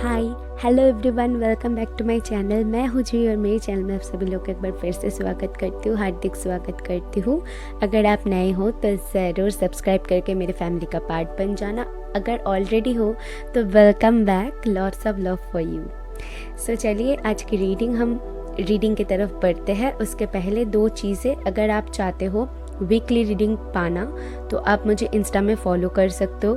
Hi hello everyone, welcome back to my channel. मैं हूँ जी और मेरे चैनल में आप सभी लोग एक बार फिर से स्वागत करती हूँ, हार्दिक स्वागत करती हूँ। अगर आप नए हो तो ज़रूर सब्सक्राइब करके मेरे फैमिली का पार्ट बन जाना। अगर ऑलरेडी हो तो welcome back, lots of love for you. So चलिए आज की हम रीडिंग की तरफ बढ़ते हैं। उसके पहले दो चीज़ें, अगर आप चाहते हो वीकली रीडिंग पाना तो आप मुझे इंस्टा में फॉलो कर सकते हो।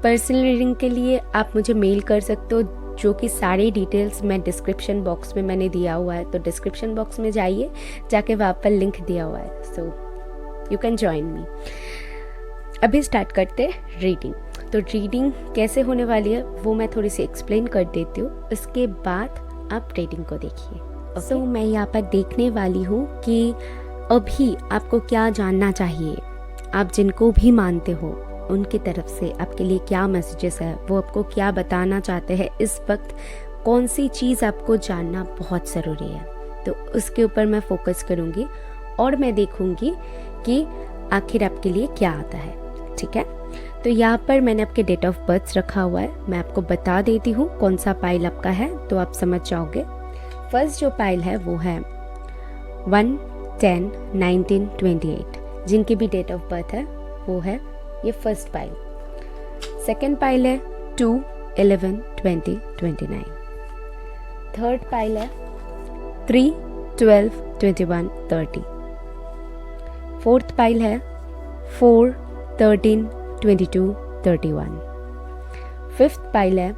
पर्सनल रीडिंग के लिए आप मुझे मेल कर सकते हो, जो कि सारी डिटेल्स मैं डिस्क्रिप्शन बॉक्स में मैंने दिया हुआ है। तो डिस्क्रिप्शन बॉक्स में जाइए, जाके वहाँ पर लिंक दिया हुआ है, so you can join me. अभी स्टार्ट करते रीडिंग। तो रीडिंग कैसे होने वाली है वो मैं थोड़ी सी एक्सप्लेन कर देती हूँ, उसके बाद आप रीडिंग को देखिए। सो मैं यहाँ पर देखने वाली हूँ कि अभी आपको क्या जानना चाहिए। आप जिनको भी मानते हो उनकी तरफ से आपके लिए क्या मैसेजेस है, वो आपको क्या बताना चाहते हैं इस वक्त, कौन सी चीज़ आपको जानना बहुत ज़रूरी है, तो उसके ऊपर मैं फोकस करूँगी और मैं देखूँगी कि आखिर आपके लिए क्या आता है। ठीक है, तो यहाँ पर मैंने आपके डेट ऑफ बर्थ रखा हुआ है। मैं आपको बता देती हूँ कौन सा पाइल आपका है, तो आप समझ जाओगे। फर्स्ट जो पाइल है वो है 1, 10, 19, 28। जिनकी भी डेट ऑफ बर्थ है वो है ये फर्स्ट पाइल। सेकेंड पाइल है 2, 11, 20, 29। थर्ड पाइल है 3, 12, 21, 30। फोर्थ पाइल है 4, 13, 22, 31। फिफ्थ पाइल है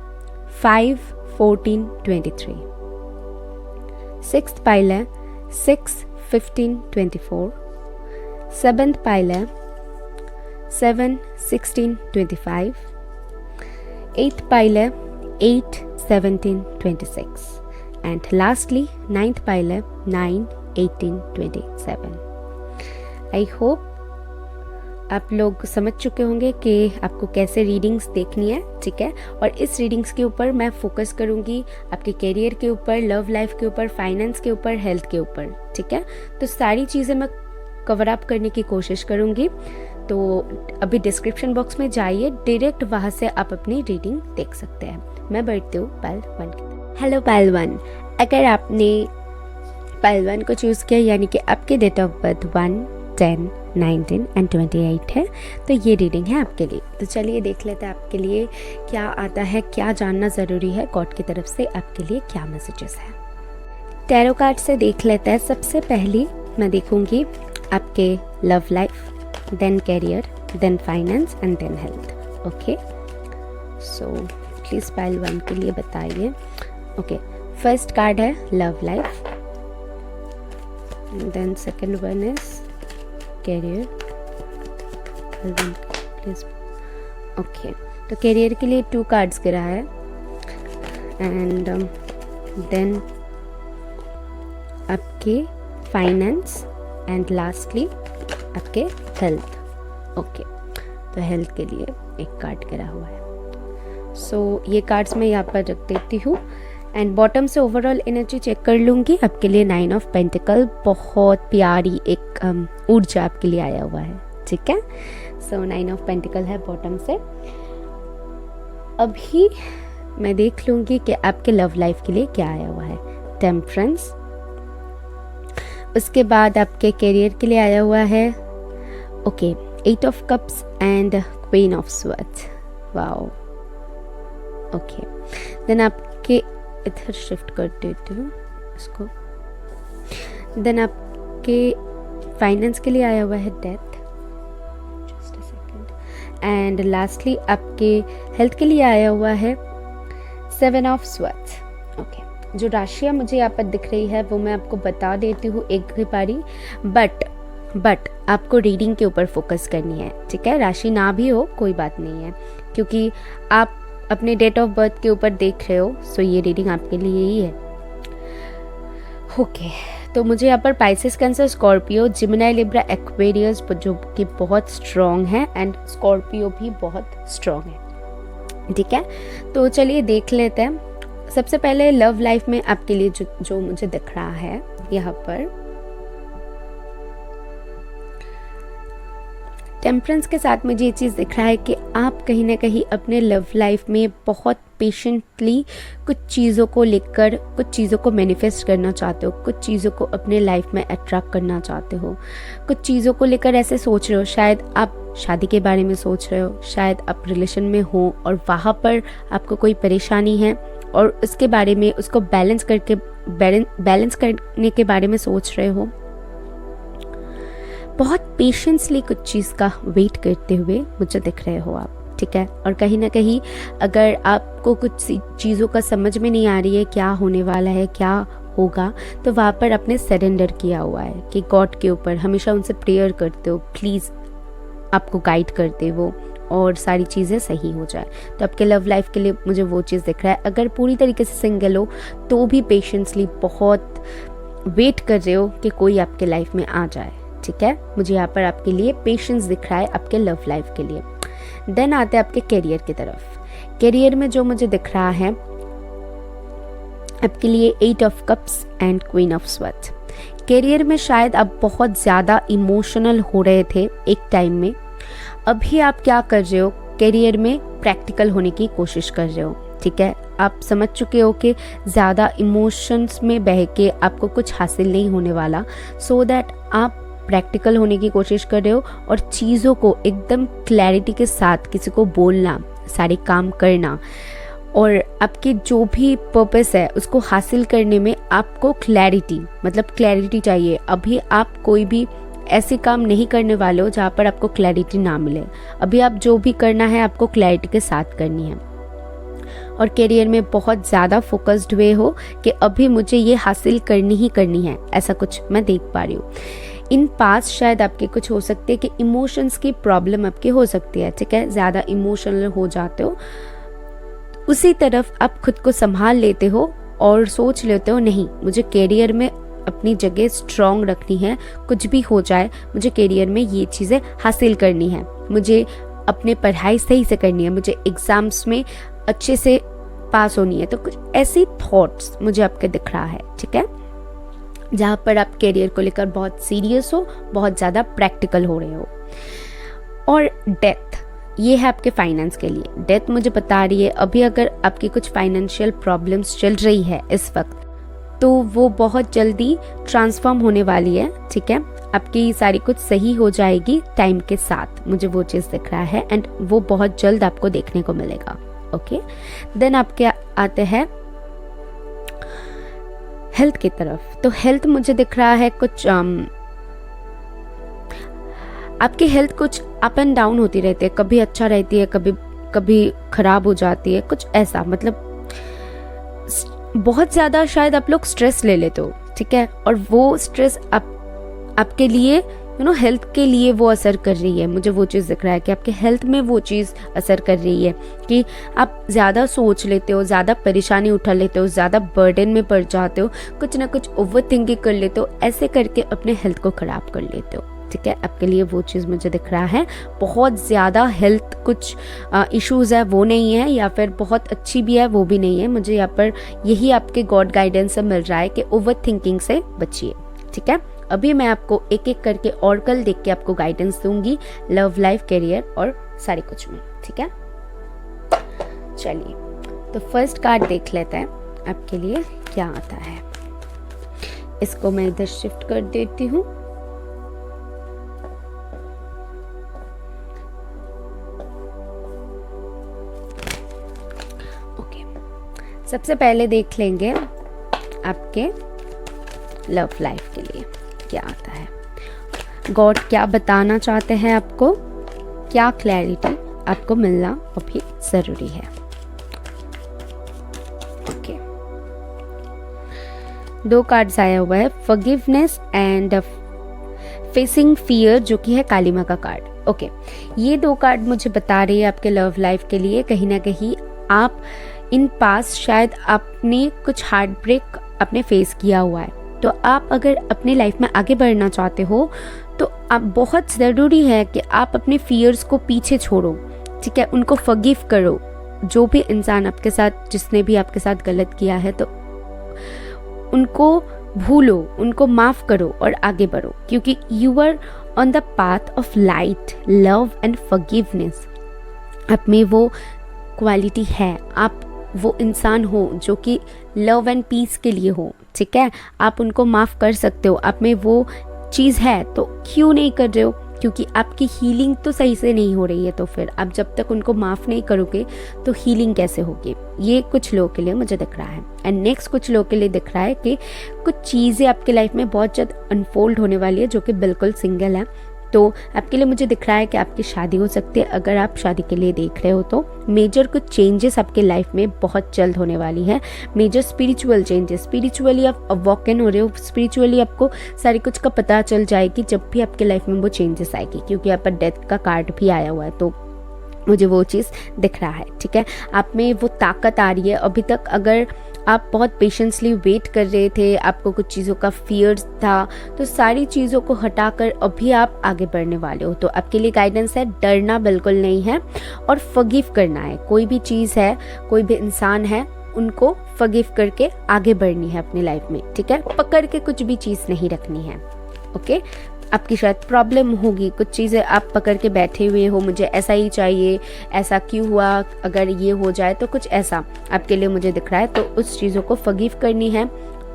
5, 14, 23। सिक्स्थ पाइल है 6, 15, 24। सेवेंथ पाइल है 7, 16, 25। एट्थ पाइल है 8, 17, 26। एंड लास्टली नाइन्थ पाइल है 9, 18, 27। आई होप आप लोग समझ चुके होंगे कि आपको कैसे रीडिंग्स देखनी है। ठीक है, और इस रीडिंग्स के ऊपर मैं फोकस करूंगी आपके करियर के ऊपर, लव लाइफ के ऊपर, फाइनेंस के ऊपर, हेल्थ के ऊपर। ठीक है, तो सारी चीज़ें मैं कवर अप करने की कोशिश करूंगी। तो अभी डिस्क्रिप्शन बॉक्स में जाइए, डायरेक्ट वहाँ से आप अपनी रीडिंग देख सकते हैं। मैं बढ़ती हूँ पाइल 1 की। हेलो पाइल 1, अगर आपने पाइल 1 को चूज़ किया यानी कि आपके डेट ऑफ बर्थ 1, 10, 19 एंड 28 है, तो ये रीडिंग है आपके लिए। तो चलिए देख लेते हैं आपके लिए क्या आता है, क्या जानना ज़रूरी है, गॉड की तरफ से आपके लिए क्या मैसेजेस है। टैरो कार्ड से देख लेते हैं। सबसे पहली मैं देखूंगी आपके love life, then career, then finance and then health. Okay, so please pile 1 के लिए बताइए। ओके, फर्स्ट कार्ड है love life, then second one is career. Please, okay, तो करियर के लिए 2 कार्ड्स गिरा है एंड देन आपके फाइनेंस एंड लास्टली आपके हेल्थ। ओके, तो हेल्थ के लिए एक कार्ड गिरा हुआ है। सो ये कार्ड्स मैं यहाँ पर रख देती हूँ एंड बॉटम से ओवरऑल एनर्जी चेक कर लूँगी। आपके लिए 9 ऑफ पेंटिकल, बहुत प्यारी एक ऊर्जा आपके लिए आया हुआ है। ठीक है, सो 9 ऑफ पेंटिकल है बॉटम से। अभी मैं देख लूँगी कि आपके लव लाइफ के लिए क्या आया हुआ है। टेम्परेंस, उसके बाद आपके करियर के लिए आया हुआ है okay 8 of cups and queen of swords. Wow, okay, then आपके इधर शिफ्ट कर देती हूँ इसको। देन आपके फाइनेंस के लिए आया हुआ है death, just a second. And lastly आपके हेल्थ के लिए आया हुआ है 7 ऑफ स्वॉर्ड्स। ओके, जो राशियाँ मुझे यहाँ पर दिख रही है वो मैं आपको बता देती हूँ एक ही बारी, बट आपको रीडिंग के ऊपर फोकस करनी है। ठीक है, राशि ना भी हो कोई बात नहीं है, क्योंकि आप अपने डेट ऑफ बर्थ के ऊपर देख रहे हो, सो ये रीडिंग आपके लिए ही है। ओके, तो मुझे यहाँ पर Pisces, Cancer, Scorpio, Gemini, Libra, Aquarius जो कि बहुत स्ट्रॉन्ग है एंड स्कॉर्पियो भी बहुत स्ट्रॉन्ग है। ठीक है, तो चलिए देख लेते हैं। सबसे पहले लव लाइफ में आपके लिए जो मुझे दिख रहा है यहाँ पर टेम्परेंस के साथ मुझे ये चीज़ दिख रहा है कि आप कहीं ना कहीं अपने लव लाइफ में बहुत पेशेंटली कुछ चीज़ों को लेकर कुछ चीज़ों को मैनिफेस्ट करना चाहते हो, कुछ चीज़ों को अपने लाइफ में अट्रैक्ट करना चाहते हो, कुछ चीज़ों को लेकर ऐसे सोच रहे हो। शायद आप शादी के बारे में सोच रहे हो, शायद आप रिलेशन में हो और वहाँ पर आपको कोई परेशानी है और उसके बारे में उसको बैलेंस करने के बारे में सोच रहे हो। बहुत पेशेंसली कुछ चीज़ का वेट करते हुए मुझे दिख रहे हो आप, ठीक है। और कहीं ना कहीं अगर आपको कुछ चीज़ों का समझ में नहीं आ रही है क्या होने वाला है, क्या होगा, तो वहाँ पर आपने सरेंडर किया हुआ है कि गॉड के ऊपर हमेशा उनसे प्रेयर करते हो, प्लीज़ आपको गाइड करते वो और सारी चीज़ें सही हो जाए। तो आपके लव लाइफ के लिए मुझे वो चीज़ दिख रहा है। अगर पूरी तरीके से सिंगल हो तो भी पेशेंसली बहुत वेट कर रहे हो कि कोई आपके लाइफ में आ जाए, ठीक है। मुझे यहाँ पर आपके लिए पेशेंस दिख रहा है आपके लव लाइफ के लिए। देन आते हैं आपके करियर की तरफ। करियर में जो मुझे दिख रहा है आपके लिए 8 of cups and queen of swords. Career में शायद आप बहुत ज़्यादा इमोशनल हो रहे थे एक टाइम में। अभी आप क्या कर रहे हो, करियर में प्रैक्टिकल होने की कोशिश कर रहे हो, ठीक है। आप समझ चुके हो कि ज़्यादा इमोशंस में बह के आपको कुछ हासिल नहीं होने वाला, सो दैट आप प्रैक्टिकल होने की कोशिश कर रहे हो और चीज़ों को एकदम क्लैरिटी के साथ किसी को बोलना, सारे काम करना और आपके जो भी पर्पस है उसको हासिल करने में आपको क्लैरिटी चाहिए। अभी आप कोई भी ऐसे काम नहीं करने वाले हो जहाँ पर आपको क्लैरिटी ना मिले। अभी आप जो भी करना है आपको क्लैरिटी के साथ करनी है और करियर में बहुत ज़्यादा फोकस्ड हुए हो कि अभी मुझे ये हासिल करनी ही करनी है, ऐसा कुछ मैं देख पा रही हूँ। इन पास शायद आपके कुछ हो सकते हैं कि इमोशंस की प्रॉब्लम आपकी हो सकती है, ठीक है। ज़्यादा इमोशनल हो जाते हो, उसी तरफ आप खुद को संभाल लेते हो और सोच लेते हो नहीं, मुझे करियर में अपनी जगह स्ट्रॉन्ग रखनी है, कुछ भी हो जाए मुझे करियर में ये चीज़ें हासिल करनी है, मुझे अपने पढ़ाई सही से करनी है, मुझे एग्जाम्स में अच्छे से पास होनी है। तो कुछ ऐसी थॉट्स मुझे आपके दिख रहा है, ठीक है, जहाँ पर आप करियर को लेकर बहुत सीरियस हो, बहुत ज़्यादा प्रैक्टिकल हो रहे हो। और डेथ, ये है आपके फाइनेंस के लिए। डेथ मुझे बता रही है अभी अगर आपकी कुछ फाइनेंशियल प्रॉब्लम्स चल रही है इस वक्त, तो वो बहुत जल्दी ट्रांसफॉर्म होने वाली है, ठीक है। आपकी सारी कुछ सही हो जाएगी टाइम के साथ, मुझे वो चीज़ दिख रहा है एंड वो बहुत जल्द आपको देखने को मिलेगा, ओके। देन आपके आते हैं हेल्थ की तरफ। तो हेल्थ मुझे दिख रहा है कुछ आपकी हेल्थ कुछ अप एंड डाउन होती रहती है, कभी अच्छा रहती है, कभी खराब हो जाती है, कुछ ऐसा। मतलब बहुत ज़्यादा शायद आप लोग स्ट्रेस ले लेते हो, ठीक है, और वो स्ट्रेस आपके लिए हेल्थ के लिए वो असर कर रही है। मुझे वो चीज़ दिख रहा है कि आपके हेल्थ में वो चीज़ असर कर रही है कि आप ज़्यादा सोच लेते हो, ज़्यादा परेशानी उठा लेते हो, ज़्यादा बर्डन में पड़ जाते हो, कुछ ना कुछ ओवर थिंकिंग कर लेते हो, ऐसे करके अपने हेल्थ को ख़राब कर लेते हो, ठीक है। आपके लिए वो चीज़ मुझे दिख रहा है। बहुत ज़्यादा हेल्थ कुछ इश्यूज़ है वो नहीं है, या फिर बहुत अच्छी भी है वो भी नहीं है। मुझे यहाँ पर यही आपके गॉड गाइडेंस से मिल रहा है कि ओवर थिंकिंग से बचिए, ठीक है। अभी मैं आपको एक एक करके ऑर्कल देख के आपको गाइडेंस दूंगी लव लाइफ, करियर और सारे कुछ में, ठीक है। चलिए तो फर्स्ट कार्ड देख लेते हैं आपके लिए क्या आता है। इसको मैं इधर शिफ्ट कर देती हूँ। ओके, सबसे पहले देख लेंगे आपके लव लाइफ के लिए क्या आता है। गॉड क्या बताना चाहते हैं आपको, क्या क्लैरिटी आपको मिलना अभी जरूरी है। ओके, 2 कार्ड्स आया हुआ है, फॉरगिवनेस एंड फेसिंग फियर, जो कि है काली माँ का कार्ड। ओके, ये 2 कार्ड मुझे बता रही है आपके लव लाइफ के लिए कहीं ना कहीं आप इन पास शायद आपने कुछ हार्ट ब्रेक आपने फेस किया हुआ है। तो आप अगर अपने लाइफ में आगे बढ़ना चाहते हो तो आप बहुत ज़रूरी है कि आप अपने फियर्स को पीछे छोड़ो, ठीक है, उनको फॉरगिव करो। जो भी इंसान आपके साथ, जिसने भी आपके साथ गलत किया है, तो उनको भूलो, उनको माफ़ करो और आगे बढ़ो, क्योंकि you are on the path of light, love and forgiveness. आप में वो क्वालिटी है, आप वो इंसान हो जो कि लव एंड पीस के लिए हो, ठीक है। आप उनको माफ़ कर सकते हो, आप में वो चीज़ है, तो क्यों नहीं कर रहे हो? क्योंकि आपकी हीलिंग तो सही से नहीं हो रही है, तो फिर आप जब तक उनको माफ़ नहीं करोगे तो हीलिंग कैसे होगी? ये कुछ लोगों के लिए मुझे दिख रहा है। एंड नेक्स्ट कुछ लोगों के लिए दिख रहा है कि कुछ चीज़ें आपकी लाइफ में बहुत जल्द अनफोल्ड होने वाली है, जो कि बिल्कुल सिंगल है। तो आपके लिए मुझे दिख रहा है कि आपकी शादी हो सकती है। अगर आप शादी के लिए देख रहे हो तो मेजर कुछ चेंजेस आपके लाइफ में बहुत जल्द होने वाली है। मेजर स्पिरिचुअल चेंजेस, स्पिरिचुअली आप वॉक इन हो रहे हो, स्पिरिचुअली आपको सारी कुछ का पता चल जाएगी जब भी आपके लाइफ में वो चेंजेस आएगी, क्योंकि यहाँ पर डेथ का कार्ड भी आया हुआ है, तो मुझे वो चीज़ दिख रहा है, ठीक है। आप में वो ताकत आ रही है। अभी तक अगर आप बहुत पेशेंसली वेट कर रहे थे, आपको कुछ चीज़ों का फियर था, तो सारी चीज़ों को हटाकर अभी आप आगे बढ़ने वाले हो। तो आपके लिए गाइडेंस है, डरना बिल्कुल नहीं है और फॉरगिव करना है। कोई भी चीज़ है, कोई भी इंसान है, उनको फॉरगिव करके आगे बढ़नी है अपनी लाइफ में, ठीक है। पकड़ के कुछ भी चीज़ नहीं रखनी है, ओके। आपकी शायद प्रॉब्लम होगी, कुछ चीज़ें आप पकड़ के बैठे हुए हो, मुझे ऐसा ही चाहिए, ऐसा क्यों हुआ, अगर ये हो जाए तो कुछ ऐसा आपके लिए मुझे दिख रहा है। तो उस चीज़ों को फॉरगिव करनी है,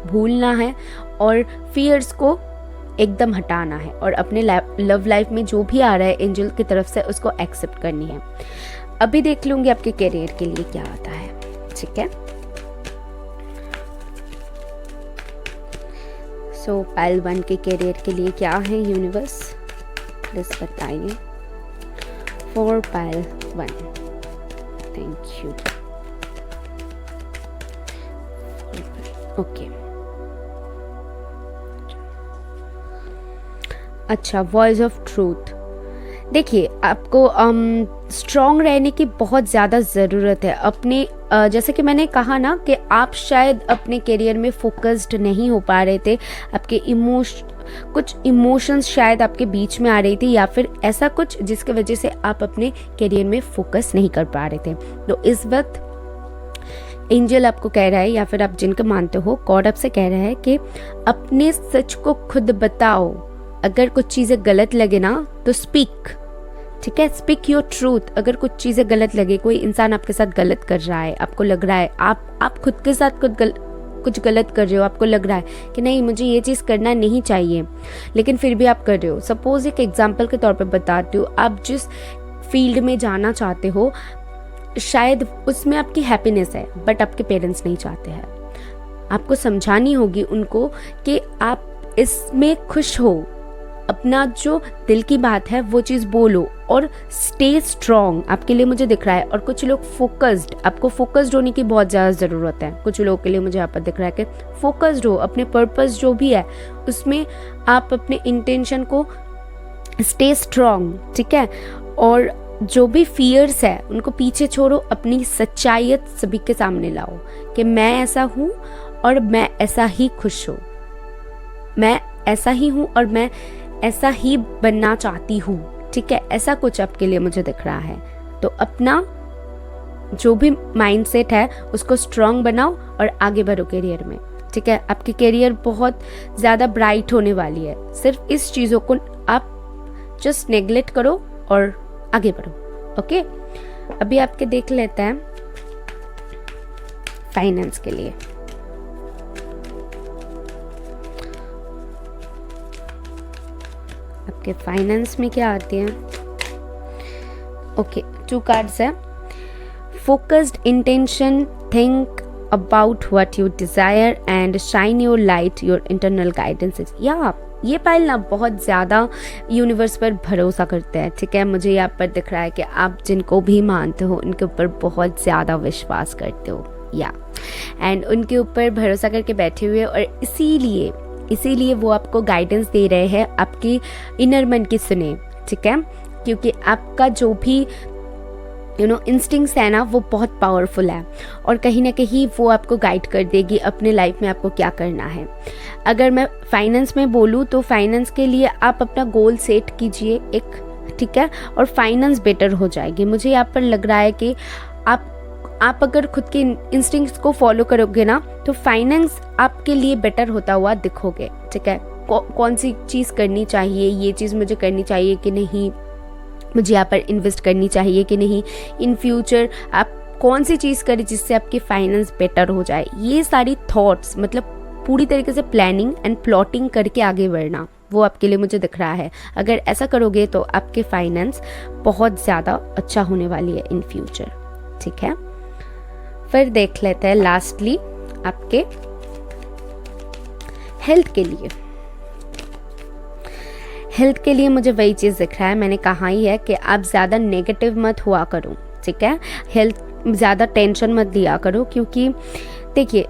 भूलना है और फियर्स को एकदम हटाना है, और अपने लव लाइफ में जो भी आ रहा है एंजल की तरफ से उसको एक्सेप्ट करनी है। अभी देख लूँगी आपके करियर के लिए क्या आता है, ठीक है। सो पाइल 1 के करियर के लिए क्या है यूनिवर्स, प्लीज बताइए। For pile 1, thank you. Okay, अच्छा, वॉइस ऑफ ट्रूथ। देखिए, आपको स्ट्रॉन्ग रहने की बहुत ज़्यादा ज़रूरत है अपने जैसे कि मैंने कहा ना कि आप शायद अपने करियर में फोकस्ड नहीं हो पा रहे थे, आपके कुछ इमोशंस शायद आपके बीच में आ रही थी, या फिर ऐसा कुछ जिसके वजह से आप अपने करियर में फोकस नहीं कर पा रहे थे। तो इस वक्त एंजल आपको कह रहा है, या फिर आप जिनको मानते हो, गॉड आपसे कह रहा है कि अपने सच को खुद बताओ। अगर कुछ चीज़ें गलत लगे ना तो स्पीक, ठीक है, स्पीक योर ट्रूथ। अगर कुछ चीज़ें गलत लगे, कोई इंसान आपके साथ गलत कर रहा है, आपको लग रहा है आप खुद के साथ कुछ गलत कर रहे हो, आपको लग रहा है कि नहीं मुझे ये चीज़ करना नहीं चाहिए, लेकिन फिर भी आप कर रहे हो। सपोज एक एग्जांपल के तौर पे बताती हूँ, आप जिस फील्ड में जाना चाहते हो शायद उसमें आपकी हैप्पीनेस है, बट आपके पेरेंट्स नहीं चाहते हैं। आपको समझानी होगी उनको कि आप इसमें खुश हो, अपना जो दिल की बात है वो चीज़ बोलो और स्टे स्ट्रॉन्ग। आपके लिए मुझे दिख रहा है। और कुछ लोग फोकस्ड, आपको फोकस्ड होने की बहुत ज़्यादा ज़रूरत है। कुछ लोगों के लिए मुझे यहाँ पर दिख रहा है कि फोकस्ड हो, अपने पर्पस जो भी है उसमें आप अपने इंटेंशन को स्टे स्ट्रॉन्ग, ठीक है। और जो भी फियर्स है उनको पीछे छोड़ो, अपनी सच्चाइयत सभी के सामने लाओ कि मैं ऐसा हूँ और मैं ऐसा ही खुश हूँ, मैं ऐसा ही हूँ और मैं ऐसा ही बनना चाहती हूँ, ठीक है। ऐसा कुछ आपके लिए मुझे दिख रहा है। तो अपना जो भी माइंडसेट है उसको स्ट्रांग बनाओ और आगे बढ़ो करियर में, ठीक है। आपकी करियर बहुत ज़्यादा ब्राइट होने वाली है। सिर्फ इस चीज़ों को आप जस्ट नेग्लेक्ट करो और आगे बढ़ो, ओके। अभी आपके देख लेते हैं फाइनेंस के लिए। आपके फाइनेंस में क्या आती है? ओके, 2 कार्ड्स है। Focused intention, think about what you desire and shine your light, your internal guidances. या ये पाइल ना बहुत ज़्यादा यूनिवर्स पर भरोसा करते हैं, ठीक है। मुझे यहाँ पर दिख रहा है कि आप जिनको भी मानते हो उनके ऊपर बहुत ज़्यादा विश्वास करते हो, या एंड उनके ऊपर भरोसा करके बैठे हुए, और इसीलिए वो आपको गाइडेंस दे रहे हैं। आपकी इनर मन की सुने, ठीक है, क्योंकि आपका जो भी इंस्टिंक्ट्स है ना वो बहुत पावरफुल है, और कहीं ना कहीं वो आपको गाइड कर देगी अपने लाइफ में आपको क्या करना है। अगर मैं फाइनेंस में बोलूँ तो फाइनेंस के लिए आप अपना गोल सेट कीजिए एक, ठीक है, और फाइनेंस बेटर हो जाएगी। मुझे यहाँ पर लग रहा है कि आप अगर खुद के इंस्टिंक्ट्स को फॉलो करोगे ना तो फाइनेंस आपके लिए बेटर होता हुआ दिखोगे, ठीक है। कौन सी चीज़ करनी चाहिए, ये चीज़ मुझे करनी चाहिए कि नहीं, मुझे यहाँ पर इन्वेस्ट करनी चाहिए कि नहीं, इन फ्यूचर आप कौन सी चीज़ करें जिससे आपकी फाइनेंस बेटर हो जाए। ये सारी थॉट्स, मतलब पूरी तरीके से प्लानिंग एंड प्लॉटिंग करके आगे बढ़ना, वो आपके लिए मुझे दिख रहा है। अगर ऐसा करोगे तो आपके फाइनेंस बहुत ज़्यादा अच्छा होने वाली है इन फ्यूचर, ठीक है। फिर देख लेते हैं लास्टली आपके हेल्थ के लिए। हेल्थ के लिए मुझे वही चीज़ दिख रहा है, मैंने कहा ही है कि आप ज़्यादा नेगेटिव मत हुआ करो, ठीक है। हेल्थ ज़्यादा टेंशन मत लिया करो, क्योंकि देखिए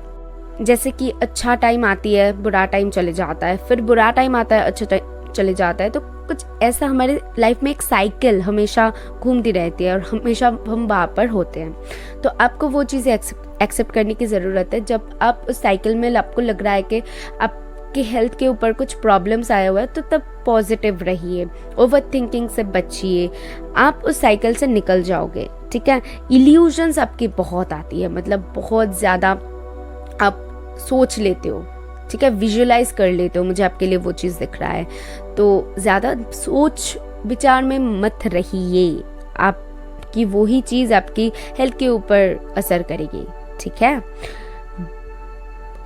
जैसे कि अच्छा टाइम आती है, बुरा टाइम चले जाता है, फिर बुरा टाइम आता है, अच्छा टाइम चले जाता है, तो कुछ ऐसा हमारे लाइफ में एक साइकिल हमेशा घूमती रहती है और हमेशा हम वहाँ पर होते हैं। तो आपको वो चीज़ें एक्सेप्ट करने की ज़रूरत है। जब आप उस साइकिल में आपको लग रहा है कि आपकी हेल्थ के ऊपर कुछ प्रॉब्लम्स आया हुआ है, तो तब पॉजिटिव रहिए, ओवर थिंकिंग से बचिए, आप उस साइकिल से निकल जाओगे, ठीक है। इल्यूजन्स आपकी बहुत आती है, मतलब बहुत ज़्यादा आप सोच लेते हो, ठीक है, विजुअलाइज कर लेते हो, मुझे आपके लिए वो चीज़ दिख रहा है। तो ज़्यादा सोच विचार में मत रहिए, आपकी वही चीज़ आपकी हेल्थ के ऊपर असर करेगी, ठीक है।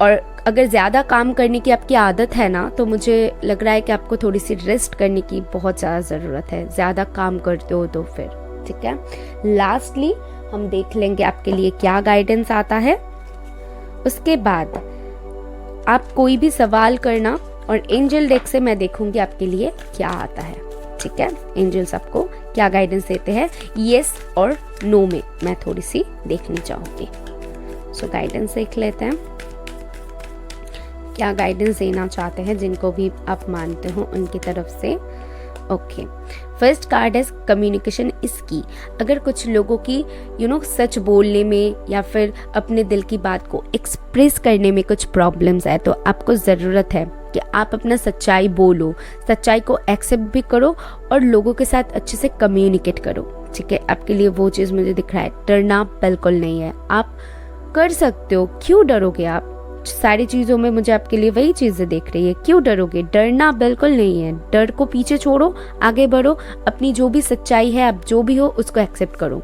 और अगर ज़्यादा काम करने की आपकी आदत है ना, तो मुझे लग रहा है कि आपको थोड़ी सी रेस्ट करने की बहुत ज़्यादा ज़रूरत है, ज़्यादा काम करते हो तो फिर, ठीक है। लास्टली हम देख लेंगे आपके लिए क्या गाइडेंस आता है। उसके बाद आप कोई भी सवाल करना और एंजल डेक से मैं देखूंगी आपके लिए क्या आता है, ठीक है। एंजल्स आपको क्या गाइडेंस देते हैं येस और नो में, मैं थोड़ी सी देखनी चाहूंगी। सो गाइडेंस देख लेते हैं, क्या गाइडेंस देना चाहते हैं जिनको भी आप मानते हो उनकी तरफ से। ओके, फर्स्ट कार्ड है कम्युनिकेशन इज की। अगर कुछ लोगों की सच बोलने में या फिर अपने दिल की बात को एक्सप्रेस करने में कुछ प्रॉब्लम्स है, तो आपको ज़रूरत है कि आप अपना सच्चाई बोलो, सच्चाई को एक्सेप्ट भी करो और लोगों के साथ अच्छे से कम्युनिकेट करो, ठीक है। आपके लिए वो चीज़ मुझे दिख रहा है, डरना बिल्कुल नहीं है, आप कर सकते हो, क्यों डरोगे आप। सारी चीज़ों में मुझे आपके लिए वही चीज़ें देख रही है, क्यों डरोगे, डरना बिल्कुल नहीं है। डर को पीछे छोड़ो, आगे बढ़ो, अपनी जो भी सच्चाई है, आप जो भी हो उसको एक्सेप्ट करो।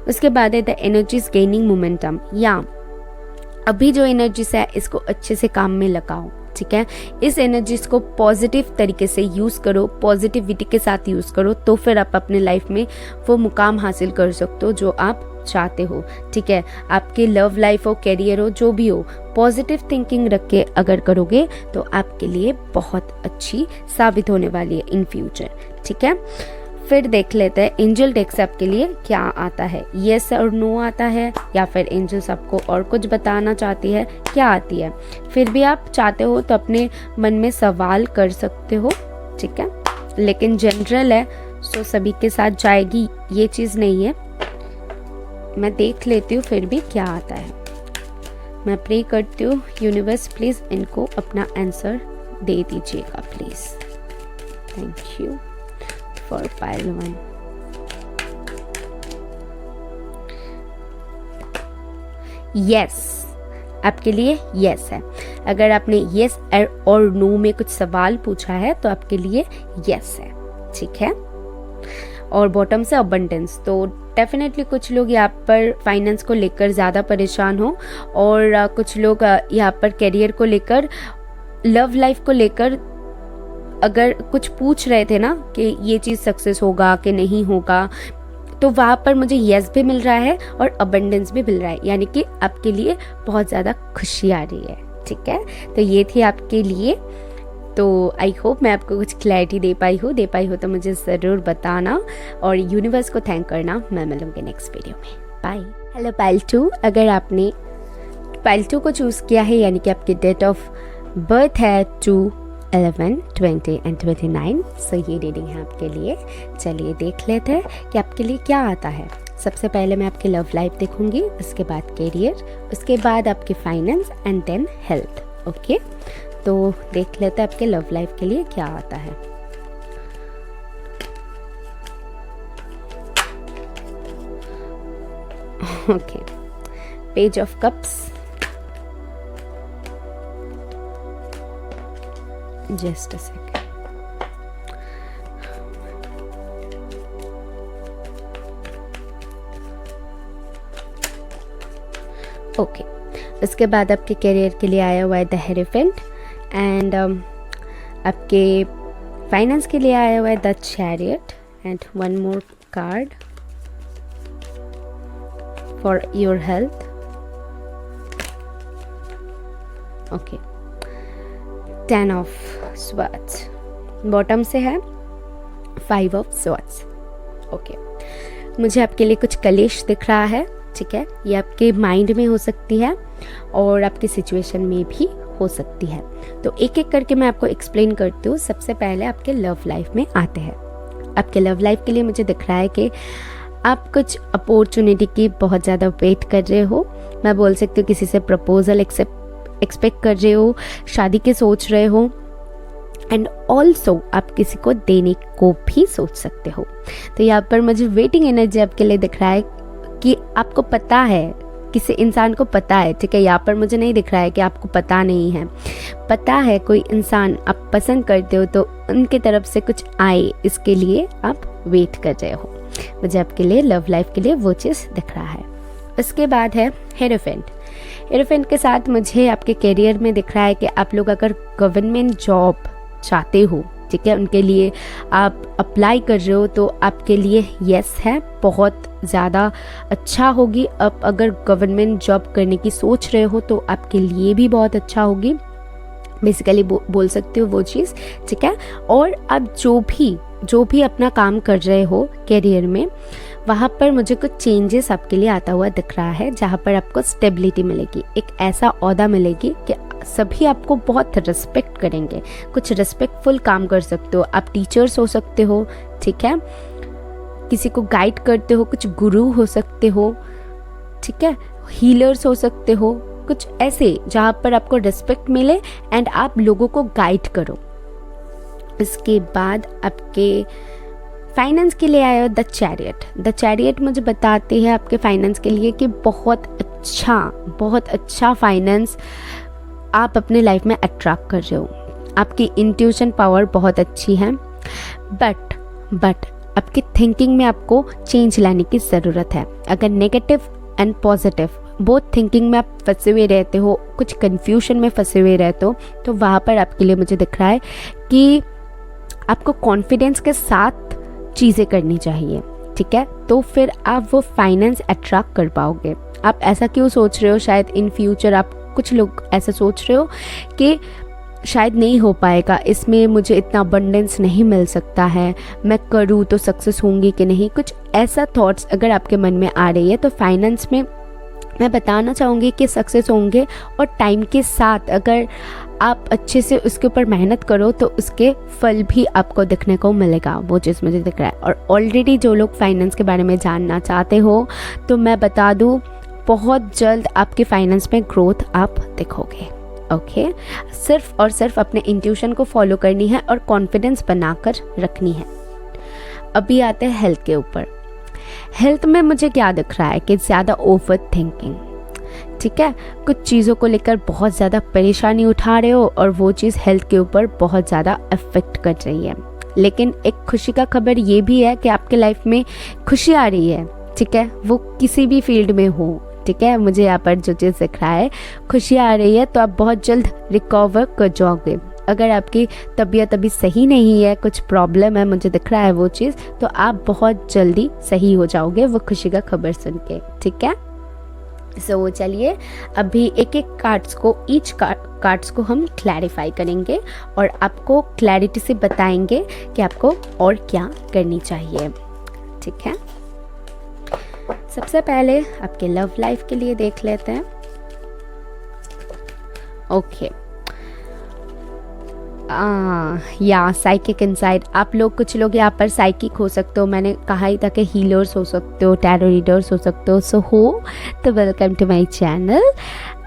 उसके बाद है द एनर्जीज गेनिंग मोमेंटम, या अभी जो एनर्जीज है इसको अच्छे से काम में लगाओ, ठीक है। इस एनर्जीज को पॉजिटिव तरीके से यूज़ करो, पॉजिटिविटी के साथ यूज़ करो, तो फिर आप अपने लाइफ में वो मुकाम हासिल कर सकते हो जो आप चाहते हो, ठीक है। आपके लव लाइफ हो, कैरियर हो, जो भी हो, पॉजिटिव थिंकिंग रख के अगर करोगे तो आपके लिए बहुत अच्छी साबित होने वाली है इन फ्यूचर, ठीक है। फिर देख लेते हैं एंजल डेक से आपके लिए क्या आता है, येस और नो आता है, या फिर एंजल्स आपको और कुछ बताना चाहती है, क्या आती है। फिर भी आप चाहते हो तो अपने मन में सवाल कर सकते हो, ठीक है, लेकिन जनरल है, सो सभी के साथ जाएगी ये चीज़ नहीं है। मैं देख लेती हूँ फिर भी क्या आता है। मैं प्रे करती हूँ यूनिवर्स प्लीज़ इनको अपना आंसर दे दीजिएगा please. Thank you for pile 1। Yes, आपके लिए यस है। अगर आपने यस और नो में कुछ सवाल पूछा है तो आपके लिए यस है, ठीक है। और बॉटम से अबंडेंस, तो डेफिनेटली कुछ लोग यहाँ पर फाइनेंस को लेकर ज़्यादा परेशान हो, और कुछ लोग यहाँ पर करियर को लेकर, लव लाइफ को लेकर अगर कुछ पूछ रहे थे ना कि ये चीज़ सक्सेस होगा कि नहीं होगा, तो वहाँ पर मुझे यस भी मिल रहा है और अबंडेंस भी मिल रहा है, यानी कि आपके लिए बहुत ज़्यादा खुशी आ रही है, ठीक है। तो ये थी आपके लिए। तो आई होप मैं आपको कुछ क्लैरिटी दे पाई हो तो मुझे ज़रूर बताना, और यूनिवर्स को थैंक करना। मैं मिलूंगी नेक्स्ट वीडियो में, बाय। हेलो पाइल 2, अगर आपने पाइल 2 को चूज़ किया है, यानी कि आपकी डेट ऑफ बर्थ है 2, 11, 20 एंड 29, सो ये रीडिंग है आपके लिए। चलिए देख लेते हैं कि आपके लिए क्या आता है। सबसे पहले मैं आपकी लव लाइफ देखूंगी, उसके बाद करियर, उसके बाद आपकी finance and then health, okay. तो देख लेते हैं आपके लव लाइफ के लिए क्या आता है। Okay, page of cups, just a second. Okay, उसके बाद आपके करियर के लिए आया हुआ है द हेरोफेंट, एंड आपके फाइनेंस के लिए आया हुआ है the chariot, and one more card for your health. Okay, 10 of swords, bottom से है 5 ऑफ स्वॉर्ड्स। ओके, मुझे आपके लिए कुछ कलेश दिख रहा है, ठीक है। ये आपके माइंड में हो सकती है और आपकी सिचुएशन में भी हो सकती है। तो एक एक करके मैं आपको एक्सप्लेन करती हूँ। सबसे पहले आपके लव लाइफ में आते हैं। आपके लव लाइफ के लिए मुझे दिख रहा है कि आप कुछ अपॉर्चुनिटी की बहुत ज़्यादा वेट कर रहे हो। मैं बोल सकती हूँ किसी से प्रपोजल एक्सपेक्ट कर रहे हो, शादी के सोच रहे हो, एंड ऑल्सो आप किसी को देने को भी सोच सकते हो। तो यहाँ पर मुझे वेटिंग एनर्जी आपके लिए दिख रहा है कि आपको पता है, किसी इंसान को पता है, ठीक है। यहाँ पर मुझे नहीं दिख रहा है कि आपको पता नहीं है, पता है कोई इंसान आप पसंद करते हो तो उनके तरफ से कुछ आए, इसके लिए आप वेट कर रहे हो। मुझे आपके लिए लव लाइफ के लिए वो चीज़ दिख रहा है। उसके बाद है हेरोफेंट। हेरोफेंट के साथ मुझे आपके करियर में दिख रहा है कि आप लोग अगर गवर्नमेंट जॉब चाहते हो, ठीक है, उनके लिए आप अप्लाई कर रहे हो, तो आपके लिए यस है, बहुत ज़्यादा अच्छा होगी। अब अगर गवर्नमेंट जॉब करने की सोच रहे हो तो आपके लिए भी बहुत अच्छा होगी, बेसिकली बोल सकते हो वो चीज़, ठीक है। और अब जो भी अपना काम कर रहे हो करियर में, वहाँ पर मुझे कुछ चेंजेस आपके लिए आता हुआ दिख रहा है, जहाँ पर आपको स्टेबिलिटी मिलेगी, एक ऐसा ओहदा मिलेगी कि सभी आपको बहुत रिस्पेक्ट करेंगे, कुछ रिस्पेक्टफुल काम कर सकते हो। आप टीचर्स हो सकते हो, ठीक है, किसी को गाइड करते हो, कुछ गुरु हो सकते हो, ठीक है, हीलर्स हो सकते हो, कुछ ऐसे जहाँ पर आपको रिस्पेक्ट मिले एंड आप लोगों को गाइड करो। इसके बाद आपके फाइनेंस के लिए आया द चैरियट। द चैरियट मुझे बताते हैं आपके फाइनेंस के लिए कि बहुत अच्छा फाइनेंस आप अपने लाइफ में अट्रैक्ट कर रहे हो। आपकी इंट्यूशन पावर बहुत अच्छी है, बट आपकी थिंकिंग में आपको चेंज लाने की ज़रूरत है। अगर negative and positive both thinking में आप फंसे हुए रहते हो, कुछ कन्फ्यूजन में फंसे हुए रहते हो, तो वहाँ पर आपके लिए मुझे दिख रहा है कि आपको कॉन्फिडेंस के साथ चीज़ें करनी चाहिए, ठीक है। तो फिर आप वो फाइनेंस अट्रैक्ट कर पाओगे। आप ऐसा क्यों सोच रहे हो, शायद इन फ्यूचर आप कुछ लोग ऐसा सोच रहे हो कि शायद नहीं हो पाएगा, इसमें मुझे इतना अबंडेंस नहीं मिल सकता है, मैं करूँ तो सक्सेस होंगी कि नहीं, कुछ ऐसा थॉट्स अगर आपके मन में आ रही है, तो फाइनेंस में मैं बताना चाहूँगी कि सक्सेस होंगे। और टाइम के साथ अगर आप अच्छे से उसके ऊपर मेहनत करो तो उसके फल भी आपको दिखने को मिलेगा, वो चीज़ मुझे दिख रहा है। और ऑलरेडी जो लोग फाइनेंस के बारे में जानना चाहते हो, तो मैं बता दूँ, बहुत जल्द आपके फाइनेंस में ग्रोथ आप देखोगे, ओके। सिर्फ और सिर्फ अपने इंट्यूशन को फॉलो करनी है और कॉन्फिडेंस बनाकर रखनी है। अभी आते हैं हेल्थ के ऊपर। हेल्थ में मुझे क्या दिख रहा है कि ज़्यादा ओवर थिंकिंग, ठीक है, कुछ चीज़ों को लेकर बहुत ज़्यादा परेशानी उठा रहे हो और वो चीज़ हेल्थ के ऊपर बहुत ज़्यादा अफेक्ट कर रही है। लेकिन एक खुशी का खबर ये भी है कि आपके लाइफ में खुशी आ रही है, ठीक है, वो किसी भी फील्ड में हो, ठीक है। मुझे यहाँ पर जो चीज़ दिख रहा है, खुशी आ रही है, तो आप बहुत जल्द रिकवर कर जाओगे। अगर आपकी तबीयत अभी सही नहीं है, कुछ प्रॉब्लम है, मुझे दिख रहा है वो चीज़, तो आप बहुत जल्दी सही हो जाओगे वो खुशी का खबर सुन के, ठीक है। सो चलिए अभी एक एक कार्ड्स को, ईच कार्ड्स को हम क्लैरिफाई करेंगे और आपको क्लैरिटी से बताएंगे कि आपको और क्या करनी चाहिए, ठीक है। सबसे पहले आपके लव लाइफ के लिए देख लेते हैं। ओके, या साइकिक इनसाइट, आप लोग, कुछ लोग यहाँ पर साइकिक हो सकते हो, मैंने कहा ही था कि हीलर्स हो सकते हो, टैरो रीडर्स हो सकते हो, सो हो तो वेलकम टू माय चैनल।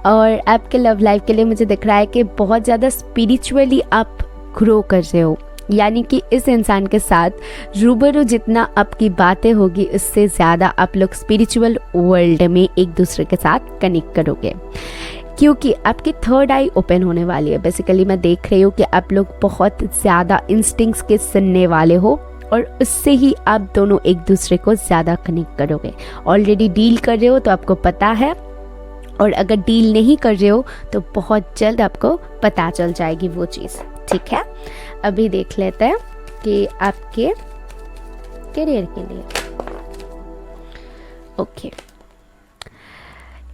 और आपके लव लाइफ के लिए मुझे दिख रहा है कि बहुत ज़्यादा स्पिरिचुअली आप ग्रो कर रहे हो, यानी कि इस इंसान के साथ रूबरू जितना आपकी बातें होगी, उससे ज़्यादा आप लोग स्पिरिचुअल वर्ल्ड में एक दूसरे के साथ कनेक्ट करोगे। क्योंकि आपकी थर्ड आई ओपन होने वाली है। बेसिकली मैं देख रही हूँ कि आप लोग बहुत ज़्यादा इंस्टिंक्ट्स के सुनने वाले हो और उससे ही आप दोनों एक दूसरे को ज़्यादा कनेक्ट करोगे। ऑलरेडी डील कर रहे हो तो आपको पता है, और अगर डील नहीं कर रहे हो तो बहुत जल्द आपको पता चल जाएगी वो चीज़। ठीक है, अभी देख लेते हैं कि आपके करियर के लिए। ओके,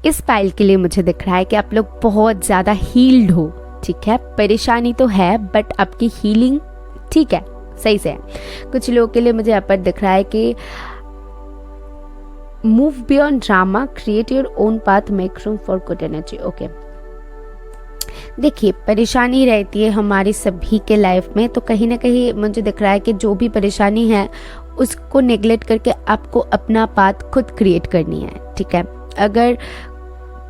इस पाइल के लिए मुझे दिख रहा है कि आप लोग बहुत ज़्यादा हील्ड हो। ठीक है, परेशानी तो है बट आपकी हीलिंग ठीक है, सही से है। कुछ लोगों के लिए मुझे यहाँ पर दिख रहा है कि move beyond drama, create your own path, make room for good energy. Okay, देखिए परेशानी रहती है हमारी सभी के लाइफ में, तो कहीं ना कहीं मुझे दिख रहा है कि जो भी परेशानी है उसको नेग्लेक्ट करके आपको अपना पाथ खुद क्रिएट करनी है। ठीक है, अगर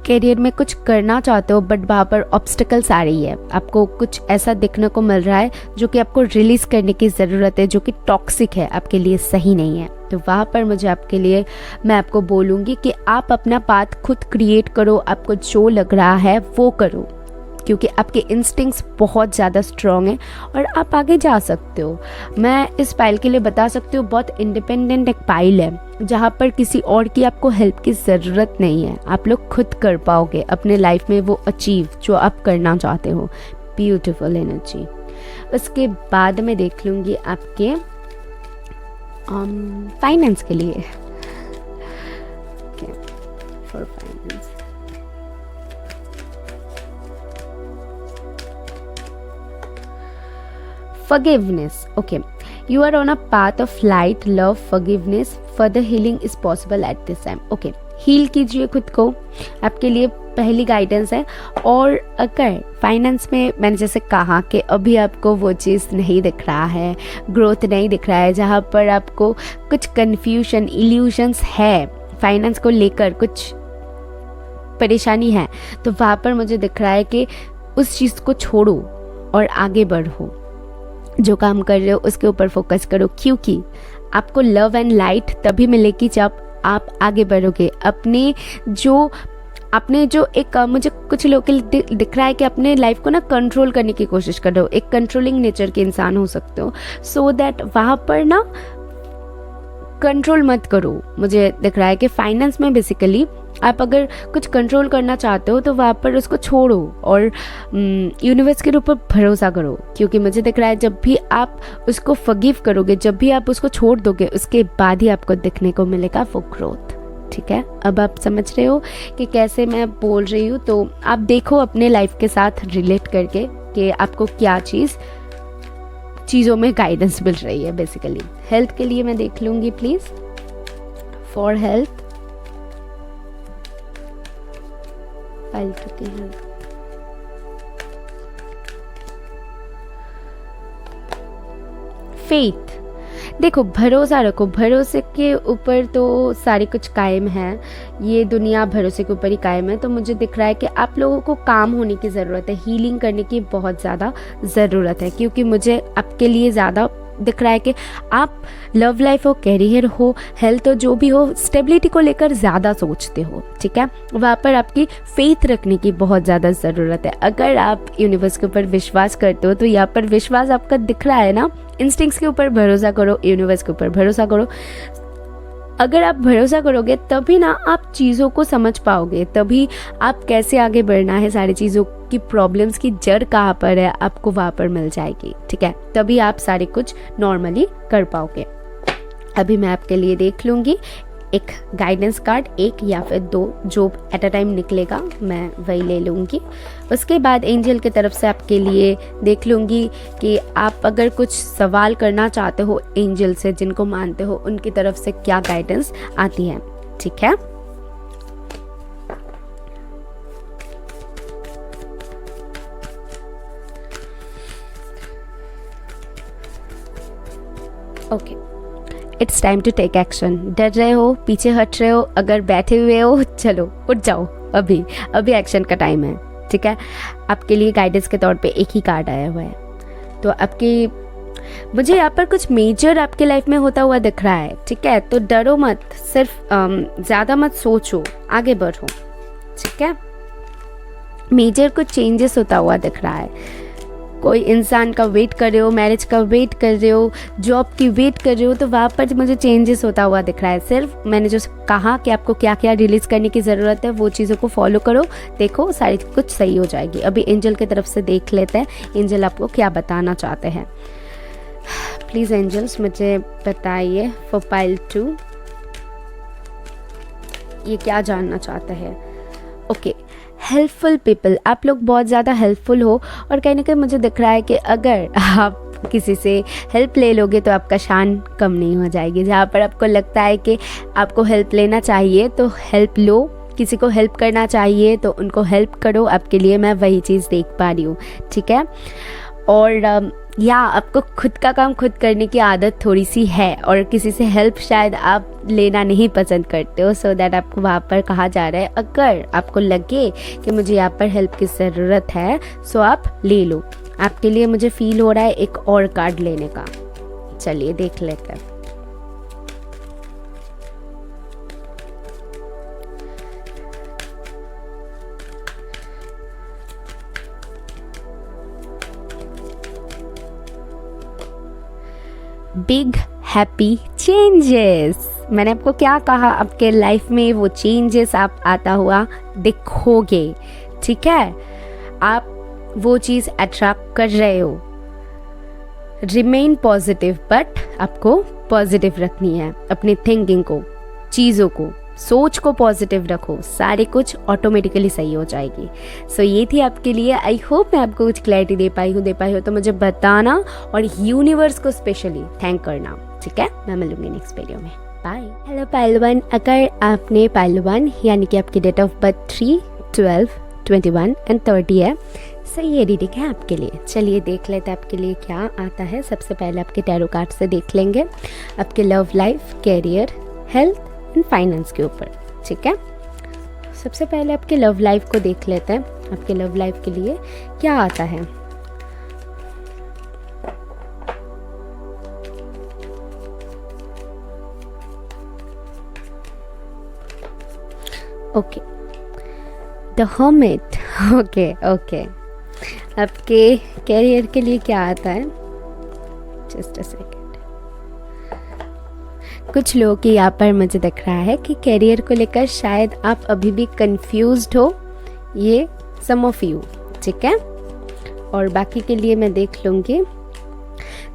करियर में कुछ करना चाहते हो बट वहाँ पर ऑब्स्टिकल्स आ रही है, आपको कुछ ऐसा देखने को मिल रहा है जो कि आपको रिलीज करने की ज़रूरत है, जो कि टॉक्सिक है, आपके लिए सही नहीं है, तो वहाँ पर मुझे आपके लिए मैं आपको बोलूँगी कि आप अपना पाथ खुद क्रिएट करो। आपको जो लग रहा है वो करो, क्योंकि आपके इंस्टिंक्ट्स बहुत ज़्यादा स्ट्रॉन्ग हैं और आप आगे जा सकते हो। मैं इस पाइल के लिए बता सकती हूँ, बहुत इंडिपेंडेंट एक पाइल है जहाँ पर किसी और की आपको हेल्प की ज़रूरत नहीं है। आप लोग खुद कर पाओगे अपने लाइफ में वो अचीव जो आप करना चाहते हो। Beautiful energy. उसके बाद मैं देख लूँगी आपके फाइनेंस के लिए। For finance, forgiveness. Okay, you are on a path of light, love, forgiveness. Further healing is possible at this time. Okay, heal कीजिए खुद को, आपके लिए पहली गाइडेंस है। और अगर फाइनेंस में मैंने जैसे कहा कि अभी आपको वो चीज़ नहीं दिख रहा है, ग्रोथ नहीं दिख रहा है, जहाँ पर आपको कुछ कन्फ्यूजन, इल्यूशंस है, फाइनेंस को लेकर कुछ परेशानी है, तो वहाँ पर मुझे दिख रहा है कि उस चीज़ को छोड़ो और आगे बढ़ो। जो काम कर रहे हो उसके ऊपर फोकस करो, क्योंकि आपको लव एंड लाइट तभी मिलेगी जब आप आगे बढ़ोगे। आपने जो एक मुझे कुछ लोग दिख रहा है कि अपने लाइफ को ना कंट्रोल करने की कोशिश कर रहे हो, एक कंट्रोलिंग नेचर के इंसान हो सकते हो, सो दैट वहाँ पर ना कंट्रोल मत करो। मुझे दिख रहा है कि फाइनेंस में बेसिकली आप अगर कुछ कंट्रोल करना चाहते हो तो वहाँ पर उसको छोड़ो और यूनिवर्स के ऊपर भरोसा करो, क्योंकि मुझे दिख रहा है जब भी आप उसको फॉरगिव करोगे, जब भी आप उसको छोड़ दोगे, उसके बाद ही आपको दिखने को मिलेगा वो ग्रोथ। ठीक है, अब आप समझ रहे हो कि कैसे मैं बोल रही हूँ, तो आप देखो अपने लाइफ के साथ रिलेट करके कि आपको क्या चीज़ों में गाइडेंस मिल रही है। बेसिकली हेल्थ के लिए मैं देख लूँगी प्लीज़। फॉर हेल्थ, फेथ, देखो भरोसा रखो, भरोसे के ऊपर तो सारी कुछ कायम है, ये दुनिया भरोसे के ऊपर ही कायम है। तो मुझे दिख रहा है कि आप लोगों को काम होने की ज़रूरत है, हीलिंग करने की बहुत ज़्यादा ज़रूरत है, क्योंकि मुझे आपके लिए ज़्यादा दिख रहा है कि आप लव लाइफ हो, कैरियर हो, हेल्थ हो, जो भी हो, स्टेबिलिटी को लेकर ज़्यादा सोचते हो। ठीक है, वहाँ पर आपकी फेथ रखने की बहुत ज़्यादा ज़रूरत है। अगर आप यूनिवर्स के ऊपर विश्वास करते हो तो यहाँ पर विश्वास आपका दिख रहा है ना, इंस्टिंक्ट्स के ऊपर भरोसा करो, यूनिवर्स के ऊपर भरोसा करो। अगर आप भरोसा करोगे तभी ना आप चीज़ों को समझ पाओगे, तभी आप कैसे आगे बढ़ना है, सारी चीज़ों की प्रॉब्लम्स की जड़ कहाँ पर है आपको वहाँ पर मिल जाएगी। ठीक है, तभी आप सारे कुछ नॉर्मली कर पाओगे। अभी मैं आपके लिए देख लूँगी एक गाइडेंस कार्ड, एक या फिर 2, जो एट अ टाइम निकलेगा मैं वही ले लूँगी। उसके बाद एंजल की तरफ से आपके लिए देख लूँगी कि आप अगर कुछ सवाल करना चाहते हो एंजल से, जिनको मानते हो, उनकी तरफ से क्या गाइडेंस आती है। ठीक है, okay, it's time to take action. डर रहे हो, पीछे हट रहे हो, अगर बैठे हुए हो, चलो उठ जाओ, अभी एक्शन का टाइम है। ठीक है, आपके लिए गाइडेंस के तौर पे एक ही कार्ड आया हुआ है, तो मुझे यहाँ पर कुछ मेजर आपके लाइफ में होता हुआ दिख रहा है। ठीक है, तो डरो मत, सिर्फ ज़्यादा मत सोचो, आगे बढ़ो। ठीक है, मेजर कुछ चेंजेस होता हुआ दिख रहा है। कोई इंसान का वेट कर रहे हो, मैरिज का वेट कर रहे हो, जॉब की वेट कर रहे हो, तो वहाँ पर मुझे चेंजेस होता हुआ दिख रहा है। सिर्फ मैंने जो कहा कि आपको क्या क्या रिलीज़ करने की ज़रूरत है वो चीज़ों को फॉलो करो, देखो सारी कुछ सही हो जाएगी। अभी एंजल की तरफ से देख लेते हैं एंजल आपको क्या बताना चाहते हैं। प्लीज़ एंजल्स मुझे बताइए फॉर पाइल 2 ये क्या जानना चाहते हैं। ओके, हेल्पफुल पीपल, आप लोग बहुत ज़्यादा हेल्पफुल हो और कहीं ना कहीं मुझे दिख रहा है कि अगर आप किसी से हेल्प ले लोगे तो आपका शान कम नहीं हो जाएगी। जहाँ पर आपको लगता है कि आपको हेल्प लेना चाहिए तो हेल्प लो, किसी को हेल्प करना चाहिए तो उनको हेल्प करो, आपके लिए मैं वही चीज़ देख पा रही हूँ, ठीक है। और या आपको खुद का काम खुद करने की आदत थोड़ी सी है और किसी से हेल्प शायद आप लेना नहीं पसंद करते हो, सो दैट आपको वहाँ पर कहा जा रहा है अगर आपको लगे कि मुझे यहाँ पर हेल्प की ज़रूरत है सो आप ले लो। आपके लिए मुझे फील हो रहा है एक और कार्ड लेने का। चलिए देख लेते हैं। बिग हैप्पी चेंजेस, मैंने आपको क्या कहा, आपके लाइफ में वो चेंजेस आप आता हुआ दिखोगे, ठीक है। आप वो चीज़ अट्रैक्ट कर रहे हो। रिमेन पॉजिटिव, बट आपको पॉजिटिव रखनी है अपनी थिंकिंग को, चीज़ों को, सोच को पॉजिटिव रखो, सारे कुछ ऑटोमेटिकली सही हो जाएगी। सो ये थी आपके लिए। आई होप मैं आपको कुछ क्लैरिटी दे पाई हूँ तो मुझे बताना और यूनिवर्स को स्पेशली थैंक करना, ठीक है। मैं मिलूंगी नेक्स्ट वीडियो में, बाय। हेलो पाइल 1, अगर आपने पाइल 1 यानी कि आपकी डेट ऑफ बर्थ 3, 12, 21 एंड 30 है, सही ये रीडिंग है आपके लिए। चलिए देख लेते हैं आपके लिए क्या आता है। सबसे पहले आपके टैरो कार्ड से देख लेंगे आपके love life, career, health and finance के ऊपर, ठीक है। सबसे पहले आपके लव लाइफ को देख लेते हैं, आपके लव लाइफ के लिए क्या आता है। Okay, the hermit, okay okay. आपके कैरियर के लिए क्या आता है, जस्ट अ सेकेंड। कुछ लोगों की यहाँ पर मुझे दिख रहा है कि कैरियर को लेकर शायद आप अभी भी कंफ्यूज्ड हो, ये सम ऑफ यू, ठीक है। और बाकी के लिए मैं देख लूँगी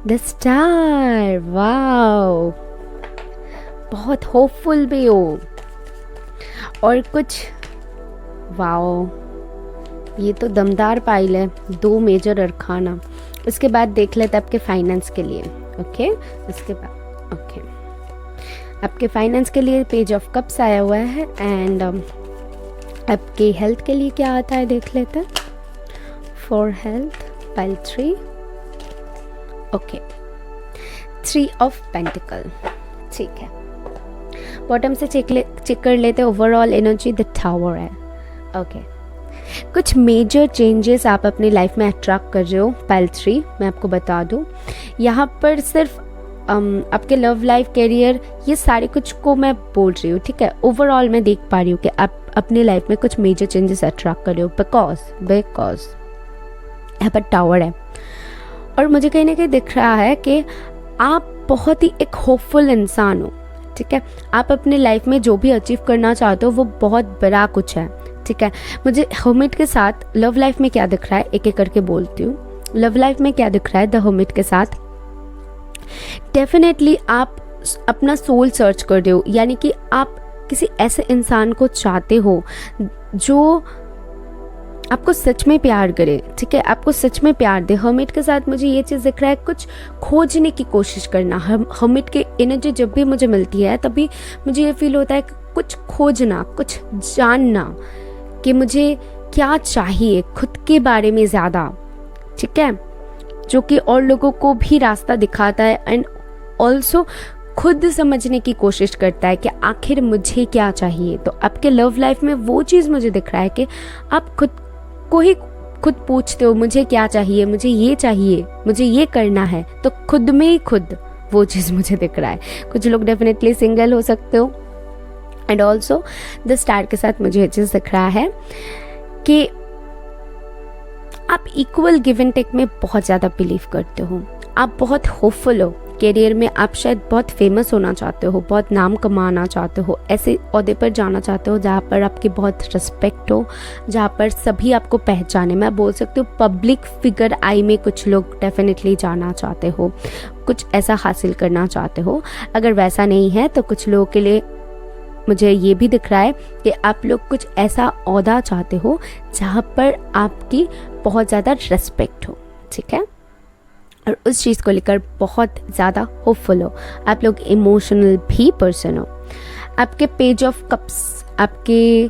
द स्टार, वाओ, बहुत होपफुल भी हो और कुछ, वाओ ये तो दमदार पाइल है, 2 मेजर अरखाना। उसके बाद देख लेते आपके फाइनेंस के लिए, ओके। उसके बाद ओके, आपके फाइनेंस के लिए पेज ऑफ कप्स आया हुआ है एंड आपके हेल्थ के लिए क्या आता है देख लेते हैं। For health pile 3, okay, 3 of pentacle, ठीक है। बॉटम से चेक कर लेते हैं ओवरऑल एनर्जी, द टावर है, ओके। कुछ मेजर चेंजेस आप अपनी लाइफ में अट्रैक्ट कर रहे हो पाइल 3, मैं आपको बता दूं। यहाँ पर सिर्फ आपके लव लाइफ, कैरियर, ये सारे कुछ को मैं बोल रही हूँ, ठीक है। ओवरऑल मैं देख पा रही हूँ कि आप अपनी लाइफ में कुछ मेजर चेंजेस अट्रैक्ट कर रहे हो बिकॉज यहाँ पर टावर है और मुझे कहीं ना कहीं दिख रहा है कि आप बहुत ही एक होपफुल इंसान हो, ठीक है। आप अपने लाइफ में जो भी अचीव करना चाहते हो वो बहुत बड़ा कुछ है, ठीक है। मुझे हर्मिट के साथ लव लाइफ में क्या दिख रहा है, एक एक करके बोलती हूँ। लव लाइफ में क्या दिख रहा है द हर्मिट के साथ, डेफिनेटली आप अपना सोल सर्च कर रहे हो, यानी कि आप किसी ऐसे इंसान को चाहते हो जो आपको सच में प्यार करे, ठीक है, आपको सच में प्यार दे। हर्मिट के साथ मुझे ये चीज़ दिख रहा है, कुछ खोजने की कोशिश करना। हर्मिट की एनर्जी जब भी मुझे मिलती है तभी मुझे ये फील होता है कि कुछ खोजना, कुछ जानना कि मुझे क्या चाहिए खुद के बारे में ज़्यादा, ठीक है, जो कि और लोगों को भी रास्ता दिखाता है एंड ऑल्सो खुद समझने की कोशिश करता है कि आखिर मुझे क्या चाहिए। तो आपके लव लाइफ में वो चीज़ मुझे दिख रहा है कि आप खुद को ही खुद पूछते हो मुझे क्या चाहिए, मुझे ये चाहिए, मुझे ये करना है, तो खुद में ही खुद वो चीज़ मुझे दिख रहा है। कुछ लोग डेफिनेटली सिंगल हो सकते हो एंड ऑल्सो द स्टार के साथ मुझे ये चीज़ दिख रहा है कि आप इक्वल गिव एंड टेक में बहुत ज़्यादा बिलीव करते हो, आप बहुत होपफुल हो करियर में, आप शायद बहुत फेमस होना चाहते हो, बहुत नाम कमाना चाहते हो, ऐसे ओहदे पर जाना चाहते हो जहाँ पर आपकी बहुत रिस्पेक्ट हो, जहाँ पर सभी आपको पहचाने। मैं बोल सकती हूँ पब्लिक फिगर आई में कुछ लोग डेफिनेटली जाना चाहते हो, कुछ ऐसा हासिल करना चाहते हो। अगर वैसा नहीं है तो कुछ लोगों के लिए मुझे ये भी दिख रहा है कि आप लोग कुछ ऐसा ओहदा चाहते हो जहाँ पर आपकी बहुत ज़्यादा रिस्पेक्ट हो, ठीक है, और उस चीज़ को लेकर बहुत ज़्यादा होपफुल हो। आप लोग इमोशनल भी पर्सन हो। आपके पेज ऑफ कप्स, आपके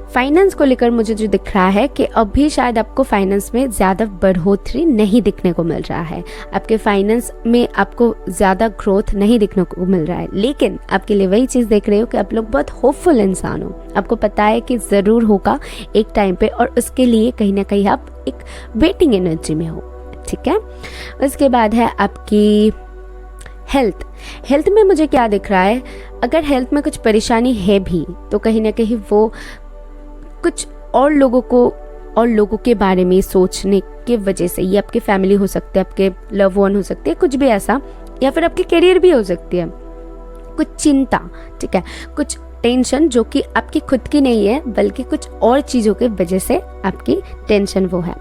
फाइनेंस को लेकर मुझे जो दिख रहा है कि अभी शायद आपको फाइनेंस में ज़्यादा बढ़ोतरी नहीं दिखने को मिल रहा है, आपके फाइनेंस में आपको ज़्यादा ग्रोथ नहीं दिखने को मिल रहा है, लेकिन आपके लिए वही चीज़ देख रहे हो कि आप लोग बहुत होपफुल इंसान हो। आपको पता है कि ज़रूर होगा एक टाइम पे, और उसके लिए कहीं ना कहीं आप एक वेटिंग एनर्जी में हो, ठीक है। उसके बाद है आपकी हेल्थ में मुझे क्या दिख रहा है, अगर हेल्थ में कुछ परेशानी है भी तो कहीं ना कहीं वो कुछ और लोगों के बारे में सोचने की वजह से, ये आपकी फैमिली हो सकती है, आपके लव वन हो सकते हैं, कुछ भी ऐसा, या फिर आपके करियर भी हो सकती है, कुछ चिंता, ठीक है, कुछ टेंशन जो कि आपकी खुद की नहीं है बल्कि कुछ और चीज़ों की वजह से आपकी टेंशन वो है।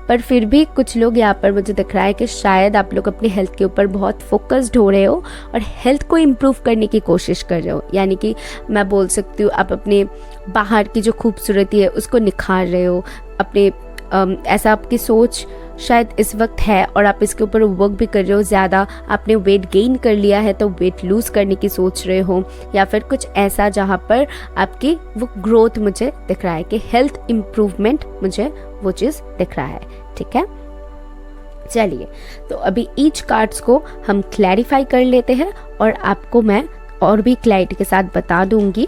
पर फिर भी कुछ लोग यहाँ पर मुझे दिख रहा है कि शायद आप लोग अपनी हेल्थ के ऊपर बहुत फोकस्ड हो रहे हो और हेल्थ को इम्प्रूव करने की कोशिश कर रहे हो। यानी कि मैं बोल सकती हूँ आप अपने बाहर की जो खूबसूरती है उसको निखार रहे हो, अपने ऐसा आपकी सोच शायद इस वक्त है और आप इसके ऊपर वर्क भी कर रहे हो। ज़्यादा आपने वेट गेन कर लिया है तो वेट लूज़ करने की सोच रहे हो, या फिर कुछ ऐसा जहाँ पर आपकी वो ग्रोथ मुझे दिख रहा है कि हेल्थ इम्प्रूवमेंट, मुझे वो चीज़ दिख रहा है, ठीक है। चलिए, तो अभी ईच कार्ड्स को हम क्लैरिफाई कर लेते हैं और आपको मैं और भी क्लैरिटी के साथ बता दूंगी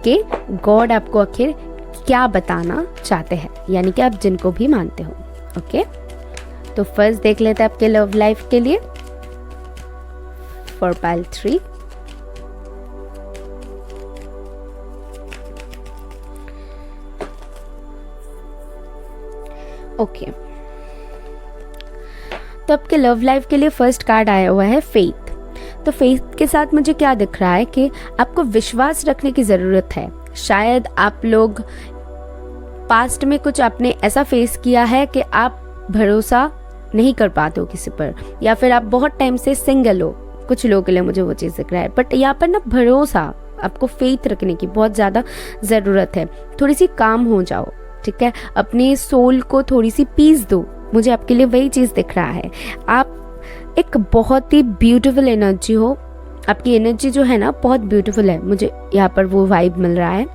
कि गॉड आपको आखिर क्या बताना चाहते हैं, यानी कि आप जिनको भी मानते हो। ओके, तो फर्स्ट देख लेते हैं आपके लव लाइफ के लिए फॉर पाइल 3। ओके, तो आपके लव लाइफ के लिए फर्स्ट कार्ड आया हुआ है फेथ। तो फेथ के साथ मुझे क्या दिख रहा है कि आपको विश्वास रखने की ज़रूरत है। शायद आप लोग पास्ट में कुछ आपने ऐसा फेस किया है कि आप भरोसा नहीं कर पाते हो किसी पर, या फिर आप बहुत टाइम से सिंगल हो, कुछ लोगों के लिए मुझे वो चीज़ दिख रहा है। बट यहाँ पर ना भरोसा, आपको फेथ रखने की बहुत ज़्यादा ज़रूरत है। थोड़ी सी काम हो जाओ, ठीक है, अपने सोल को थोड़ी सी पीस दो, मुझे आपके लिए वही चीज़ दिख रहा है। आप एक बहुत ही ब्यूटीफुल एनर्जी हो, आपकी एनर्जी जो है ना बहुत ब्यूटीफुल है, मुझे यहाँ पर वो वाइब मिल रहा है।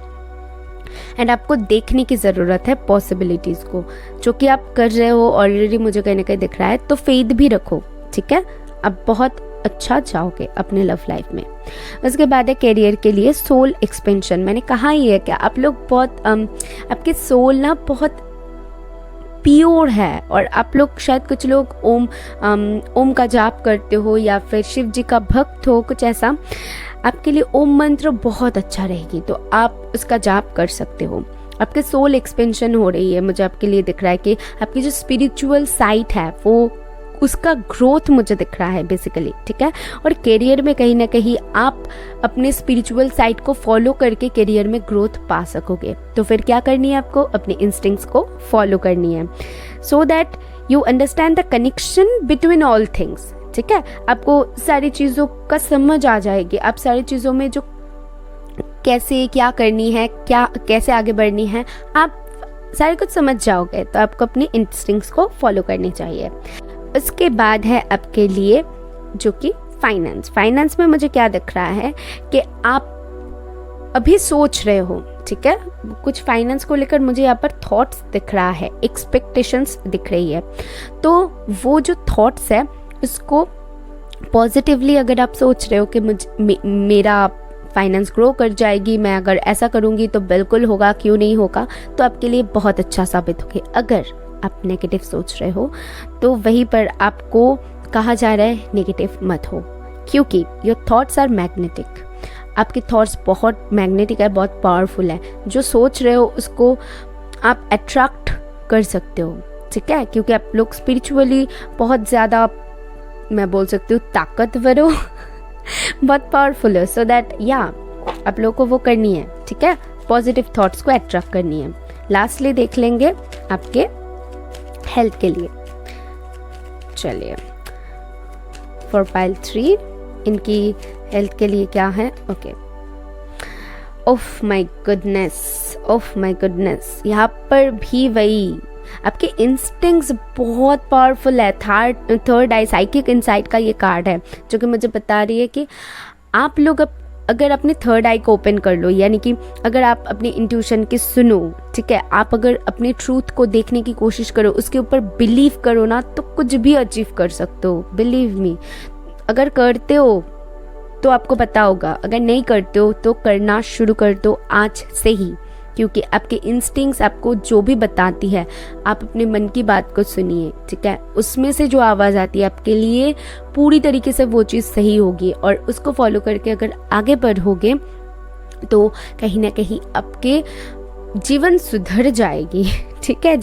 एंड आपको देखने की ज़रूरत है पॉसिबिलिटीज़ को, जो कि आप कर रहे हो ऑलरेडी, मुझे कहीं ना कहीं दिख रहा है। तो फेथ भी रखो, ठीक है, आप बहुत अच्छा जाओगे अपने लव लाइफ में। उसके बाद है करियर के लिए सोल एक्सपेंशन। मैंने कहा ही है कि आप लोग बहुत आपके सोल ना बहुत प्योर है, और आप लोग शायद कुछ लोग ओम का जाप करते हो या फिर शिव जी का भक्त हो, कुछ ऐसा। आपके लिए ओम मंत्र बहुत अच्छा रहेगी, तो आप उसका जाप कर सकते हो। आपके सोल एक्सपेंशन हो रही है, मुझे आपके लिए दिख रहा है कि आपकी जो स्पिरिचुअल साइट है वो उसका ग्रोथ मुझे दिख रहा है बेसिकली, ठीक है। और करियर में कहीं ना कहीं आप अपने स्पिरिचुअल साइट को फॉलो करके करियर में ग्रोथ पा सकोगे। तो फिर क्या करनी है आपको, अपने इंस्टिंक्ट्स को फॉलो करनी है, so that you understand the connection between all things, ठीक है। आपको सारी चीज़ों का समझ आ जाएगी, आप सारी चीज़ों में जो कैसे क्या करनी है, क्या कैसे आगे बढ़नी है, आप सारे कुछ समझ जाओगे। तो आपको अपनी इंस्टिंक्ट्स को फॉलो करनी चाहिए। उसके बाद है आपके लिए जो कि फाइनेंस में मुझे क्या दिख रहा है कि आप अभी सोच रहे हो, ठीक है, कुछ फाइनेंस को लेकर मुझे यहाँ पर थॉट्स दिख रहा है, एक्सपेक्टेशंस दिख रही है। तो वो जो थॉट्स है उसको पॉजिटिवली अगर आप सोच रहे हो कि मेरा फाइनेंस ग्रो कर जाएगी, मैं अगर ऐसा करूँगी तो बिल्कुल होगा, क्यों नहीं होगा, तो आपके लिए बहुत अच्छा साबित होगा। अगर आप नेगेटिव सोच रहे हो तो वहीं पर आपको कहा जा रहा है नेगेटिव मत हो, क्योंकि योर थॉट्स आर मैग्नेटिक। आपके थॉट्स बहुत मैग्नेटिक है, बहुत पावरफुल है। जो सोच रहे हो उसको आप अट्रैक्ट कर सकते हो, ठीक है, क्योंकि आप लोग स्पिरिचुअली बहुत ज़्यादा, मैं बोल सकती हूँ ताकतवर हो बहुत पावरफुल हो, सो दैट या आप लोगों को वो करनी है, ठीक है, पॉजिटिव थॉट्स को अट्रैक्ट करनी है। लास्टली देख लेंगे आपके हेल्थ के लिए। चलिए फॉर पाइल 3 इनकी हेल्थ के लिए क्या है। ओके, ओफ माय गुडनेस, यहाँ पर भी वही आपके इंस्टिंक्ट्स बहुत पावरफुल है। थर्ड आई साइकिक इनसाइट का ये कार्ड है जो कि मुझे बता रही है कि आप लोग अगर अपने थर्ड आई को ओपन कर लो, यानी कि अगर आप अपनी इंट्यूशन की सुनो, ठीक है, आप अगर अपने ट्रूथ को देखने की कोशिश करो, उसके ऊपर बिलीव करो ना, तो कुछ भी अचीव कर सकते हो। बिलीव मी, अगर करते हो तो आपको पता होगा, अगर नहीं करते हो तो करना शुरू कर दो आज से ही, क्योंकि आपके इंस्टिंक्ट्स आपको जो भी बताती है, आप अपने मन की बात को सुनिए, ठीक है, उसमें से जो आवाज़ आती है आपके लिए पूरी तरीके से वो चीज़ सही होगी, और उसको फॉलो करके अगर आगे बढ़ोगे तो कहीं ना कहीं आपके जीवन सुधर जाएगी, ठीक है,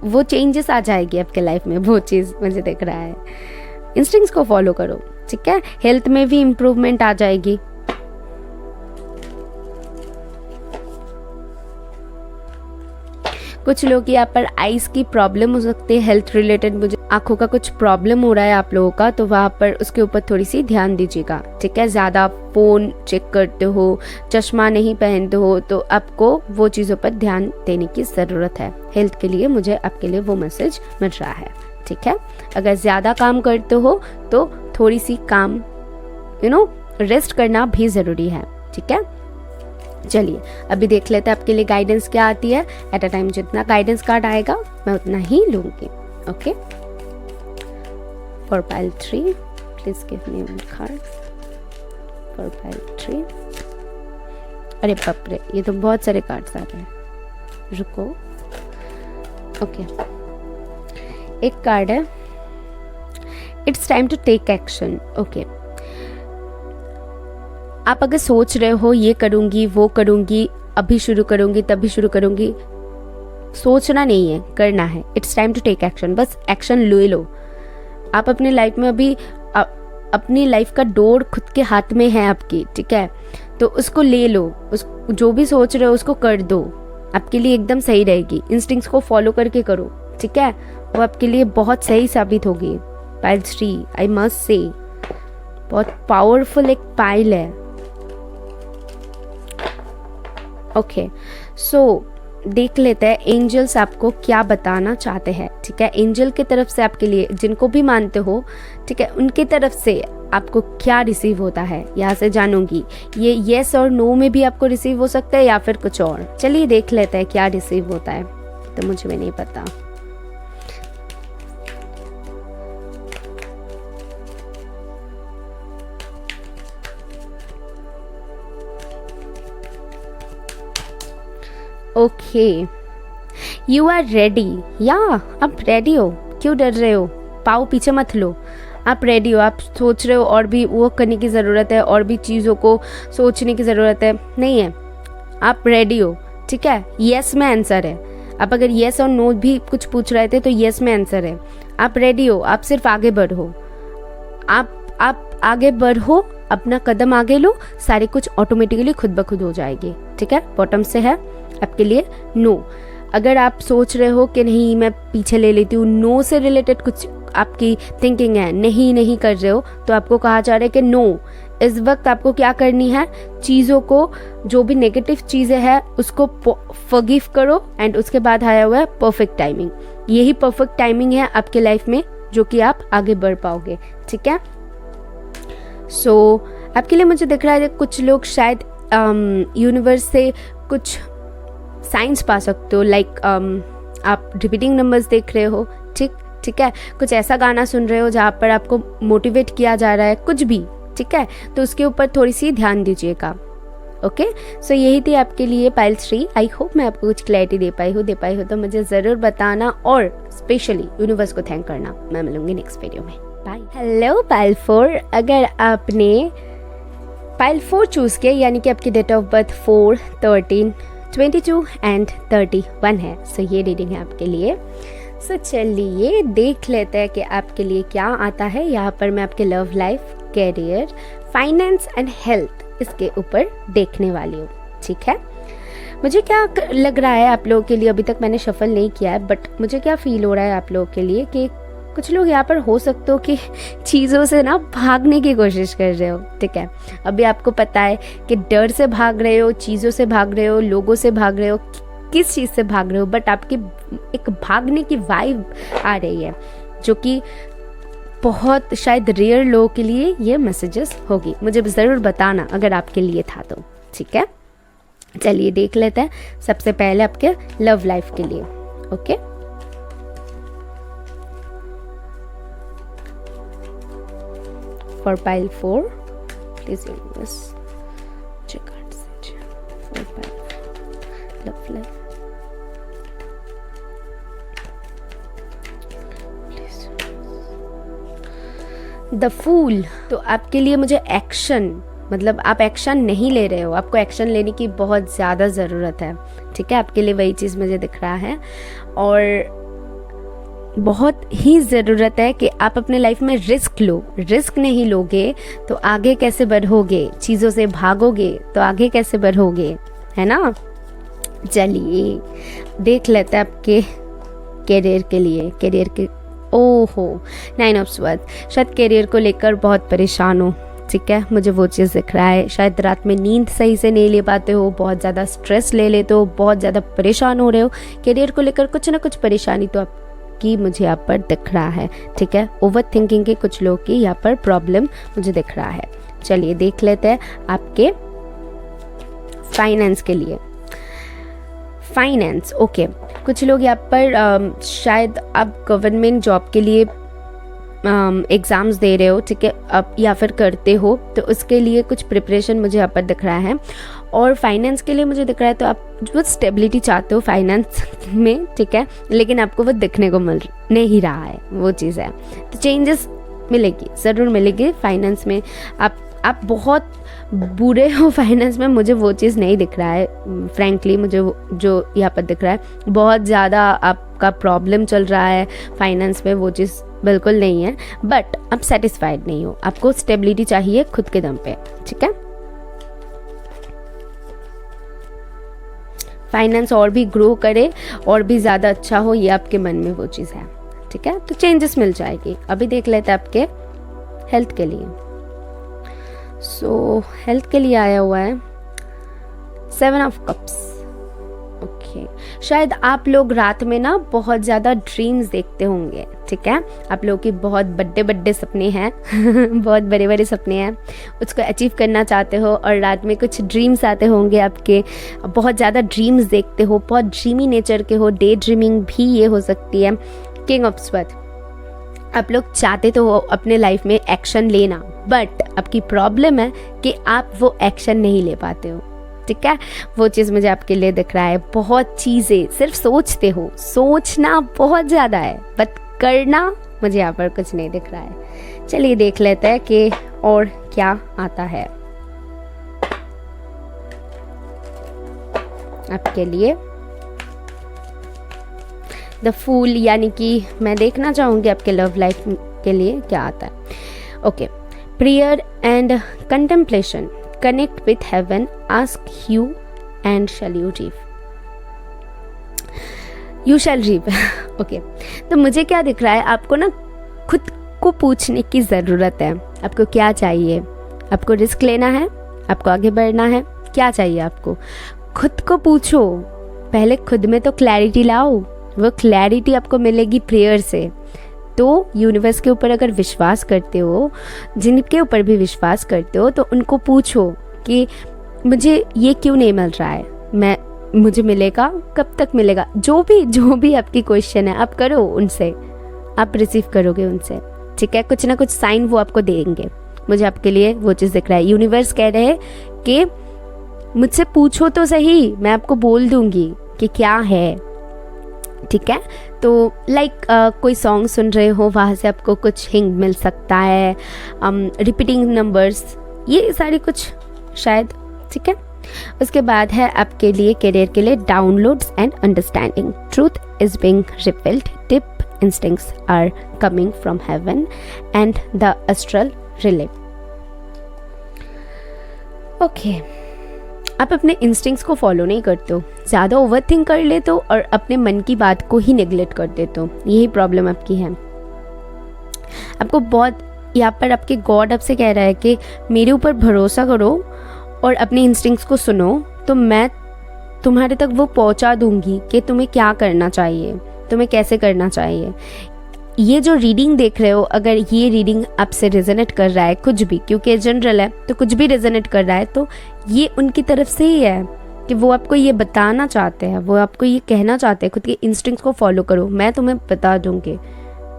वो चेंजेस आ जाएगी आपके लाइफ में, वो चीज़ मुझे दिख रहा है। इंस्टिंक्ट्स को फॉलो करो, ठीक है, हेल्थ में भी इम्प्रूवमेंट आ जाएगी। कुछ लोग यहाँ पर आईज की प्रॉब्लम हो सकती है, हेल्थ रिलेटेड, मुझे आंखों का कुछ प्रॉब्लम हो रहा है आप लोगों का, तो वहाँ पर उसके ऊपर थोड़ी सी ध्यान दीजिएगा, ठीक है। ज़्यादा फ़ोन चेक करते हो, चश्मा नहीं पहनते हो, तो आपको वो चीज़ों पर ध्यान देने की ज़रूरत है। हेल्थ के लिए मुझे आपके लिए वो मैसेज मिल रहा है, ठीक है। अगर ज़्यादा काम करते हो तो थोड़ी सी काम रेस्ट करना भी ज़रूरी है, ठीक है। चलिए अभी देख लेते हैं आपके लिए गाइडेंस क्या आती है। एट अ टाइम जितना गाइडेंस कार्ड आएगा मैं उतना ही लूँगी। Okay, for pile 3 please give me one card for pile 3। अरे बाप रे, ये तो बहुत सारे कार्ड्स आ रहे हैं, रुको। ओके, एक कार्ड है, it's time to take action. Okay, आप अगर सोच रहे हो ये करूँगी वो करूँगी, अभी शुरू करूँगी तभी शुरू करूँगी, सोचना नहीं है, करना है। It's time to take action, बस एक्शन ले लो। आप अपने लाइफ में अभी अपनी लाइफ का डोर खुद के हाथ में है आपकी, ठीक है, तो उसको ले लो। जो भी सोच रहे हो उसको कर दो, आपके लिए एकदम सही रहेगी। इंस्टिंक्ट्स को फॉलो करके करो, ठीक है, वो आपके लिए बहुत सही साबित होगी। पाइल 3 आई मस्ट से बहुत पावरफुल एक पाइल है। ओके, सो देख लेते हैं एंजल्स आपको क्या बताना चाहते हैं, ठीक है। एंजल की तरफ से आपके लिए, जिनको भी मानते हो, ठीक है, उनकी तरफ से आपको क्या रिसीव होता है यहाँ से जानूंगी। ये येस और नो में भी आपको रिसीव हो सकता है या फिर कुछ और। चलिए देख लेते हैं क्या रिसीव होता है, तो मुझे भी नहीं पता। Okay, you are ready. या आप रेडी हो, क्यों डर रहे हो, पाँव पीछे मत लो, आप रेडी हो। आप सोच रहे हो और भी वो करने की ज़रूरत है, और भी चीज़ों को सोचने की ज़रूरत है, नहीं है, आप रेडी हो, ठीक है। येस में आंसर है। आप अगर येस और नो भी कुछ पूछ रहे थे तो येस में आंसर है। आप रेडी हो, आप सिर्फ आगे बढ़ो, आप आगे बढ़ो, अपना कदम आगे लो, सारे कुछ ऑटोमेटिकली खुद ब खुद हो जाएगी, ठीक है। बॉटम से है आपके लिए नो। अगर आप सोच रहे हो कि नहीं मैं पीछे ले लेती हूँ, नो से रिलेटेड कुछ आपकी थिंकिंग है, नहीं कर रहे हो, तो आपको कहा जा रहा है कि नो, इस वक्त आपको क्या करनी है, चीज़ों को, जो भी नेगेटिव चीज़ें हैं उसको फॉरगिव करो, एंड उसके बाद आया हुआ है परफेक्ट टाइमिंग। यही परफेक्ट टाइमिंग है आपके लाइफ में जो कि आप आगे बढ़ पाओगे, ठीक है। सो आपके लिए मुझे दिख रहा है कुछ लोग शायद यूनिवर्स से कुछ साइंस पा सकते हो, लाइक आप रिपीटिंग नंबर्स देख रहे हो, ठीक है, कुछ ऐसा गाना सुन रहे हो जहाँ पर आपको मोटिवेट किया जा रहा है, कुछ भी, ठीक है, तो उसके ऊपर थोड़ी सी ध्यान दीजिएगा। ओके, सो यही थी आपके लिए पाइल 3। आई होप मैं आपको कुछ क्लैरिटी दे पाई हूँ तो मुझे ज़रूर बताना, और स्पेशली यूनिवर्स को थैंक करना। मैं मिलूंगी नेक्स्ट वीडियो में, बाय। हेलो पाइल 4, अगर आपने पाइल 4 चूज़ किया, यानी कि आपकी डेट ऑफ बर्थ 4, 13, 22 एंड 31 है, सो ये रीडिंग है आपके लिए। सो चलिए देख लेते हैं कि आपके लिए क्या आता है। यहाँ पर मैं आपके love life, career, finance and health इसके ऊपर देखने वाली हूँ। ठीक है, मुझे क्या लग रहा है आप लोगों के लिए, अभी तक मैंने शफल नहीं किया है, बट मुझे क्या फील हो रहा है आप लोगों के लिए कि कुछ लोग यहाँ पर हो सकते हो कि चीज़ों से ना भागने की कोशिश कर रहे हो। ठीक है, अभी आपको पता है कि डर से भाग रहे हो, चीज़ों से भाग रहे हो, लोगों से भाग रहे हो, किस चीज़ से भाग रहे हो, बट आपकी एक भागने की वाइब आ रही है जो कि बहुत शायद रेयर लोगों के लिए ये मैसेजेस होगी। मुझे ज़रूर बताना अगर आपके लिए था तो। ठीक है, चलिए देख लेते हैं सबसे पहले आपके लव लाइफ के लिए। Okay, for pile 4 please universe check out for pile love life. The fool, तो आपके लिए मुझे एक्शन, मतलब आप एक्शन नहीं ले रहे हो, आपको एक्शन लेने की बहुत ज़्यादा ज़रूरत है। ठीक है, आपके लिए वही चीज़ मुझे दिख रहा है और बहुत ही ज़रूरत है कि आप अपने लाइफ में रिस्क लो। रिस्क नहीं लोगे तो आगे कैसे बढ़ोगे, चीज़ों से भागोगे तो आगे कैसे बढ़ोगे, है ना। चलिए देख लेते हैं आपके कैरियर के लिए। कैरियर के ओहो 9 ऑफ स्वॉर्ड्स, शायद कैरियर को लेकर बहुत परेशान हो। ठीक है, मुझे वो चीज़ दिख रहा है। शायद रात में नींद सही से नहीं ले पाते हो, बहुत ज़्यादा स्ट्रेस ले लेते हो, बहुत ज़्यादा परेशान हो रहे हो। कैरियर को लेकर कुछ ना कुछ परेशानी तो आपकी मुझे यहाँ पर दिख रहा है। ठीक है, ओवर थिंकिंग के कुछ लोग की यहाँ पर प्रॉब्लम मुझे दिख रहा है। चलिए देख लेते हैं आपके फाइनेंस के लिए। फाइनेंस ओके, कुछ लोग यहाँ पर शायद आप गवर्नमेंट जॉब के लिए एग्ज़ाम्स दे रहे हो। ठीक है, अब या फिर करते हो तो उसके लिए कुछ प्रिपरेशन मुझे यहाँ पर दिख रहा है। और फाइनेंस के लिए मुझे दिख रहा है तो आप जो स्टेबिलिटी चाहते हो फाइनेंस में, ठीक है, लेकिन आपको वो दिखने को मिल नहीं रहा है, वो चीज़ है। तो चेंजेस मिलेगी, ज़रूर मिलेगी फाइनेंस में। आप बहुत बुरे हो फाइनेंस में, मुझे वो चीज़ नहीं दिख रहा है। फ्रैंकली मुझे जो यहाँ पर दिख रहा है बहुत ज़्यादा आपका प्रॉब्लम चल रहा है फाइनेंस में, वो चीज़ बिल्कुल नहीं है। बट आप सेटिस्फाइड नहीं हो, आपको स्टेबिलिटी चाहिए खुद के दम पे। ठीक है, फाइनेंस और भी ग्रो करे और भी ज़्यादा अच्छा हो, ये आपके मन में वो चीज़ है। ठीक है, तो चेंजेस मिल जाएगी। अभी देख लेते हैं आपके हेल्थ के लिए। सो हेल्थ के लिए आया हुआ है 7 ऑफ कप्स। ओके, शायद आप लोग रात में ना बहुत ज़्यादा ड्रीम्स देखते होंगे। ठीक है, आप लोगों की बहुत बड़े सपने हैं बहुत बड़े सपने हैं, उसको अचीव करना चाहते हो और रात में कुछ ड्रीम्स आते होंगे आपके, बहुत ज़्यादा ड्रीम्स देखते हो, बहुत ड्रीमी नेचर के हो। डे ड्रीमिंग भी ये हो सकती है। किंग ऑफ स्वॉर्ड्स, आप लोग चाहते तो हो अपने लाइफ में एक्शन लेना, बट आपकी प्रॉब्लम है कि आप वो एक्शन नहीं ले पाते हो। ठीक है, वो चीज़ मुझे आपके लिए दिख रहा है। बहुत चीज़ें सिर्फ सोचते हो, सोचना बहुत ज़्यादा है, बट करना मुझे यहाँ पर कुछ नहीं दिख रहा है। चलिए देख लेते हैं कि और क्या आता है आपके लिए। द फूल, यानी कि मैं देखना चाहूँगी आपके लव लाइफ के लिए क्या आता है। Okay, prayer and contemplation, connect with heaven, ask you and shall you receive, you shall receive. Okay, तो मुझे क्या दिख रहा है, आपको ना खुद को पूछने की ज़रूरत है। आपको क्या चाहिए, आपको रिस्क लेना है, आपको आगे बढ़ना है, क्या चाहिए आपको, खुद को पूछो। पहले खुद में तो क्लैरिटी लाओ, वो क्लैरिटी आपको मिलेगी प्रेयर से। तो यूनिवर्स के ऊपर अगर विश्वास करते हो, जिनके ऊपर भी विश्वास करते हो, तो उनको पूछो कि मुझे ये क्यों नहीं मिल रहा है, मुझे मिलेगा, कब तक मिलेगा, जो भी आपकी क्वेश्चन है आप करो उनसे, आप रिसीव करोगे उनसे। ठीक है, कुछ ना कुछ साइन वो आपको देंगे। मुझे आपके लिए वो चीज़ दिख रहा है। यूनिवर्स कह रहे हैं कि मुझसे पूछो तो सही, मैं आपको बोल दूंगी कि क्या है। ठीक है, तो लाइक कोई सॉन्ग सुन रहे हो, वहाँ से आपको कुछ हिंट मिल सकता है। रिपीटिंग नंबर्स, ये सारी कुछ शायद। ठीक है, उसके बाद है आपके लिए करियर के लिए downloads and understanding, truth is being revealed, deep instincts are coming from heaven and the astral relay. Okay, आप अपने इंस्टिंक्ट्स को फॉलो नहीं करते हो, ज़्यादा ओवरथिंक कर लेते हो और अपने मन की बात को ही नेग्लेक्ट कर देते हो। यही प्रॉब्लम आपकी है। आपको बहुत, यहाँ पर आपके गॉड आपसे कह रहा है कि मेरे ऊपर भरोसा करो और अपने इंस्टिंक्ट्स को सुनो, तो मैं तुम्हारे तक वो पहुँचा दूंगी कि तुम्हें क्या करना चाहिए, तुम्हें कैसे करना चाहिए। ये जो रीडिंग देख रहे हो, अगर ये रीडिंग आपसे रेजोनेट कर रहा है कुछ भी, क्योंकि जनरल है तो कुछ भी रेजोनेट कर रहा है, तो ये उनकी तरफ से ही है कि वो आपको ये बताना चाहते हैं, वो आपको ये कहना चाहते हैं खुद के इंस्टिंक्ट्स को फॉलो करो, मैं तुम्हें बता दूंगी।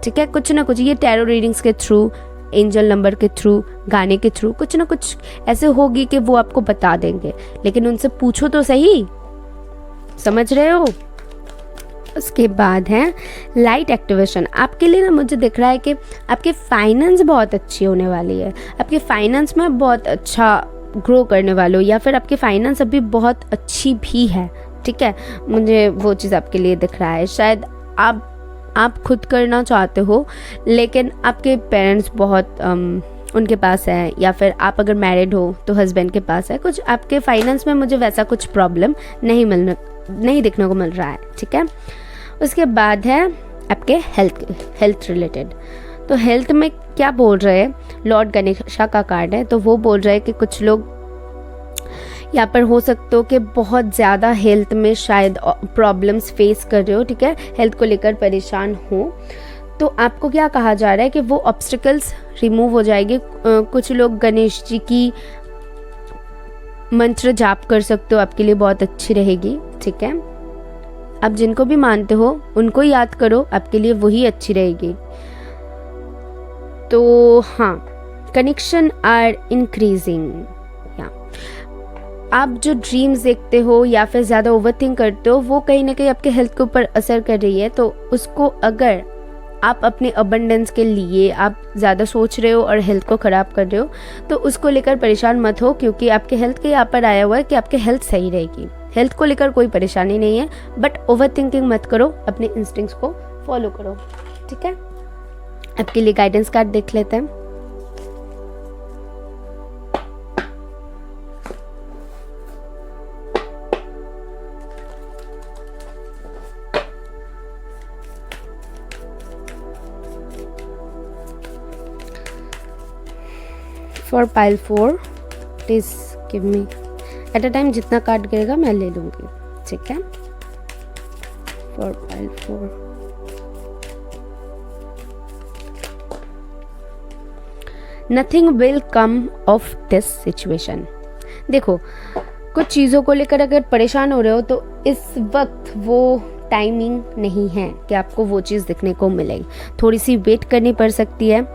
ठीक है, कुछ ना कुछ ये टैरो रीडिंग्स के थ्रू, एंजल नंबर के थ्रू, गाने के थ्रू कुछ ना कुछ ऐसे होगी कि वो आपको बता देंगे, लेकिन उनसे पूछो तो सही। समझ रहे हो? उसके बाद है लाइट एक्टिवेशन। आपके लिए ना मुझे दिख रहा है कि आपके फाइनेंस बहुत अच्छी होने वाली है, आपके फाइनेंस में बहुत अच्छा ग्रो करने वाले हो, या फिर आपके फाइनेंस अभी बहुत अच्छी भी है। ठीक है, मुझे वो चीज़ आपके लिए दिख रहा है। शायद आप खुद करना चाहते हो, लेकिन आपके पेरेंट्स बहुत उनके पास है, या फिर आप अगर मैरिड हो तो हस्बैंड के पास है। कुछ आपके फाइनेंस में मुझे वैसा कुछ प्रॉब्लम नहीं देखने को मिल रहा है। ठीक है, उसके बाद है आपके हेल्थ रिलेटेड। तो हेल्थ में क्या बोल रहे हैं, लॉर्ड गणेशा का कार्ड है, तो वो बोल रहे हैं कि कुछ लोग यहाँ पर हो सकते हो कि बहुत ज़्यादा हेल्थ में शायद प्रॉब्लम्स फेस कर रहे हो। ठीक है, हेल्थ को लेकर परेशान हो, तो आपको क्या कहा जा रहा है कि वो ऑब्स्टिकल्स रिमूव हो जाएंगे। कुछ लोग गणेश जी की मंत्र जाप कर सकते हो, आपके लिए बहुत अच्छी रहेगी। ठीक है, आप जिनको भी मानते हो उनको याद करो, आपके लिए वही अच्छी रहेगी। तो हाँ, कनेक्शन आर इंक्रीजिंग। आप जो ड्रीम्स देखते हो या फिर ज़्यादा ओवरथिंक करते हो, वो कहीं ना कहीं आपके हेल्थ के ऊपर असर कर रही है। तो उसको, अगर आप अपने अबंडेंस के लिए आप ज़्यादा सोच रहे हो और हेल्थ को ख़राब कर रहे हो, तो उसको लेकर परेशान मत हो, क्योंकि आपके हेल्थ के यहाँ पर आया हुआ है कि आपके हेल्थ सही रहेगी। हेल्थ को लेकर कोई परेशानी नहीं है, बट ओवर थिंकिंग मत करो, अपने इंस्टिंक्ट्स को फॉलो करो। ठीक है, आपके लिए गाइडेंस कार्ड देख लेते हैं। For pile 4, please give me at a time जितना कार्ड गिरेगा मैं ले लूंगी। ठीक है, for pile 4, nothing will come of this situation. देखो, कुछ चीज़ों को लेकर अगर परेशान हो रहे हो, तो इस वक्त वो टाइमिंग नहीं है कि आपको वो चीज़ दिखने को मिलेगी। थोड़ी सी वेट करनी पड़ सकती है।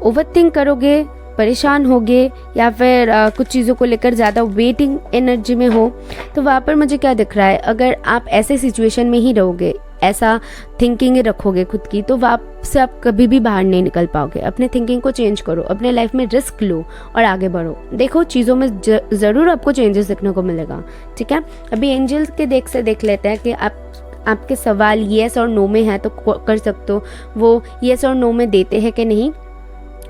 ओवरथिंक करोगे, परेशान होगे, या फिर कुछ चीज़ों को लेकर ज़्यादा वेटिंग एनर्जी में हो, तो वहाँ पर मुझे क्या दिख रहा है, अगर आप ऐसे सिचुएशन में ही रहोगे, ऐसा थिंकिंग रखोगे खुद की, तो वहाँ से आप कभी भी बाहर नहीं निकल पाओगे। अपने थिंकिंग को चेंज करो, अपने लाइफ में रिस्क लो और आगे बढ़ो। देखो, चीज़ों में ज़रूर आपको चेंजेस देखने को मिलेगा। ठीक है, अभी एंजल्स के देख लेते हैं कि आपके सवाल येस और नो में है तो कर सकते हो, वो येस और नो में देते हैं कि नहीं।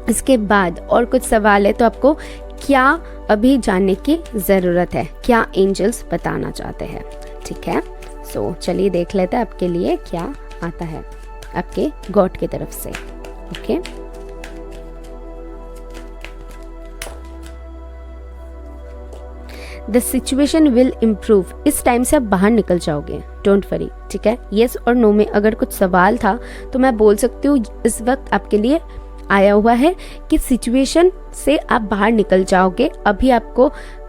इसके बाद और कुछ सवाल है, तो आपको क्या अभी जानने की ज़रूरत है, क्या एंजल्स बताना चाहते हैं। ठीक है, सो चलिए देख लेते हैं आपके लिए क्या आता है आपके गॉड की तरफ से। Okay, the situation will improve. इस टाइम से आप बाहर निकल जाओगे, डोंट वरी। ठीक है, येस और नो में अगर कुछ सवाल था तो मैं बोल सकती हूँ इस वक्त आपके लिए आया हुआ है कि सिचुएशन से आप बाहर निकल जाओगे। अभी आपको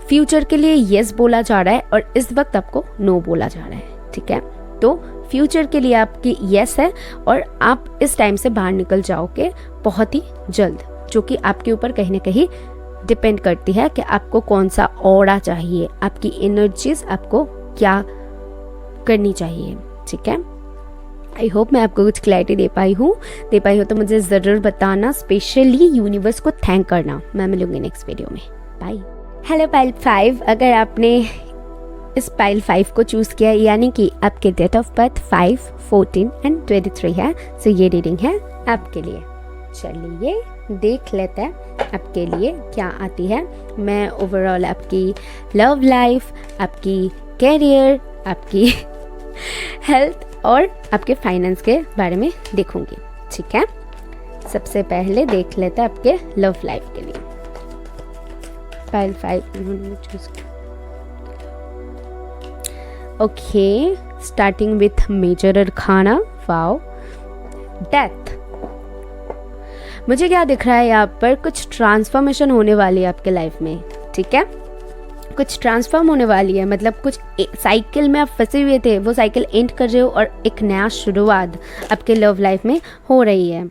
फ्यूचर के लिए येस बोला जा रहा है और इस वक्त आपको नो बोला जा रहा है। ठीक है, तो फ्यूचर के लिए आपकी येस है और आप इस टाइम से बाहर निकल जाओगे बहुत ही जल्द, जो कि आपके ऊपर कहीं ना कहीं डिपेंड करती है कि आपको कौन सा ऑरा चाहिए, आपकी एनर्जीज आपको क्या करनी चाहिए। ठीक है, आई होप मैं आपको कुछ क्लैरिटी दे पाई हो तो मुझे ज़रूर बताना, स्पेशली यूनिवर्स को थैंक करना। मैं मिलूंगी नेक्स्ट वीडियो में। बाय। हेलो पाइल 5, अगर आपने इस पाइल 5 को चूज़ किया यानी कि आपके डेट ऑफ बर्थ 5, 14 एंड 23 है, सो ये रीडिंग है आपके लिए। चलिए देख लेते हैं आपके लिए क्या आती है। मैं ओवरऑल आपकी लव लाइफ, आपकी कैरियर, आपकी हेल्थ और आपके फाइनेंस के बारे में देखूंगी, ठीक है। सबसे पहले देख लेते हैं आपके लव लाइफ के लिए। फाइल 5 इन्होंने चूज किया। Okay, starting with major arcana. Wow, death. मुझे क्या दिख रहा है यहाँ पर, कुछ ट्रांसफॉर्मेशन होने वाली है आपके लाइफ में, ठीक है। कुछ ट्रांसफॉर्म होने वाली है, मतलब कुछ साइकिल में आप फंसे हुए थे, वो साइकिल एंड कर रहे हो और एक नया शुरुआत आपके लव लाइफ में हो रही है।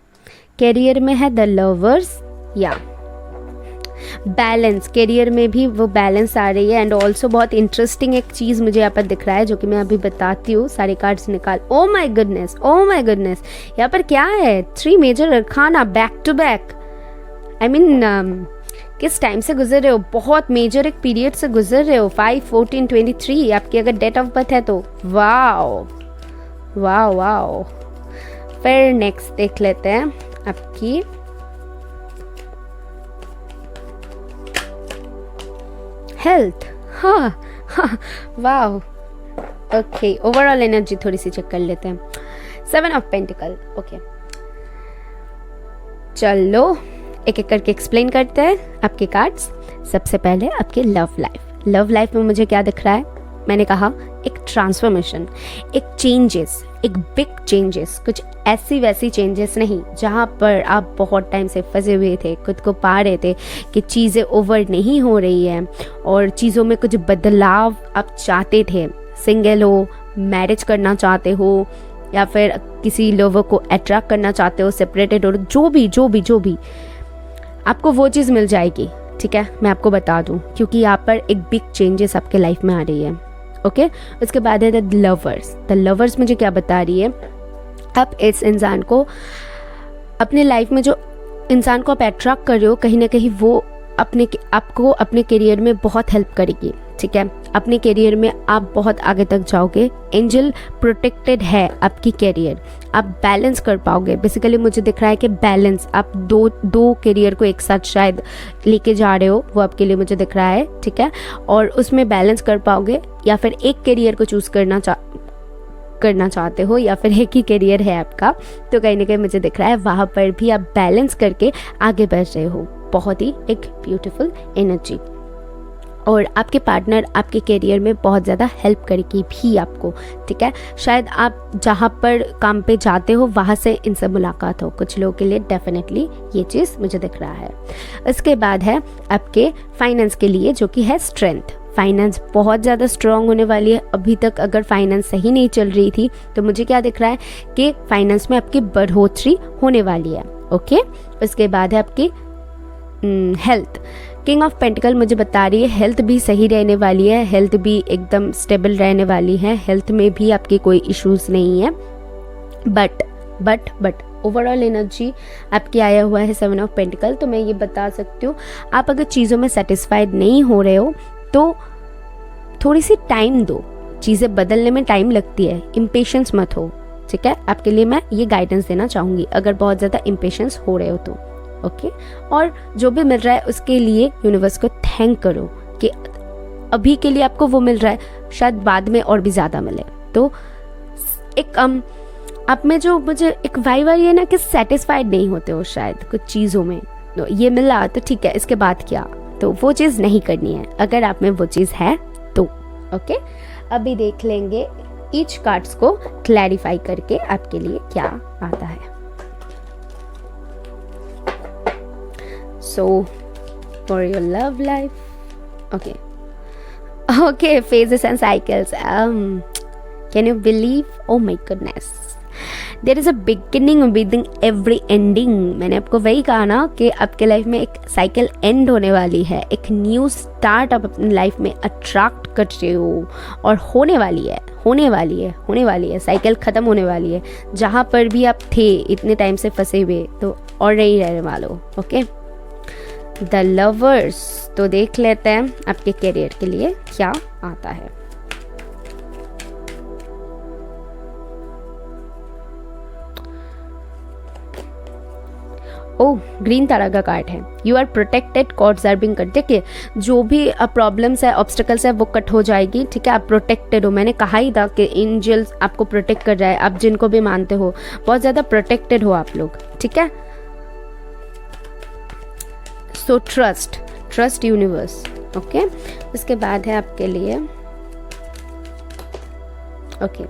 कैरियर में है द लवर्स या बैलेंस, कैरियर में भी वो बैलेंस आ रही है। एंड ऑल्सो बहुत इंटरेस्टिंग एक चीज़ मुझे यहाँ पर दिख रहा है जो कि मैं अभी बताती हूँ। सारे कार्ड्स निकाल। Oh my goodness, oh my goodness, यहाँ पर क्या है, 3 major arcana back to back. I mean किस टाइम से गुजर रहे हो, बहुत मेजर एक पीरियड से गुजर रहे हो। 5, 14, 23 आपकी अगर डेट ऑफ बर्थ है तो वाओ वाओ वाओ। फिर नेक्स्ट देख लेते हैं आपकी हेल्थ। हाँ, वाओ। ओके, ओवरऑल एनर्जी थोड़ी सी चेक कर लेते हैं। 7 ऑफ पेंटिकल। ओके, चलो एक एक करके एक्सप्लेन करते हैं आपके कार्ड्स। सबसे पहले आपके लव लाइफ। लव लाइफ में मुझे क्या दिख रहा है, मैंने कहा एक ट्रांसफॉर्मेशन, एक चेंजेस, एक बिग चेंजेस, कुछ ऐसी वैसी चेंजेस नहीं जहाँ पर आप बहुत टाइम से फंसे हुए थे, खुद को पा रहे थे कि चीज़ें ओवर नहीं हो रही हैं और चीज़ों में कुछ बदलाव आप चाहते थे। सिंगल हो, मैरिज करना चाहते हो या फिर किसी लोगों को अट्रैक्ट करना चाहते हो, सेपरेटेड हो, जो भी आपको वो चीज़ मिल जाएगी, ठीक है। मैं आपको बता दूं क्योंकि यहाँ पर एक बिग चेंजेस आपके लाइफ में आ रही है। ओके, उसके बाद है द लवर्स। द लवर्स मुझे क्या बता रही है, आप इस इंसान को अपने लाइफ में, जो इंसान को आप अट्रैक्ट कर रहे हो, कहीं ना कहीं वो आपको अपने करियर में बहुत हेल्प करेगी, ठीक है। अपने करियर में आप बहुत आगे तक जाओगे। एंजल प्रोटेक्टेड है आपकी करियर, आप बैलेंस कर पाओगे। बेसिकली मुझे दिख रहा है कि बैलेंस, आप दो करियर को एक साथ शायद लेके जा रहे हो, वो आपके लिए मुझे दिख रहा है, ठीक है। और उसमें बैलेंस कर पाओगे या फिर एक करियर को चूज़ करना चाहते हो या फिर एक ही करियर है आपका, तो कहीं ना कहीं मुझे दिख रहा है वहाँ पर भी आप बैलेंस करके आगे बढ़ रहे हो। बहुत ही एक ब्यूटीफुल एनर्जी। और आपके पार्टनर आपके करियर में बहुत ज़्यादा हेल्प करेगी भी आपको, ठीक है। शायद आप जहाँ पर काम पे जाते हो वहाँ से इनसे मुलाकात हो, कुछ लोगों के लिए डेफिनेटली ये चीज़ मुझे दिख रहा है। इसके बाद है आपके फाइनेंस के लिए, जो कि है स्ट्रेंथ। फाइनेंस बहुत ज़्यादा स्ट्रॉन्ग होने वाली है। अभी तक अगर फाइनेंस सही नहीं चल रही थी तो मुझे क्या दिख रहा है कि फाइनेंस में आपकी बढ़ोतरी होने वाली है। ओके, उसके बाद है आपकी हेल्थ। किंग ऑफ पेंटिकल मुझे बता रही है हेल्थ भी सही रहने वाली है, हेल्थ भी एकदम स्टेबल रहने वाली है, हेल्थ में भी आपके कोई इश्यूज नहीं है। बट ओवरऑल एनर्जी आपकी आया हुआ है 7 ऑफ पेंटिकल। तो मैं ये बता सकती हूँ, आप अगर चीज़ों में सेटिस्फाइड नहीं हो रहे हो तो थोड़ी सी टाइम दो, चीज़ें बदलने में टाइम लगती है, इम्पेशेंस मत हो, ठीक है। आपके लिए मैं ये गाइडेंस देना चाहूँगी अगर बहुत ज़्यादा इम्पेशेंस हो रहे हो तो। ओके, और जो भी मिल रहा है उसके लिए यूनिवर्स को थैंक करो कि अभी के लिए आपको वो मिल रहा है, शायद बाद में और भी ज़्यादा मिले। तो एक आप में जो मुझे एक वाइब आ रही है ना कि सेटिस्फाइड नहीं होते हो शायद कुछ चीज़ों में, तो ये मिला तो ठीक है, इसके बाद क्या, तो वो चीज़ नहीं करनी है अगर आप में वो चीज़ है तो। ओके, अभी देख लेंगे ईच कार्ड्स को क्लैरिफाई करके आपके लिए क्या आता है। So for your love life, okay, phases and cycles. Can you believe? Oh my goodness, there is a beginning within every ending. मैंने आपको वही कहा ना कि आपके लाइफ में एक साइकिल एंड होने वाली है, एक न्यू स्टार्ट आप अपनी लाइफ में अट्रैक्ट कर रहे हो और होने वाली है। साइकिल ख़त्म होने वाली है। जहाँ पर भी आप थे इतने टाइम से फंसे हुए तो और नहीं रहने वाले हो। Okay, the lovers. तो देख लेते हैं आपके करियर के लिए क्या आता है। ओह, ग्रीन तारा का कार्ड है। You are protected, cords are being cut. देखिए, जो भी प्रॉब्लम्स है, ऑब्स्टिकल्स है, वो कट हो जाएगी, ठीक है। आप प्रोटेक्टेड हो, मैंने कहा ही था कि एंजल्स आपको प्रोटेक्ट कर रहा है। आप जिनको भी मानते हो, बहुत ज़्यादा प्रोटेक्टेड हो आप लोग, ठीक है। So trust universe, okay. उसके बाद है आपके लिए ओके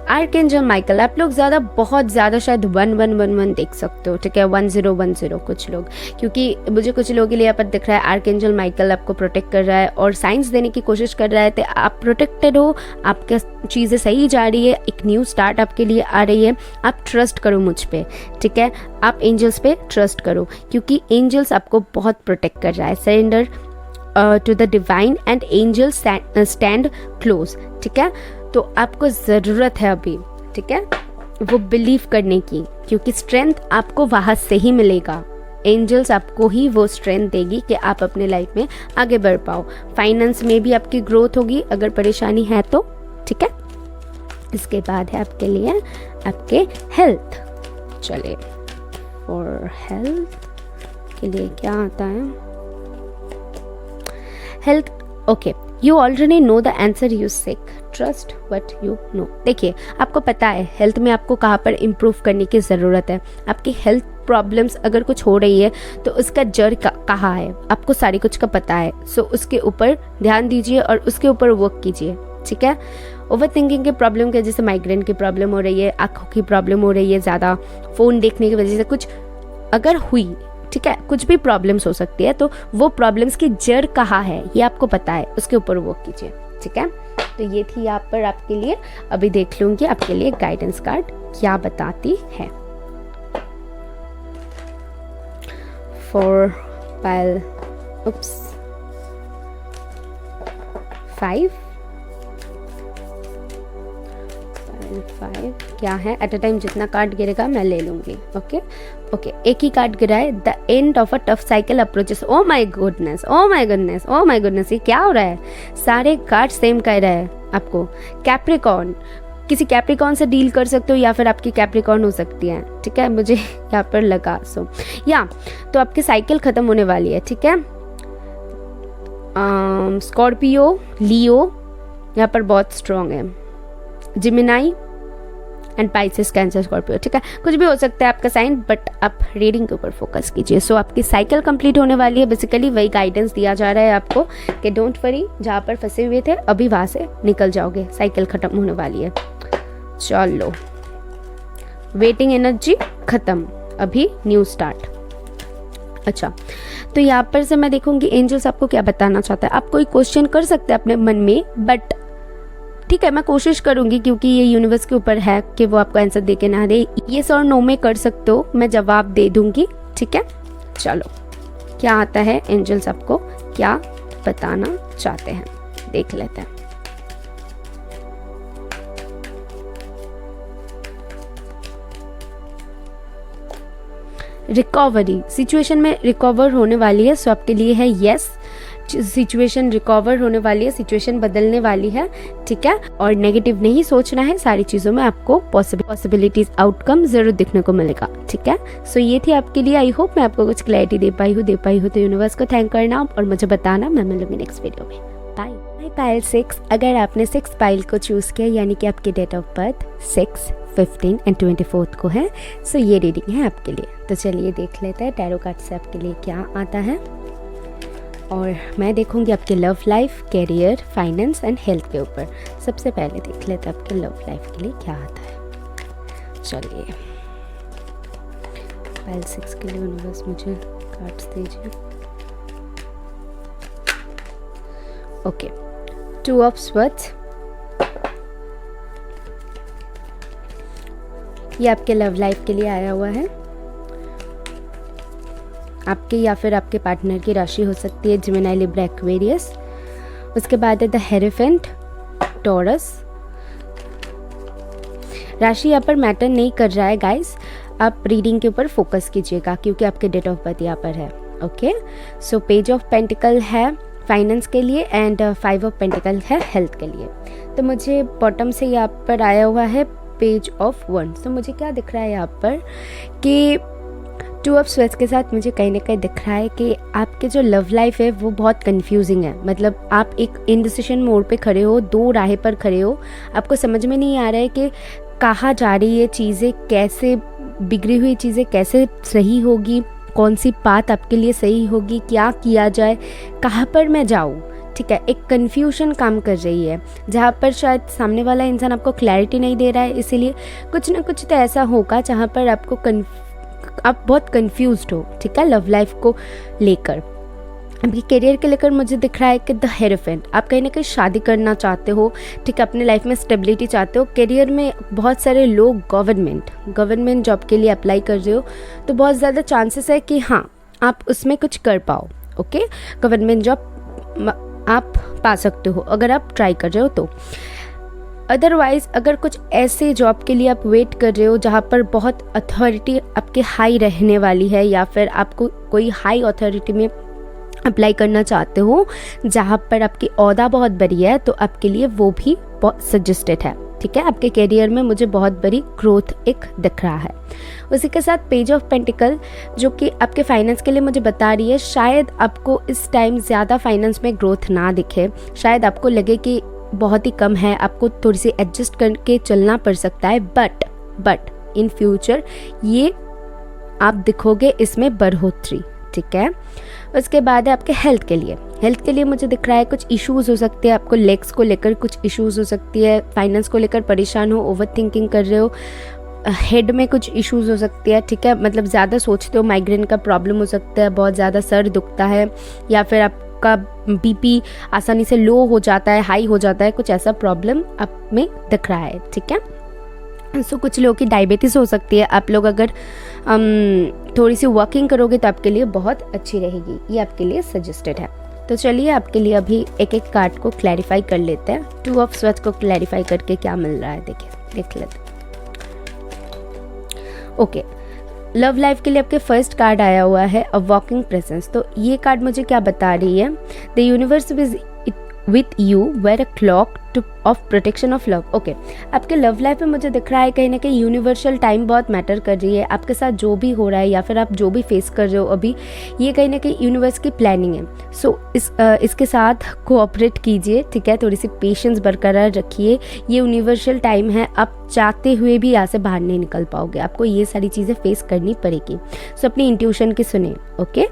आर्कएंजल माइकल। आप लोग बहुत ज़्यादा शायद 1111 देख सकते हो, ठीक है, 1010 कुछ लोग, क्योंकि मुझे कुछ लोगों के लिए यहाँ पर दिख रहा है आर्कएंजल माइकल आपको प्रोटेक्ट कर रहा है और साइंस देने की कोशिश कर रहा है। तो आप प्रोटेक्टेड हो, आपके चीज़ें सही जा रही है, एक न्यू स्टार्ट आपके लिए आ रही है। आप ट्रस्ट करो मुझ पर, ठीक है। आप एंजल्स पे ट्रस्ट करो, क्योंकि एंजल्स आपको बहुत प्रोटेक्ट कर रहा है। Surrender to the divine and angel stand close, ठीक है। तो आपको ज़रूरत है अभी, ठीक है, वो बिलीव करने की, क्योंकि स्ट्रेंथ आपको वहाँ से ही मिलेगा। एंजल्स आपको ही वो स्ट्रेंथ देगी कि आप अपने लाइफ में आगे बढ़ पाओ। फाइनेंस में भी आपकी ग्रोथ होगी अगर परेशानी है तो, ठीक है। इसके बाद है आपके लिए आपके हेल्थ। चलिए, और हेल्थ के लिए क्या आता है। Health, okay. You already know the answer you seek, trust what you know. देखिए, आपको पता है हेल्थ में आपको कहाँ पर इम्प्रूव करने की ज़रूरत है। आपकी हेल्थ प्रॉब्लम्स अगर कुछ हो रही है तो उसका जड़ कहाँ है, आपको सारी कुछ का पता है। सो उसके ऊपर ध्यान दीजिए और उसके ऊपर वर्क कीजिए, ठीक है। ओवर थिंकिंग के प्रॉब्लम की वजह से माइग्रेन की प्रॉब्लम हो रही है, आँखों की प्रॉब्लम हो रही है, ज़्यादा फ़ोन देखने की वजह से कुछ अगर हुई, ठीक है, कुछ भी प्रॉब्लम्स हो सकती है, तो वो प्रॉब्लम्स की जड़ कहाँ है ये आपको पता है, उसके ऊपर वर्क कीजिए, ठीक है। तो ये थी यहाँ पर आपके लिए। अभी देख लूँगी आपके लिए गाइडेंस कार्ड क्या बताती है। फॉर पाइल 5 क्या है। एट अ टाइम जितना कार्ड गिरेगा मैं ले लूँगी, ओके। एक ही कार्ड गिरा है, the end of a tough cycle approaches. O my goodness, oh my goodness, oh my goodness, ये क्या हो रहा है। सारे कार्ड सेम कह रहा है आपको। कैप्रिकॉर्न, किसी कैप्रिकॉर्न से डील कर सकते हो या फिर आपकी कैप्रिकॉर्न हो सकती है, ठीक है, मुझे यहाँ पर लगा। सो या तो आपकी साइकिल ख़त्म होने वाली है, ठीक है। स्कॉर्पियो, लियो यहाँ पर बहुत स्ट्रॉन्ग है। जिमिनाई एंड पाइसेस, कैंसर, स्कॉर्पियो, ठीक है, कुछ भी हो सकता है आपका साइन, बट आप रीडिंग के ऊपर फोकस कीजिए। सो आपकी साइकिल कंप्लीट होने वाली है। बेसिकली वही गाइडेंस दिया जा रहा है आपको कि डोंट वरी, जहाँ पर फंसे हुए थे अभी वहाँ से निकल जाओगे, साइकिल ख़त्म होने वाली है। चलो, वेटिंग एनर्जी ख़त्म, अभी न्यू स्टार्ट। अच्छा, तो यहाँ पर से मैं देखूंगी एंजल्स आपको क्या बताना चाहता है। आप कोई क्वेश्चन कर सकते हैं अपने मन में, बट ठीक है, मैं कोशिश करूंगी, क्योंकि ये यूनिवर्स के ऊपर है कि वो आपको आंसर दे के ना दे। येस और नो में कर सकते हो, मैं जवाब दे दूंगी, ठीक है। चलो, क्या आता है, एंजल्स आपको क्या बताना चाहते हैं, देख लेते हैं। रिकवरी, सिचुएशन में रिकवर होने वाली है। सो आपके लिए है यस, सिचुएशन रिकवर होने वाली है, सिचुएशन बदलने वाली है, ठीक है। और नेगेटिव नहीं सोचना है, सारी चीज़ों में आपको पॉसिबिलिटीज, आउटकम जरूर दिखने को मिलेगा, ठीक है। सो ये थी आपके लिए। आई होप मैं आपको कुछ क्लैरिटी दे पाई हूँ तो यूनिवर्स को थैंक करना और मुझे बताना। मैं मिलूंगी नेक्स्ट वीडियो में। बाय। पाइल 6, अगर आपने 6 पाइल को चूज़ किया, यानी कि आपकी डेट ऑफ बर्थ 6, 15 एंड 24 को है, सो ये रीडिंग है आपके लिए। तो चलिए देख लेते हैं टैरो कार्ड से आपके लिए क्या आता है। और मैं देखूंगी आपके love life, career, finance and health के ऊपर। सबसे पहले देख लेते हैं आपके लव लाइफ के लिए क्या आता है। चलिए, पाइल 6 के लिए यूनिवर्स मुझे कार्ड्स दीजिए। ओके, 2 ऑफ स्वर्ड्स, ये आपके लव लाइफ के लिए आया हुआ है। आपके या फिर आपके पार्टनर की राशि हो सकती है जेमिनी, लिब्रा, एक्वेरियस। उसके बाद है द हेरोफेंट, टॉरस। राशि यहाँ पर मैटर नहीं कर रहा है गाइस, आप रीडिंग के ऊपर फोकस कीजिएगा, क्योंकि आपके डेट ऑफ बर्थ यहाँ पर है, okay. So page of pentacle है फाइनेंस के लिए एंड 5 ऑफ पेंटिकल है हेल्थ के लिए। तो मुझे बॉटम से यहाँ पर आया हुआ है पेज ऑफ वंड्स। तो मुझे क्या दिख रहा है यहाँ पर कि 2 ऑफ स्वेड्स के साथ मुझे कहीं ना कहीं दिख रहा है कि आपके जो लव लाइफ है वो बहुत कंफ्यूजिंग है। मतलब आप एक इनडिसिशन मोड पे खड़े हो, 2 राहें पर खड़े हो, आपको समझ में नहीं आ रहा है कि कहाँ जा रही है चीज़ें, कैसे बिगड़ी हुई चीज़ें कैसे सही होगी, कौन सी बात आपके लिए सही होगी, क्या किया जाए, कहाँ पर मैं जाऊँ। ठीक है, एक कन्फ्यूजन काम कर रही है जहाँ पर शायद सामने वाला इंसान आपको क्लैरिटी नहीं दे रहा है, इसीलिए कुछ ना कुछ तो ऐसा होगा जहाँ पर आप बहुत कंफ्यूज्ड हो। ठीक है, लव लाइफ को लेकर। अभी करियर के लेकर मुझे दिख रहा है कि द हेरोफेंट, आप कहीं ना कहीं शादी करना चाहते हो। ठीक है, अपने लाइफ में स्टेबिलिटी चाहते हो। करियर में बहुत सारे लोग गवर्नमेंट जॉब के लिए अप्लाई कर रहे हो, तो बहुत ज़्यादा चांसेस है कि हाँ आप उसमें कुछ कर पाओ। ओके, गवर्नमेंट जॉब आप पा सकते हो अगर आप ट्राई कर रहे हो तो। अदरवाइज़ अगर कुछ ऐसे जॉब के लिए आप वेट कर रहे हो जहाँ पर बहुत अथॉरिटी आपके हाई रहने वाली है, या फिर आपको कोई हाई अथॉरिटी में अप्लाई करना चाहते हो जहाँ पर आपकी ओहदा बहुत बड़ी है, तो आपके लिए वो भी बहुत सजेस्टेड है। ठीक है, आपके करियर में मुझे बहुत बड़ी ग्रोथ एक दिख रहा है। उसी के साथ पेज ऑफ पेंटिकल जो कि आपके फाइनेंस के लिए मुझे बता रही है, शायद आपको इस टाइम ज़्यादा फाइनेंस में ग्रोथ ना दिखे, शायद आपको लगे कि बहुत ही कम है, आपको थोड़ी सी एडजस्ट करके चलना पड़ सकता है, बट इन फ्यूचर ये आप दिखोगे इसमें बढ़ोतरी। ठीक है, उसके बाद है आपके हेल्थ के लिए मुझे दिख रहा है कुछ इश्यूज हो सकते हैं, आपको लेग्स को लेकर कुछ इश्यूज हो सकती है, फाइनेंस को लेकर परेशान हो, ओवर थिंकिंग कर रहे हो, हेड में कुछ इश्यूज हो सकते हैं। ठीक है, मतलब ज़्यादा सोचते हो, माइग्रेन का प्रॉब्लम हो सकता है, बहुत ज़्यादा सर दुखता है, या फिर आपका बीपी आसानी से लो हो जाता है, हाई हो जाता है, कुछ ऐसा प्रॉब्लम आप में दिख रहा है। ठीक है, सो कुछ लोगों की डायबिटीज़ हो सकती है। आप लोग अगर थोड़ी सी वॉकिंग करोगे तो आपके लिए बहुत अच्छी रहेगी, ये आपके लिए सजेस्टेड है। तो चलिए आपके लिए अभी एक एक कार्ड को क्लैरिफाई कर लेते हैं। 2 ऑफ स्वर्ड्स को क्लैरिफाई करके क्या मिल रहा है देख लेते हैं। ओके, लव लाइफ के लिए आपके फर्स्ट कार्ड आया हुआ है अ वॉकिंग प्रेजेंस। तो ये कार्ड मुझे क्या बता रही है, the universe with you wear a cloak of protection of love. Okay, आपके लव लाइफ में मुझे दिख रहा है कहीं ना कहीं यूनिवर्सल टाइम बहुत मैटर कर रही है। आपके साथ जो भी हो रहा है या फिर आप जो भी फेस कर रहे हो अभी, ये कहीं ना कहीं यूनिवर्स की प्लानिंग है। सो इसके साथ कोऑपरेट कीजिए। ठीक है, थोड़ी सी पेशेंस बरकरार रखिए, ये यूनिवर्सल टाइम है, आप चाहते हुए भी यहाँ से बाहर नहीं निकल पाओगे, आपको ये सारी चीज़ें फेस करनी पड़ेगी। सो अपनी इंट्यूशन की सुने। ओके,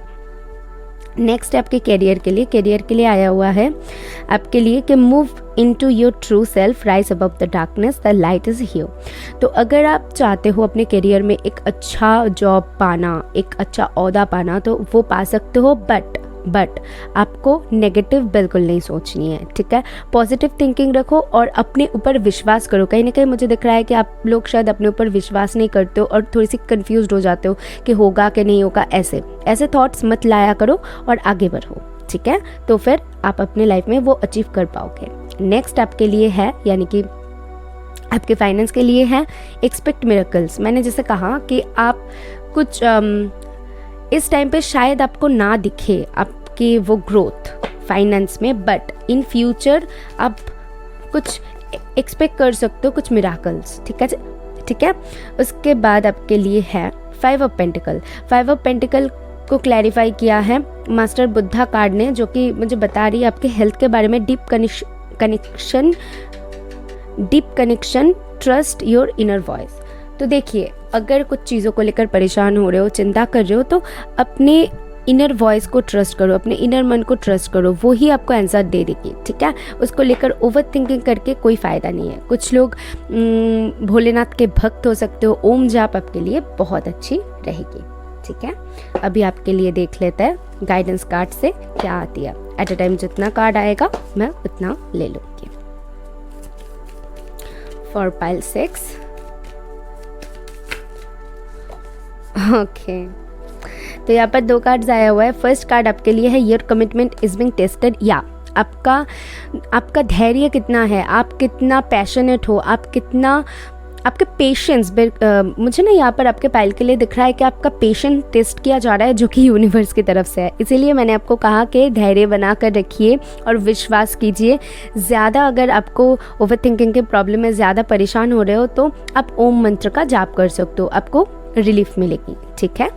नेक्स्ट है आपके करियर के लिए आया हुआ है आपके लिए कि move into your true self, rise above the darkness, the light is here. तो अगर आप चाहते हो अपने करियर में एक अच्छा जॉब पाना, एक अच्छा ओहदा पाना, तो वो पा सकते हो, बट आपको नेगेटिव बिल्कुल नहीं सोचनी है। ठीक है, पॉजिटिव थिंकिंग रखो और अपने ऊपर विश्वास करो। कहीं ना कहीं मुझे दिख रहा है कि आप लोग शायद अपने ऊपर विश्वास नहीं करते हो और थोड़ी सी कंफ्यूज्ड हो जाते हो कि होगा कि नहीं होगा। ऐसे थॉट्स मत लाया करो और आगे बढ़ो। ठीक है, तो फिर आप अपने लाइफ में वो अचीव कर पाओगे। नेक्स्ट आपके लिए है, यानी कि आपके फाइनेंस के लिए है एक्सपेक्ट मिरेकल्स। मैंने जैसे कहा कि आप कुछ इस टाइम पे शायद आपको ना दिखे आपकी वो ग्रोथ फाइनेंस में, बट इन फ्यूचर आप कुछ एक्सपेक्ट कर सकते हो, कुछ मिराकल्स। ठीक है, उसके बाद आपके लिए है 5 ऑफ पेंटिकल को क्लैरिफाई किया है मास्टर बुद्धा कार्ड ने, जो कि मुझे बता रही है आपके हेल्थ के बारे में deep connection, trust your inner voice. तो देखिए, अगर कुछ चीज़ों को लेकर परेशान हो रहे हो, चिंता कर रहे हो, तो अपने इनर वॉइस को ट्रस्ट करो, अपने इनर मन को ट्रस्ट करो, वो ही आपको आंसर दे देगी। ठीक है, उसको लेकर ओवर थिंकिंग करके कोई फ़ायदा नहीं है। कुछ लोग भोलेनाथ के भक्त हो सकते हो, ओम जाप आपके लिए बहुत अच्छी रहेगी। ठीक है, अभी आपके लिए देख लेते हैं गाइडेंस कार्ड से क्या आती है। एट अ टाइम जितना कार्ड आएगा मैं उतना ले लूँगी। For pile 6। ओके, तो यहाँ पर 2 कार्ड्स आया हुआ है। फर्स्ट कार्ड आपके लिए है your commitment is being tested, या आपका धैर्य कितना है, आप कितना पैशनेट हो, आप कितना आपके पेशेंस, मुझे ना यहाँ पर आपके पाइल के लिए दिख रहा है कि आपका पेशेंस टेस्ट किया जा रहा है, जो कि यूनिवर्स की तरफ से है। इसीलिए मैंने आपको कहा कि धैर्य बना कर रखिए और विश्वास कीजिए। ज़्यादा अगर आपको ओवर थिंकिंग के प्रॉब्लम में ज़्यादा परेशान हो रहे हो तो आप ओम मंत्र का जाप कर सकते हो, आपको रिलीफ मिलेगी, ठीक है।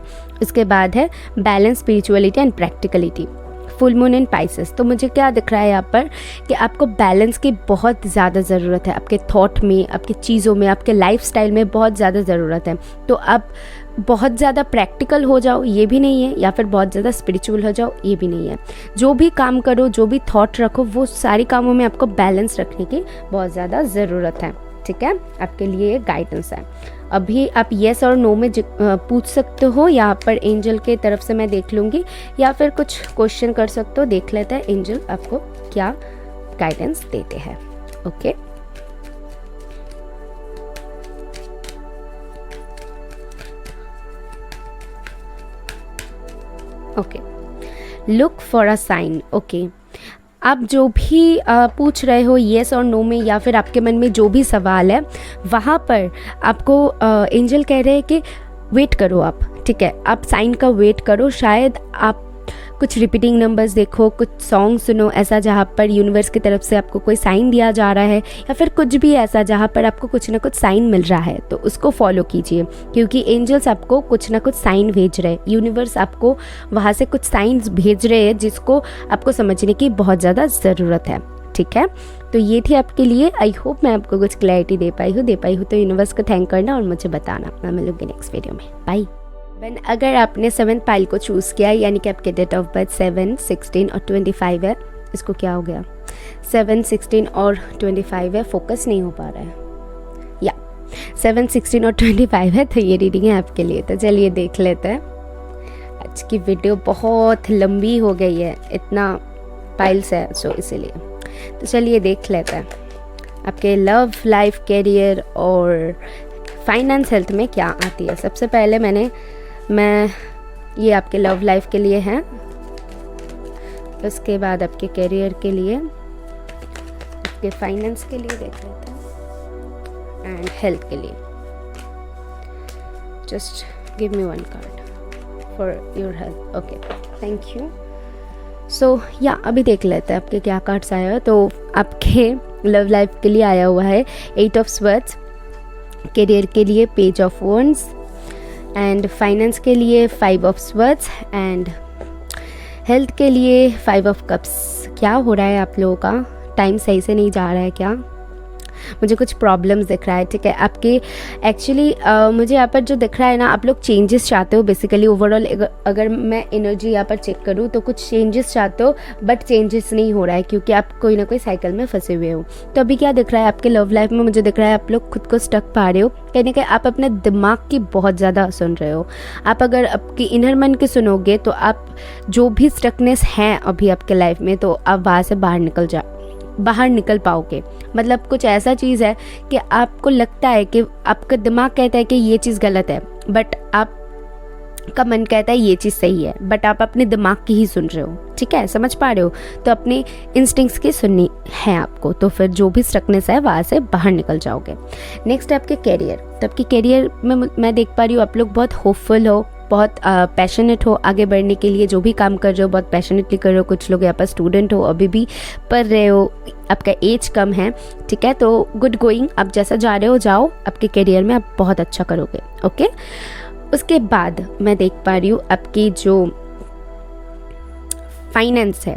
उसके बाद है balance, spirituality and practicality, full moon in Pisces. तो मुझे क्या दिख रहा है यहाँ पर कि आपको बैलेंस की बहुत ज़्यादा ज़रूरत है, आपके थॉट में, आपकी चीज़ों में, आपके लाइफस्टाइल में बहुत ज़्यादा ज़रूरत है। तो आप बहुत ज़्यादा प्रैक्टिकल हो जाओ ये भी नहीं है, या फिर बहुत ज़्यादा स्पिरिचुअल हो जाओ ये भी नहीं है। जो भी काम करो, जो भी थॉट रखो, वो सारी कामों में आपको बैलेंस रखने की बहुत ज़्यादा ज़रूरत है, ठीक है। आपके लिए ये गाइडेंस है। अभी आप येस और नो में पूछ सकते हो, यहाँ पर एंजल के तरफ से मैं देख लूँगी, या फिर कुछ क्वेश्चन कर सकते हो। देख लेते हैं एंजल आपको क्या गाइडेंस देते हैं। Okay, okay, look for a sign. Okay, आप जो भी पूछ रहे हो येस और नो में, या फिर आपके मन में जो भी सवाल है, वहाँ पर आपको एंजल कह रहे हैं कि वेट करो आप, ठीक है। आप साइन का वेट करो। शायद आप कुछ रिपीटिंग नंबर्स देखो, कुछ सॉन्ग सुनो ऐसा जहाँ पर यूनिवर्स की तरफ से आपको कोई साइन दिया जा रहा है, या फिर कुछ भी ऐसा जहाँ पर आपको कुछ ना कुछ साइन मिल रहा है, तो उसको फॉलो कीजिए, क्योंकि एंजल्स आपको कुछ ना कुछ साइन भेज रहे हैं। यूनिवर्स आपको वहाँ से कुछ साइंस भेज रहे हैं जिसको आपको समझने की बहुत ज़्यादा ज़रूरत है, ठीक है। तो ये थी आपके लिए। आई होप मैं आपको कुछ क्लैरिटी दे पाई हूँ। तो यूनिवर्स को थैंक करना और मुझे बताना। मैं मिलूंगी नेक्स्ट वीडियो में। बाय। अगर आपने 7th पाइल को चूज़ किया, यानी कि आपके डेट ऑफ बर्थ 7, 16 और 25 है, इसको क्या हो गया, 7, 16 और 25 है, फोकस नहीं हो पा रहा है, या 7, 16 और 25 है, तो ये रीडिंग है आपके लिए। तो चलिए देख लेते हैं। आज की वीडियो बहुत लंबी हो गई है, इतना पाइल्स है सो इसीलिए। तो चलिए देख लेते हैं आपके लव लाइफ, कैरियर और फाइनेंस, हेल्थ में क्या आती है। सबसे पहले मैं ये आपके लव लाइफ के लिए है, उसके बाद आपके कैरियर के लिए, आपके फाइनेंस के लिए देख लेते हैं, एंड हेल्थ के लिए। Just give me one card for your health. Okay, thank you. So या अभी देख लेते हैं आपके क्या कार्ड्स आया है। तो आपके लव लाइफ के लिए आया हुआ है 8 ऑफ स्वर्ड्स, करियर के लिए page of wands, and finance के लिए 5 ऑफ स्वर्ड्स, एंड हेल्थ के लिए 5 ऑफ कप्स। क्या हो रहा है आप लोगों का? टाइम सही से नहीं जा रहा है क्या? मुझे कुछ प्रॉब्लम्स दिख रहा है, ठीक है। आपके एक्चुअली मुझे यहाँ पर जो दिख रहा है ना, आप लोग चेंजेस चाहते हो बेसिकली। ओवरऑल अगर मैं एनर्जी यहाँ पर चेक करूँ तो कुछ चेंजेस चाहते हो, बट चेंजेस नहीं हो रहा है क्योंकि आप कोई ना कोई साइकिल में फंसे हुए हो। तो अभी क्या दिख रहा है आपके लव लाइफ में, मुझे दिख रहा है आप लोग खुद को स्टक पा रहे हो। कहीं ना कहीं आप अपने दिमाग की बहुत ज़्यादा सुन रहे हो। आप अगर आपकी इनर मन की सुनोगे तो आप जो भी स्टकनेस है अभी आपके लाइफ में, तो आप वहाँ से बाहर निकल पाओगे। मतलब कुछ ऐसा चीज़ है कि आपको लगता है कि आपका दिमाग कहता है कि ये चीज़ गलत है, बट आपका मन कहता है ये चीज़ सही है, बट आप अपने दिमाग की ही सुन रहे हो, ठीक है। समझ पा रहे हो? तो अपने इंस्टिंक्ट्स की सुननी है आपको, तो फिर जो भी स्ट्रकनेस है वहाँ से बाहर निकल जाओगे। नेक्स्ट है आपके कैरियर। तो आपके कैरियर में मैं देख पा रही हूँ आप लोग बहुत होपफुल हो, बहुत पैशनेट हो आगे बढ़ने के लिए। जो भी काम कर रहे हो बहुत पैशनेटली कर रहे हो। कुछ लोग यहाँ पर स्टूडेंट हो, अभी भी पढ़ रहे हो, आपका एज कम है, ठीक है। तो गुड गोइंग, आप जैसा जा रहे हो जाओ, आपके करियर में आप बहुत अच्छा करोगे, ओके। उसके बाद मैं देख पा रही हूँ आपकी जो फाइनेंस है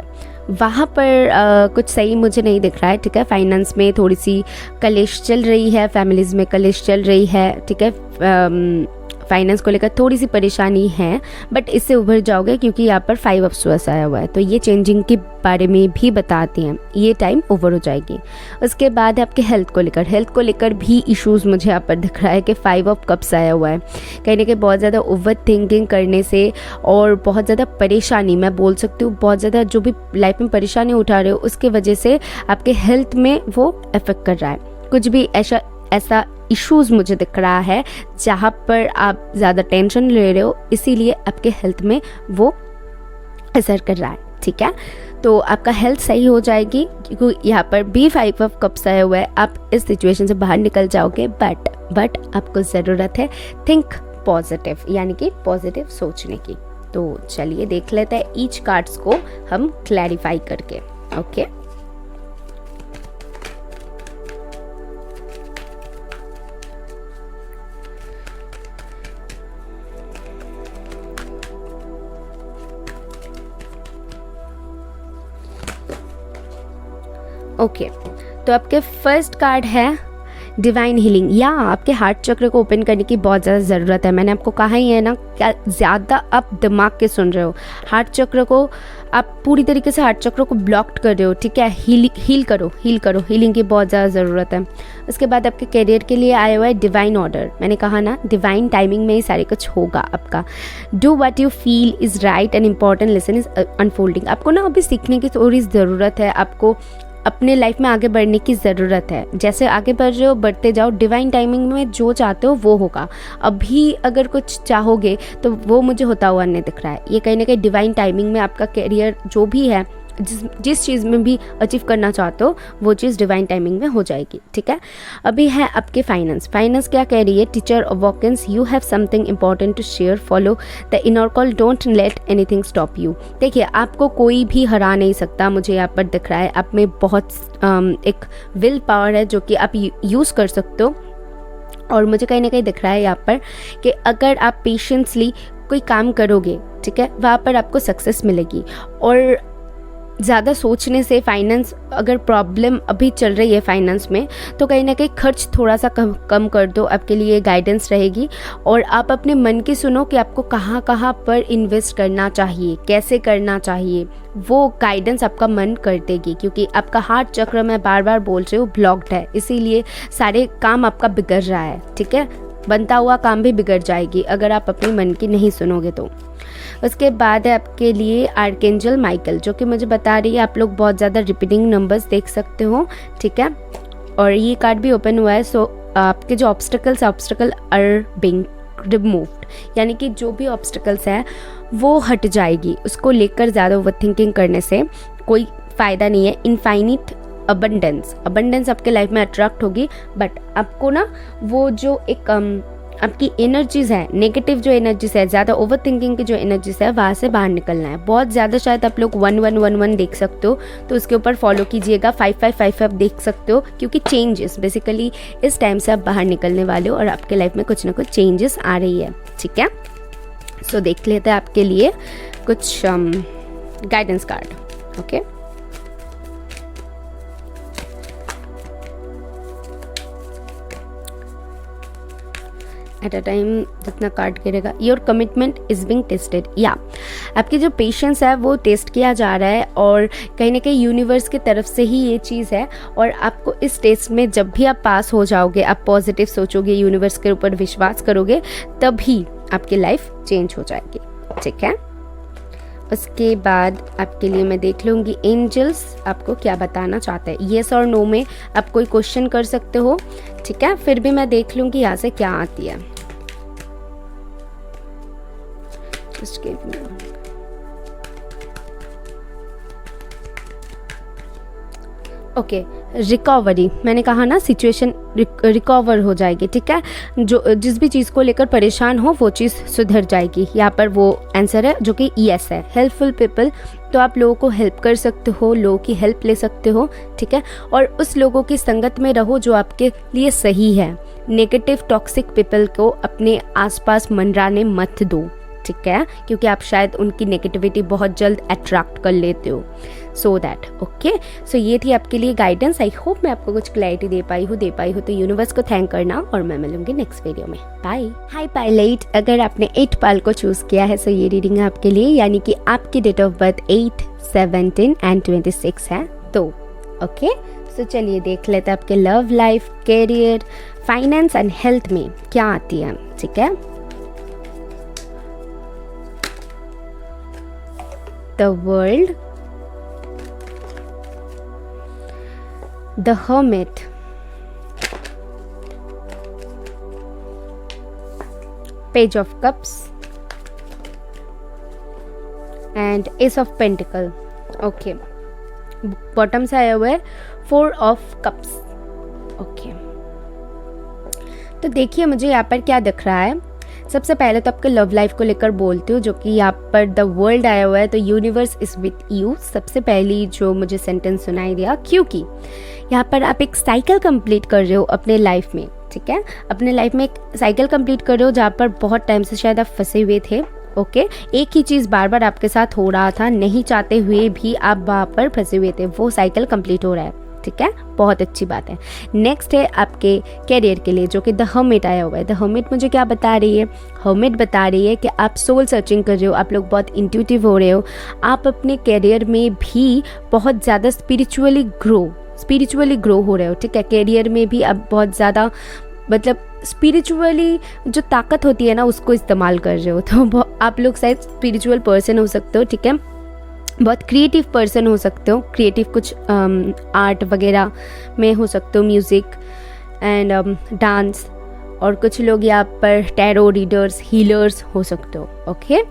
वहाँ पर कुछ सही मुझे नहीं दिख रहा है, ठीक है। फाइनेंस में थोड़ी सी कलेश चल रही है, फैमिलीज़ में कलेश चल रही है, ठीक है। फाइनेंस को लेकर थोड़ी सी परेशानी है, बट इससे उभर जाओगे क्योंकि यहाँ पर 5 ऑफ स्वर्ड्स आया हुआ है। तो ये चेंजिंग के बारे में भी बताती हैं, ये टाइम ओवर हो जाएगी। उसके बाद आपके हेल्थ को लेकर भी इश्यूज़ मुझे यहाँ पर दिख रहा है कि 5 ऑफ कप्स आया हुआ है। कहीं ना कहीं बहुत ज़्यादा ओवर थिंकिंग करने से और बहुत ज़्यादा परेशानी, मैं बोल सकती हूँ बहुत ज़्यादा जो भी लाइफ में परेशानी उठा रहे हो उसके वजह से आपके हेल्थ में वो इफेक्ट कर रहा है। कुछ भी ऐसा इश्यूज़ मुझे दिख रहा है जहाँ पर आप ज़्यादा टेंशन ले रहे हो, इसीलिए आपके हेल्थ में वो असर कर रहा है, ठीक है। तो आपका हेल्थ सही हो जाएगी, क्योंकि यहाँ पर B5 ऑफ कप्स आया हुआ है। आप इस सिचुएशन से बाहर निकल जाओगे, बट आपको ज़रूरत है थिंक पॉजिटिव, यानी कि पॉजिटिव सोचने की। तो चलिए देख लेते हैं ईच कार्ड्स को हम क्लैरिफाई करके। ओके, ओके, तो आपके फर्स्ट कार्ड है डिवाइन हीलिंग। या आपके हार्ट चक्र को ओपन करने की बहुत ज़्यादा ज़रूरत है। मैंने आपको कहा ही है ना, क्या ज़्यादा आप दिमाग के सुन रहे हो। हार्ट चक्र को आप पूरी तरीके से हार्ट चक्र को ब्लॉक्ड कर रहे हो, ठीक है। हील करो। हीलिंग की बहुत ज़्यादा ज़रूरत है। उसके बाद आपके करियर के लिए आया हुआ है डिवाइन ऑर्डर। मैंने कहा ना, डिवाइन टाइमिंग में ही सारे कुछ होगा आपका। Do what you feel is right and important lesson is unfolding. आपको ना अभी सीखने की थोड़ी ज़रूरत है, आपको अपने लाइफ में आगे बढ़ने की ज़रूरत है। जैसे आगे बढ़ रहे हो, बढ़ते जाओ। डिवाइन टाइमिंग में जो चाहते हो वो होगा। अभी अगर कुछ चाहोगे तो वो मुझे होता हुआ नहीं दिख रहा है। ये कहीं ना कहीं डिवाइन टाइमिंग में आपका करियर जो भी है, जिस चीज़ में भी अचीव करना चाहते हो, वो चीज़ डिवाइन टाइमिंग में हो जाएगी, ठीक है। अभी है आपके फाइनेंस क्या कह रही है? Teacher of awakens, you have something important to share, follow the inner call, don't let anything stop you. देखिए, आपको कोई भी हरा नहीं सकता, मुझे यहाँ पर दिख रहा है। आप में बहुत एक विल पावर है जो कि आप यूज़ कर सकते हो। और मुझे कहीं ना कहीं दिख रहा है यहाँ पर कि अगर आप पेशेंसली कोई काम करोगे, ठीक है, वहाँ पर आपको सक्सेस मिलेगी। और ज़्यादा सोचने से फाइनेंस, अगर प्रॉब्लम अभी चल रही है फाइनेंस में, तो कहीं ना कहीं खर्च थोड़ा सा कम कर दो, आपके लिए गाइडेंस रहेगी। और आप अपने मन की सुनो कि आपको कहाँ कहाँ पर इन्वेस्ट करना चाहिए, कैसे करना चाहिए, वो गाइडेंस आपका मन कर देगी। क्योंकि आपका हार्ट चक्र, मैं बार बार बोल रही हूँ, ब्लॉक्ड है, इसीलिए सारे काम आपका बिगड़ रहा है, ठीक है। बनता हुआ काम भी बिगड़ जाएगी अगर आप अपने मन की नहीं सुनोगे तो। उसके बाद है आपके लिए आर्कएंजल माइकल, जो कि मुझे बता रही है आप लोग बहुत ज़्यादा रिपीटिंग नंबर्स देख सकते हो, ठीक है। और ये कार्ड भी ओपन हुआ है। सो आपके जो ऑब्स्टिकल आर बीइंग रिमूव्ड, यानी कि जो भी ऑब्स्टिकल्स है वो हट जाएगी। उसको लेकर ज़्यादा ओवरथिंकिंग करने से कोई फ़ायदा नहीं है। इनफाइनिट अबंडेंस आपके लाइफ में अट्रैक्ट होगी, बट आपको ना वो जो एक आपकी एनर्जीज़ है, नेगेटिव जो एनर्जीज है, ज़्यादा ओवर थिंकिंग की जो एनर्जीज है, वहाँ से बाहर निकलना है। बहुत ज़्यादा शायद आप लोग 1111 देख सकते हो, तो उसके ऊपर फॉलो कीजिएगा। 5555 देख सकते हो, क्योंकि चेंजेस बेसिकली इस टाइम से आप बाहर निकलने वाले हो और आपके लाइफ में कुछ ना कुछ चेंजेस आ रही है, ठीक है। सो देख लेते हैं आपके लिए कुछ guidance card. Okay, at a time जितना कार्ड गिरेगा। Your commitment is being tested, या आपकी जो पेशेंस है वो टेस्ट किया जा रहा है। और कहीं ना कहीं यूनिवर्स की तरफ से ही ये चीज़ है। और आपको इस टेस्ट में जब भी आप पास हो जाओगे, आप पॉजिटिव सोचोगे, यूनिवर्स के ऊपर विश्वास करोगे, तभी आपकी लाइफ चेंज हो जाएगी, ठीक है। उसके बाद आपके लिए मैं देख लूँगी एंजल्स आपको क्या बताना चाहते हैं। येस और नो में आप कोई क्वेश्चन कर सकते हो, ठीक है। फिर भी मैं देख लूँगी यहाँ से क्या आती है। ओके, रिकवरी, मैंने कहा ना सिचुएशन रिकवर हो जाएगी, ठीक है। जो जिस भी चीज़ को लेकर परेशान हो वो चीज़ सुधर जाएगी। यहाँ पर वो आंसर है जो कि यस है। हेल्पफुल पीपल, तो आप लोगों को हेल्प कर सकते हो, लोगों की हेल्प ले सकते हो, ठीक है। और उस लोगों की संगत में रहो जो आपके लिए सही है। नेगेटिव टॉक्सिक पीपल को अपने आसपास मंडराने मत दो, ठीक है, क्योंकि आप शायद उनकी नेगेटिविटी बहुत जल्द अट्रैक्ट कर लेते हो। So that okay. सो ये थी आपके लिए गाइडेंस। आई होप मैं आपको कुछ क्लैरिटी दे पाई हूँ तो यूनिवर्स को थैंक करना, और मैं मिलूंगी नेक्स्ट वीडियो में। बाय। हाय पायलट, अगर आपने 8 पाल को चूज़ किया है, सो ये रीडिंग है आपके लिए, यानी कि आपकी डेट ऑफ बर्थ 8, 17 एंड 26 है। तो ओके, सो चलिए देख लेते हैं आपके love life, career, finance and health में क्या आती है, ठीक है। The world, the hermit, page of cups and ace of pentacle. Okay, bottom से आया हुआ है 4 ऑफ कप्स। ओके, तो देखिए मुझे यहाँ पर क्या दिख रहा है। सबसे पहले तो आपके लव लाइफ को लेकर बोलती हूँ, जो कि यहाँ पर द वर्ल्ड आया हुआ है, तो यूनिवर्स इज विथ यू। सबसे पहली जो मुझे सेंटेंस सुनाई दिया, क्योंकि यहाँ पर आप एक साइकिल कंप्लीट कर रहे हो अपने लाइफ में, ठीक है, अपने लाइफ में एक साइकिल कंप्लीट कर रहे हो जहाँ पर बहुत टाइम से शायद आप फंसे हुए थे। ओके, एक ही चीज़ बार बार आपके साथ हो रहा था, नहीं चाहते हुए भी आप वहाँ पर फंसे हुए थे, वो साइकिल कंप्लीट हो रहा है, ठीक है, बहुत अच्छी बात है। नेक्स्ट है आपके कैरियर के लिए, जो कि द हर्मिट आया हुआ है। द हर्मिट मुझे क्या बता रही है? हर्मिट बता रही है कि आप सोल सर्चिंग कर रहे हो, आप लोग बहुत इंट्यूटिव हो रहे हो, आप अपने कैरियर में भी बहुत ज़्यादा स्पिरिचुअली ग्रो हो रहे हो, ठीक है, कैरियर में भी आप बहुत ज़्यादा मतलब स्पिरिचुअली जो ताकत होती है ना उसको इस्तेमाल कर रहे हो। तो आप लोग शायद स्पिरिचुअल पर्सन हो सकते हो, ठीक है, बहुत क्रिएटिव पर्सन हो सकते हो, क्रिएटिव कुछ आर्ट वगैरह में हो सकते हो, म्यूज़िक एंड डांस, और कुछ लोग यहाँ पर टैरो रीडर्स, हीलर्स हो सकते हो। ओके,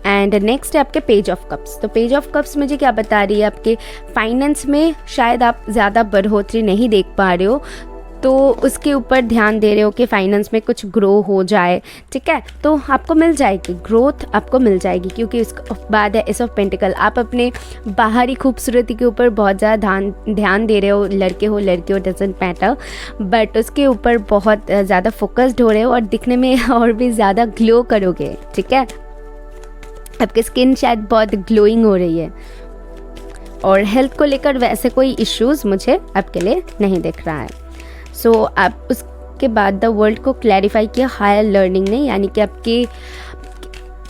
एंड नेक्स्ट है आपके पेज ऑफ कप्स। तो पेज ऑफ कप्स मुझे क्या बता रही है? आपके फाइनेंस में शायद आप ज़्यादा बढ़ोतरी नहीं देख पा रहे हो, तो उसके ऊपर ध्यान दे रहे हो कि फाइनेंस में कुछ ग्रो हो जाए, ठीक है, तो आपको मिल जाएगी, ग्रोथ आपको मिल जाएगी, क्योंकि उसके बाद है एस ऑफ पेंटिकल। आप अपने बाहरी खूबसूरती के ऊपर बहुत ज़्यादा ध्यान दे रहे हो, लड़के हो डजेंट मैटर, बट उसके ऊपर बहुत ज़्यादा फोकस्ड हो रहे हो और दिखने में और भी ज़्यादा ग्लो करोगे, ठीक है, आपकी स्किन शायद बहुत ग्लोइंग हो रही है। और हेल्थ को लेकर वैसे कोई इश्यूज़ मुझे आपके लिए नहीं दिख रहा है। सो आप उसके बाद द वर्ल्ड को क्लैरिफाई किया हायर लर्निंग ने, यानी कि आपके,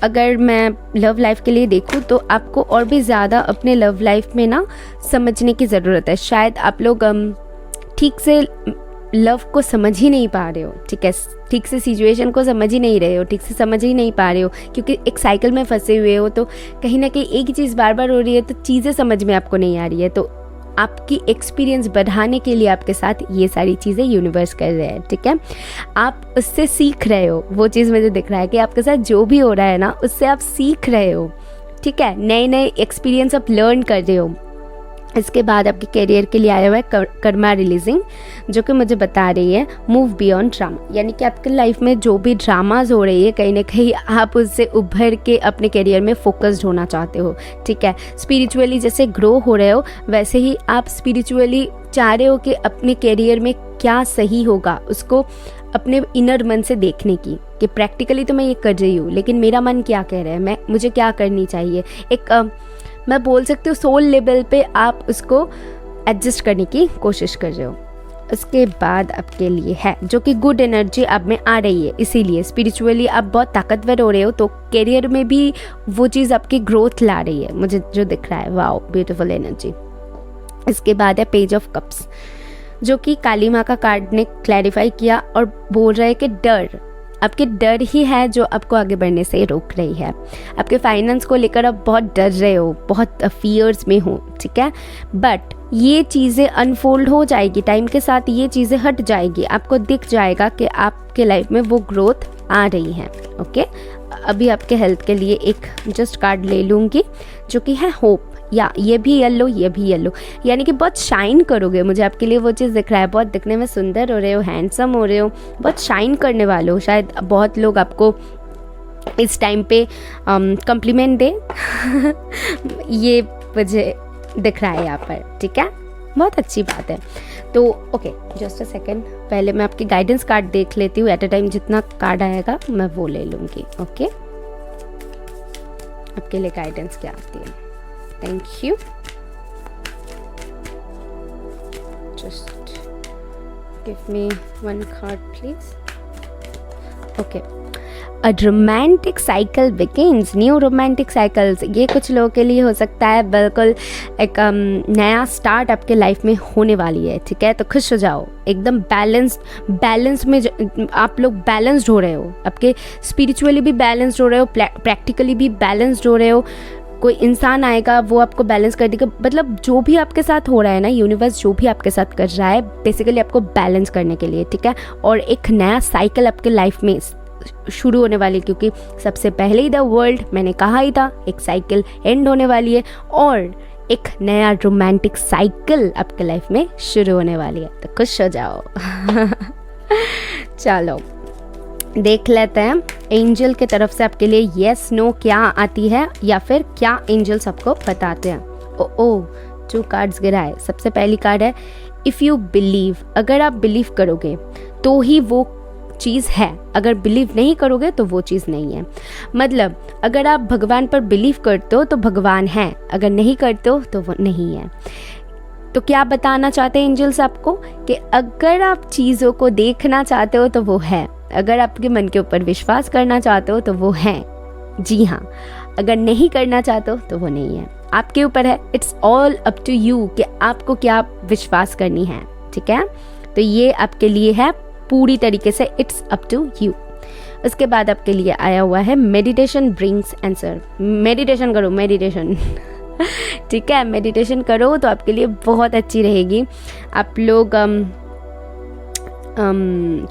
अगर मैं लव लाइफ के लिए देखूँ तो आपको और भी ज़्यादा अपने लव लाइफ में ना समझने की ज़रूरत है। शायद आप लोग ठीक से लव को समझ ही नहीं पा रहे हो, ठीक है, ठीक से सिचुएशन को समझ ही नहीं रहे हो, ठीक से समझ ही नहीं पा रहे हो, क्योंकि एक साइकिल में फंसे हुए हो, तो कहीं ना कहीं एक ही चीज़ बार बार हो रही है, तो चीज़ें समझ में आपको नहीं आ रही है। तो आपकी एक्सपीरियंस बढ़ाने के लिए आपके साथ ये सारी चीज़ें यूनिवर्स कर रहे हैं, ठीक है, आप उससे सीख रहे हो। वो चीज़ मुझे दिख रहा है कि आपके साथ जो भी हो रहा है ना उससे आप सीख रहे हो, ठीक है, नए नए एक्सपीरियंस आप लर्न कर रहे हो। इसके बाद आपके करियर के लिए आया हुआ है कर्मा रिलीजिंग, जो कि मुझे बता रही है मूव बियॉन्ड ड्रामा, यानी कि आपके लाइफ में जो भी ड्रामाज हो रही है कहीं ना कहीं आप उससे उभर के अपने करियर में फोकस्ड होना चाहते हो, ठीक है, स्पिरिचुअली जैसे ग्रो हो रहे हो वैसे ही आप स्पिरिचुअली चाह रहे हो कि अपने करियर में क्या सही होगा, उसको अपने इनर मन से देखने की, कि प्रैक्टिकली तो मैं ये कर रही हूँ लेकिन मेरा मन क्या कह रहा है, मुझे क्या करनी चाहिए। एक मैं बोल सकती हूँ सोल लेवल पे आप उसको एडजस्ट करने की कोशिश कर रहे हो। उसके बाद आपके लिए है जो कि गुड एनर्जी आप में आ रही है, इसीलिए स्पिरिचुअली आप बहुत ताकतवर हो रहे हो, तो करियर में भी वो चीज़ आपकी ग्रोथ ला रही है, मुझे जो दिख रहा है। Wow, beautiful energy. इसके बाद है पेज ऑफ कप्स, जो कि काली माँ का कार्ड ने क्लैरिफाई किया और बोल रहा है कि डर, आपके डर ही है जो आपको आगे बढ़ने से रोक रही है। आपके फाइनेंस को लेकर आप बहुत डर रहे हो, बहुत फियर्स में हो, ठीक है, बट ये चीज़ें अनफोल्ड हो जाएगी टाइम के साथ, ये चीज़ें हट जाएगी, आपको दिख जाएगा कि आपके लाइफ में वो ग्रोथ आ रही है। ओके, अभी आपके हेल्थ के लिए एक जस्ट कार्ड ले लूँगी जो कि है होप, या ये भी येलो, ये भी येलो, यानी कि बहुत शाइन करोगे, मुझे आपके लिए वो चीज़ दिख रहा है, बहुत दिखने में सुंदर हो रहे हो, हैंडसम हो रहे हो, बहुत शाइन करने वाले हो। शायद बहुत लोग आपको इस टाइम पे कम्प्लीमेंट दे ये मुझे दिख रहा है यहाँ पर, ठीक है, बहुत अच्छी बात है। तो ओके, जस्ट अ सेकेंड, पहले मैं आपकी गाइडेंस कार्ड देख लेती हूँ, एट अ टाइम जितना कार्ड आएगा मैं वो ले लूँगी। ओके, आपके लिए गाइडेंस क्या आती है? Thank you. Just give me one card, please. Okay. A romantic cycle begins. New romantic cycles. ये कुछ लोगों के लिए हो सकता है बिल्कुल एक नया स्टार्ट आपके लाइफ में होने वाली है, ठीक है, तो खुश हो जाओ, एकदम बैलेंस में आप लोग बैलेंस्ड हो रहे हो, आपके स्पिरिचुअली भी बैलेंस्ड हो रहे हो, प्रैक्टिकली भी बैलेंस्ड हो रहे हो। कोई इंसान आएगा वो आपको बैलेंस कर देगा, मतलब जो भी आपके साथ हो रहा है ना, यूनिवर्स जो भी आपके साथ कर रहा है बेसिकली आपको बैलेंस करने के लिए, ठीक है, और एक नया साइकिल आपके लाइफ में शुरू होने वाली, क्योंकि सबसे पहले ही द वर्ल्ड मैंने कहा ही था एक साइकिल एंड होने वाली है, और एक नया रोमांटिक साइकिल आपके लाइफ में शुरू होने वाली है, तो खुश हो जाओ। चलो देख लेते हैं एंजल की तरफ से आपके लिए येस नो क्या आती है, या फिर क्या एंजल्स आपको बताते हैं। ओ 2 कार्ड्स गिराए। सबसे पहली कार्ड है इफ़ यू बिलीव, अगर आप बिलीव करोगे तो ही वो चीज़ है, अगर बिलीव नहीं करोगे तो वो चीज़ नहीं है। मतलब अगर आप भगवान पर बिलीव करते हो तो भगवान है, अगर नहीं करते हो तो वो नहीं है। तो क्या बताना चाहते हैं एंजल्स आपको कि अगर आप चीज़ों को देखना चाहते हो तो वो है, अगर आपके मन के ऊपर विश्वास करना चाहते हो तो वो है, जी हाँ। अगर नहीं करना चाहते हो तो वो नहीं है, आपके ऊपर है। It's all up to you कि आपको क्या विश्वास करनी है, ठीक है। तो ये आपके लिए है पूरी तरीके से, इट्स अप टू यू। उसके बाद आपके लिए आया हुआ है मेडिटेशन ब्रिंग्स आंसर। मेडिटेशन करो, मेडिटेशन ठीक है, मेडिटेशन करो तो आपके लिए बहुत अच्छी रहेगी। आप लोग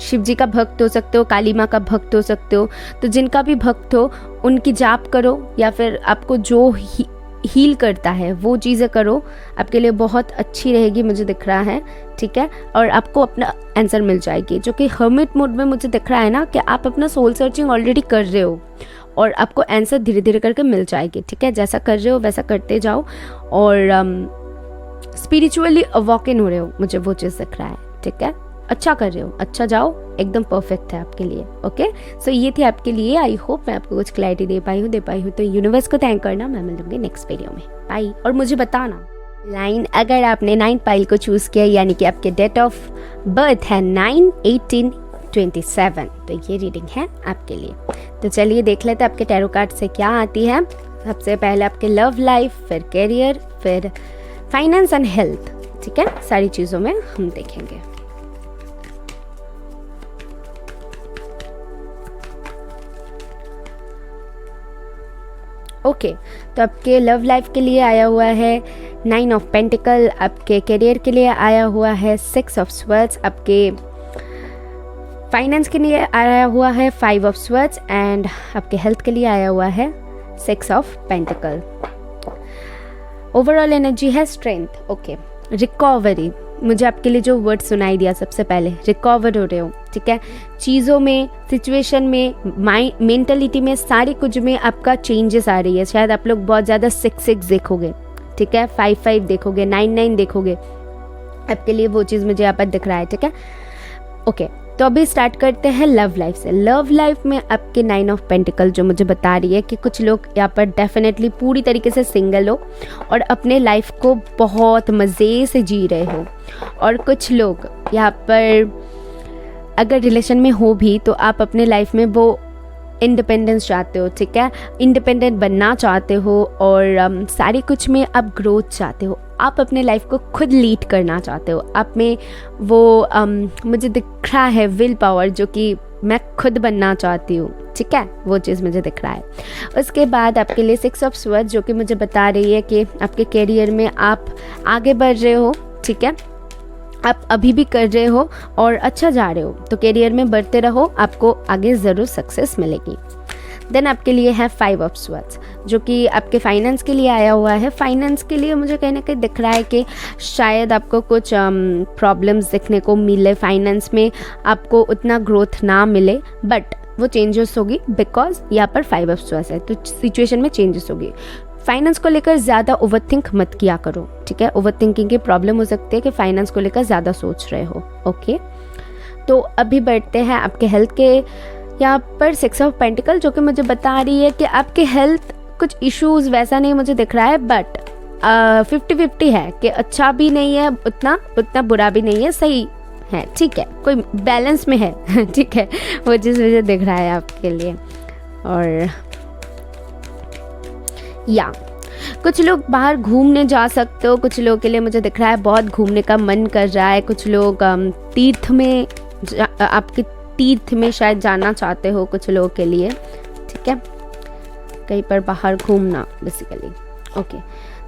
शिव जी का भक्त हो सकते हो, काली माँ का भक्त हो सकते हो, तो जिनका भी भक्त हो उनकी जाप करो, या फिर आपको जो हील करता है वो चीज़ें करो, आपके लिए बहुत अच्छी रहेगी, मुझे दिख रहा है, ठीक है। और आपको अपना आंसर मिल जाएगी, जो कि हर्मिट मोड में मुझे दिख रहा है ना कि आप अपना सोल सर्चिंग ऑलरेडी कर रहे हो और आपको आंसर धीरे धीरे करके मिल जाएगी, ठीक है। जैसा कर रहे हो वैसा करते जाओ और स्पिरिचुअली अवॉकन हो रहे हो, मुझे वो चीज़ दिख रहा है, ठीक है। अच्छा कर रहे हो, अच्छा जाओ, एकदम परफेक्ट है आपके लिए। ओके सो ये थी आपके लिए। आई होप मैं आपको कुछ क्लैरिटी दे पाई हूँ। तो यूनिवर्स को थैंक करना। मैं मिलूंगी नेक्स्ट वीडियो में, बाय। और मुझे बताना लाइन, अगर आपने 9 पाइल को चूज़ किया, यानी कि आपके डेट ऑफ बर्थ है 9/18/27, तो ये रीडिंग है आपके लिए। तो चलिए देख लेते हैं आपके टैरो कार्ड से क्या आती है। सबसे पहले आपके लव लाइफ, फिर करियर, फिर फाइनेंस एंड हेल्थ, ठीक है। सारी चीज़ों में हम देखेंगे। ओके तो आपके लव लाइफ के लिए आया हुआ है 9 ऑफ पेंटिकल, आपके करियर के लिए आया हुआ है 6 ऑफ स्वर्ड्स, आपके फाइनेंस के लिए आया हुआ है 5 ऑफ स्वर्ड्स, एंड आपके हेल्थ के लिए आया हुआ है 6 ऑफ पेंटिकल। ओवरऑल एनर्जी है स्ट्रेंथ। ओके रिकवरी, मुझे आपके लिए जो वर्ड सुनाई दिया सबसे पहले, रिकवर हो रहे हो, ठीक है। चीज़ों में, सिचुएशन में, मेंटलिटी में, सारी कुछ में आपका चेंजेस आ रही है। शायद आप लोग बहुत ज़्यादा 6 देखोगे, ठीक है, 5 देखोगे, 9 देखोगे, आपके लिए वो चीज़ मुझे यहाँ पर दिख रहा है, ठीक है। ओके तो अभी स्टार्ट करते हैं लव लाइफ से। लव लाइफ में आपके 9 ऑफ पेंटिकल जो मुझे बता रही है कि कुछ लोग यहाँ पर डेफिनेटली पूरी तरीके से सिंगल हो और अपने लाइफ को बहुत मज़े से जी रहे हो, और कुछ लोग यहाँ पर अगर रिलेशन में हो भी तो आप अपने लाइफ में वो इंडिपेंडेंस चाहते हो, ठीक है, इंडिपेंडेंट बनना चाहते हो, और सारी कुछ में आप ग्रोथ चाहते हो, आप अपने लाइफ को खुद लीड करना चाहते हो। आप में वो मुझे दिख रहा है विल पावर, जो कि मैं खुद बनना चाहती हूँ, ठीक है, वो चीज़ मुझे दिख रहा है। उसके बाद आपके लिए 6 ऑफ स्वर्ड्स, जो कि मुझे बता रही है कि आपके करियर में आप आगे बढ़ रहे हो, ठीक है, आप अभी भी कर रहे हो और अच्छा जा रहे हो, तो करियर में बढ़ते रहो, आपको आगे ज़रूर सक्सेस मिलेगी। देन आपके लिए है 5 ऑफ स्वर्ड्स, जो कि आपके फाइनेंस के लिए आया हुआ है। फाइनेंस के लिए मुझे कहीं ना कहीं दिख रहा है कि शायद आपको कुछ प्रॉब्लम्स देखने को मिले, फाइनेंस में आपको उतना ग्रोथ ना मिले, बट वो चेंजेस होगी, बिकॉज यहाँ पर 5 ऑफ स्वर्ड्स है, तो सिचुएशन में चेंजेस होगी। फाइनेंस को लेकर ज़्यादा ओवरथिंक मत किया करो, ठीक है, ओवरथिंकिंग की प्रॉब्लम हो सकती है कि फाइनेंस को लेकर ज़्यादा सोच रहे हो। ओके तो अभी बढ़ते हैं आपके हेल्थ के यहाँ पर 6 ऑफ पेंटिकल, जो कि मुझे बता रही है कि आपके हेल्थ कुछ इश्यूज वैसा नहीं मुझे दिख रहा है, बट 50-50 है कि अच्छा भी नहीं है उतना बुरा भी नहीं है, सही है, ठीक है, कोई बैलेंस में है ठीक है, वो चीज़ मुझे दिख रहा है आपके लिए। और या कुछ लोग बाहर घूमने जा सकते हो, कुछ लोगों के लिए मुझे दिख रहा है बहुत घूमने का मन कर रहा है, कुछ लोग तीर्थ में आपके तीर्थ में शायद जाना चाहते हो कुछ लोगों के लिए, ठीक है, कहीं पर बाहर घूमना बेसिकली। ओके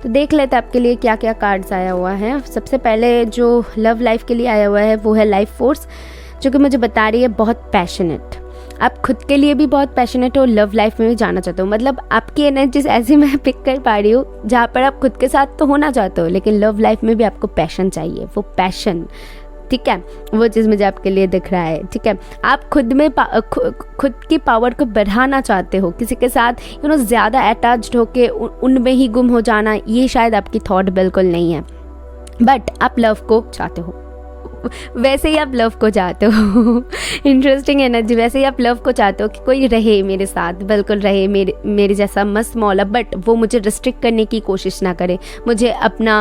तो देख लेते हैं आपके लिए क्या क्या कार्ड्स आया हुआ है। सबसे पहले जो लव लाइफ के लिए आया हुआ है वो है लाइफ फोर्स, जो कि मुझे बता रही है बहुत पैशनेट, आप खुद के लिए भी बहुत पैशनेट हो, लव लाइफ में भी जाना चाहते हो। मतलब आपकी एनर्जीज ऐसी मैं पिक कर पा रही हूँ जहाँ पर आप खुद के साथ तो होना चाहते हो, लेकिन लव लाइफ में भी आपको पैशन चाहिए, वो पैशन, ठीक है, वो चीज़ मुझे आपके लिए दिख रहा है, ठीक है। आप खुद में खुद की पावर को बढ़ाना चाहते हो, किसी के साथ ज़्यादा अटैच्ड होके उनमें ही गुम हो जाना, ये शायद आपकी थॉट बिल्कुल नहीं है, बट आप लव को चाहते हो, वैसे ही आप लव को चाहते हो। इंटरेस्टिंग एनर्जी, वैसे ही आप लव को चाहते हो कि कोई रहे मेरे साथ, बिल्कुल रहे मेरे जैसा मस्त मौला, बट वो मुझे रिस्ट्रिक्ट करने की कोशिश ना करे, मुझे अपना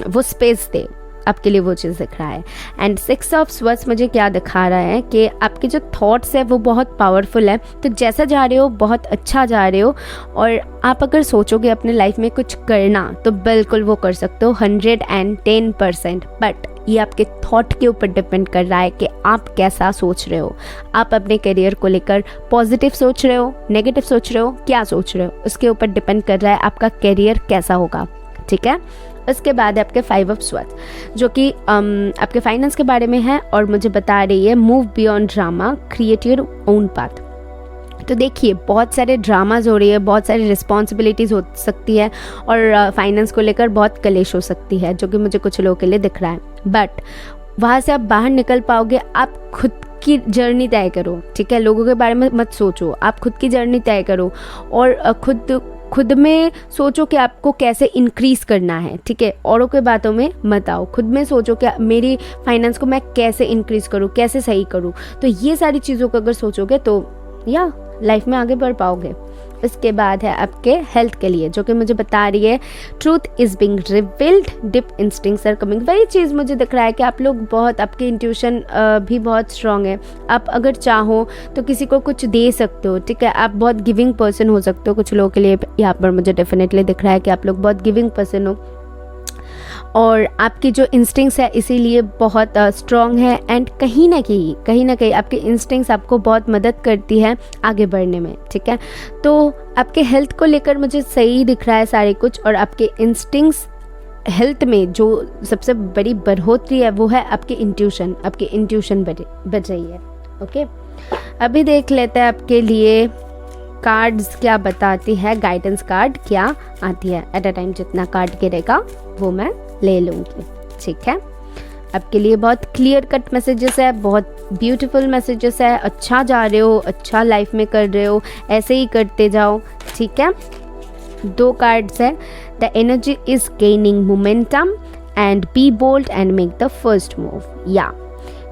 वो स्पेस दे। आपके लिए वो चीज़ दिख रहा है। एंड 6 ऑफ स्वर्ड्स मुझे क्या दिखा रहा है कि आपके जो थॉट्स है वो बहुत पावरफुल है, तो जैसा जा रहे हो बहुत अच्छा जा रहे हो, और आप अगर सोचोगे अपने लाइफ में कुछ करना तो बिल्कुल वो कर सकते हो 110%, बट ये आपके थॉट के ऊपर डिपेंड कर रहा है कि आप कैसा सोच रहे हो। आप अपने करियर को लेकर पॉजिटिव सोच रहे हो, नेगेटिव सोच रहे हो, क्या सोच रहे हो, उसके ऊपर डिपेंड कर रहा है आपका करियर कैसा होगा, ठीक है। उसके बाद है आपके 5 ऑफ स्वर्ड्स, जो कि आपके फाइनेंस के बारे में है और मुझे बता रही है move beyond drama, create your own path. तो देखिए बहुत सारे ड्रामाज हो रही है, बहुत सारी रिस्पॉन्सिबिलिटीज़ हो सकती है, और फाइनेंस को लेकर बहुत कलेश हो सकती है, जो कि मुझे कुछ लोगों के लिए दिख रहा है, बट वहाँ से आप बाहर निकल पाओगे। आप खुद की जर्नी तय करो, ठीक है, लोगों के बारे में मत सोचो, आप खुद की जर्नी तय करो, और खुद में सोचो कि आपको कैसे इंक्रीज़ करना है, ठीक है, औरों के बातों में मत आओ। खुद में सोचो कि मेरी फाइनेंस को मैं कैसे इंक्रीज़ करूँ, कैसे सही करूँ। तो ये सारी चीज़ों को अगर सोचोगे तो या लाइफ में आगे बढ़ पाओगे। इसके बाद है आपके हेल्थ के लिए, जो कि मुझे बता रही है truth is being revealed, deep instincts are coming. वही चीज़ मुझे दिख रहा है कि आप लोग बहुत, आपकी इंट्यूशन भी बहुत स्ट्रांग है। आप अगर चाहो तो किसी को कुछ दे सकते हो, ठीक है, आप बहुत गिविंग पर्सन हो सकते हो। कुछ लोगों के लिए यहाँ पर मुझे डेफिनेटली दिख रहा है कि आप लोग बहुत गिविंग पर्सन हो, और आपकी जो इंस्टिंक्ट्स है इसीलिए बहुत स्ट्रॉन्ग है। एंड कहीं ना कहीं आपके इंस्टिंक्ट्स आपको बहुत मदद करती है आगे बढ़ने में, ठीक है। तो आपके हेल्थ को लेकर मुझे सही दिख रहा है सारे कुछ, और आपके इंस्टिंक्ट्स हेल्थ में जो सबसे बड़ी बढ़ोतरी है वो है आपकी इंट्यूशन बढ़ रही है। ओके, अभी देख लेते हैं आपके लिए कार्ड्स क्या बताती है, गाइडेंस कार्ड क्या आती है। एट अ टाइम जितना कार्ड गिरेगा वो मैं ले लूँगी, ठीक है। आपके लिए बहुत क्लियर कट मैसेजेस है, बहुत ब्यूटीफुल मैसेजेस है। अच्छा जा रहे हो, अच्छा लाइफ में कर रहे हो, ऐसे ही करते जाओ, ठीक है। 2 कार्ड्स है, the energy is gaining momentum and be bold and make the first move. या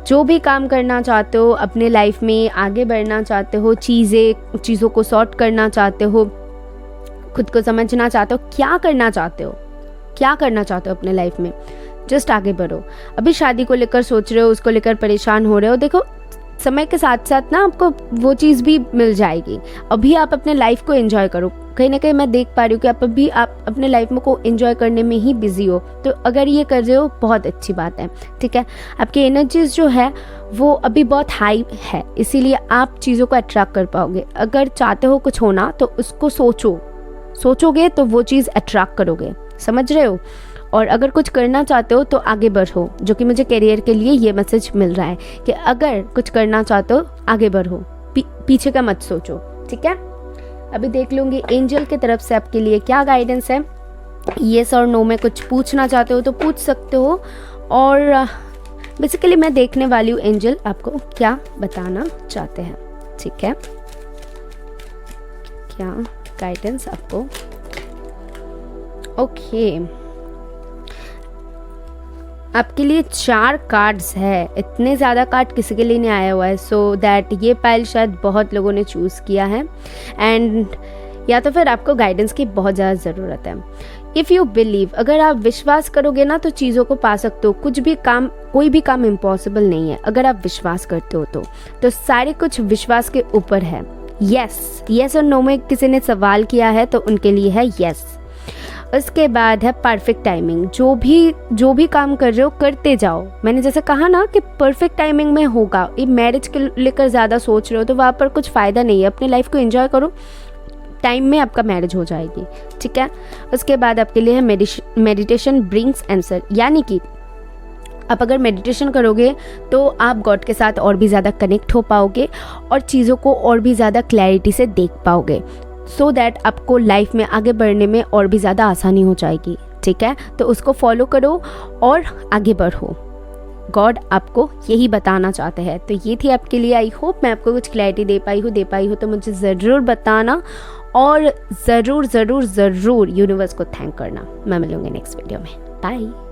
जो भी काम करना चाहते हो अपने लाइफ में, आगे बढ़ना चाहते हो, चीज़ों को सॉर्ट करना चाहते हो, खुद को समझना चाहते हो, क्या करना चाहते हो अपने लाइफ में, जस्ट आगे बढ़ो। अभी शादी को लेकर सोच रहे हो, उसको लेकर परेशान हो रहे हो, देखो समय के साथ साथ ना आपको वो चीज़ भी मिल जाएगी। अभी आप अपने लाइफ को एंजॉय करो। कहीं ना कहीं मैं देख पा रही हूँ कि आप अपने लाइफ में को एंजॉय करने में ही बिजी हो, तो अगर ये कर रहे हो बहुत अच्छी बात है, ठीक है। आपकी एनर्जीज जो है वो अभी बहुत हाई है, इसीलिए आप चीज़ों को अट्रैक्ट कर पाओगे। अगर चाहते हो कुछ होना तो उसको सोचोगे तो वो चीज़ अट्रैक्ट करोगे, समझ रहे हो। और अगर कुछ करना चाहते हो तो आगे बढ़ो, जो कि मुझे करियर के लिए ये मैसेज मिल रहा है कि अगर कुछ करना चाहते हो आगे बढ़ो, पीछे का मत सोचो, ठीक है। अभी देख लूँगी एंजल की तरफ से आपके लिए क्या गाइडेंस है। येस और नो में कुछ पूछना चाहते हो तो पूछ सकते हो, और बेसिकली मैं देखने वाली हूँ एंजल आपको क्या बताना चाहते हैं, ठीक है। क्या गाइडेंस आपको, ओके। आपके लिए 4 कार्ड्स है, इतने ज़्यादा कार्ड किसी के लिए नहीं आया हुआ है, सो दैट ये पाइल शायद बहुत लोगों ने चूज़ किया है, एंड या तो फिर आपको गाइडेंस की बहुत ज़्यादा ज़रूरत है। इफ़ यू बिलीव, अगर आप विश्वास करोगे ना तो चीज़ों को पा सकते हो। कोई भी काम इम्पॉसिबल नहीं है अगर आप विश्वास करते हो तो सारे कुछ विश्वास के ऊपर है। यस और नो में किसी ने सवाल किया है तो उनके लिए है यस। उसके बाद है परफेक्ट टाइमिंग। जो भी काम कर रहे हो करते जाओ। मैंने जैसे कहा ना कि परफेक्ट टाइमिंग में होगा। ये मैरिज के लेकर ज़्यादा सोच रहे हो तो वहाँ पर कुछ फ़ायदा नहीं है। अपनी लाइफ को एंजॉय करो, टाइम में आपका मैरिज हो जाएगी, ठीक है। उसके बाद आपके लिए है मेडिटेशन ब्रिंग्स आंसर, यानी कि आप अगर मेडिटेशन करोगे तो आप गॉड के साथ और भी ज़्यादा कनेक्ट हो पाओगे और चीज़ों को और भी ज़्यादा क्लैरिटी से देख पाओगे, सो दैट आपको लाइफ में आगे बढ़ने में और भी ज़्यादा आसानी हो जाएगी। ठीक है, तो उसको फॉलो करो और आगे बढ़ो। गॉड आपको यही बताना चाहते हैं। तो ये थी आपके लिए, आई होप मैं आपको कुछ क्लैरिटी दे पाई हूँ तो मुझे ज़रूर बताना और ज़रूर यूनिवर्स को थैंक करना। मैं मिलूँगी नेक्स्ट वीडियो में। बाय।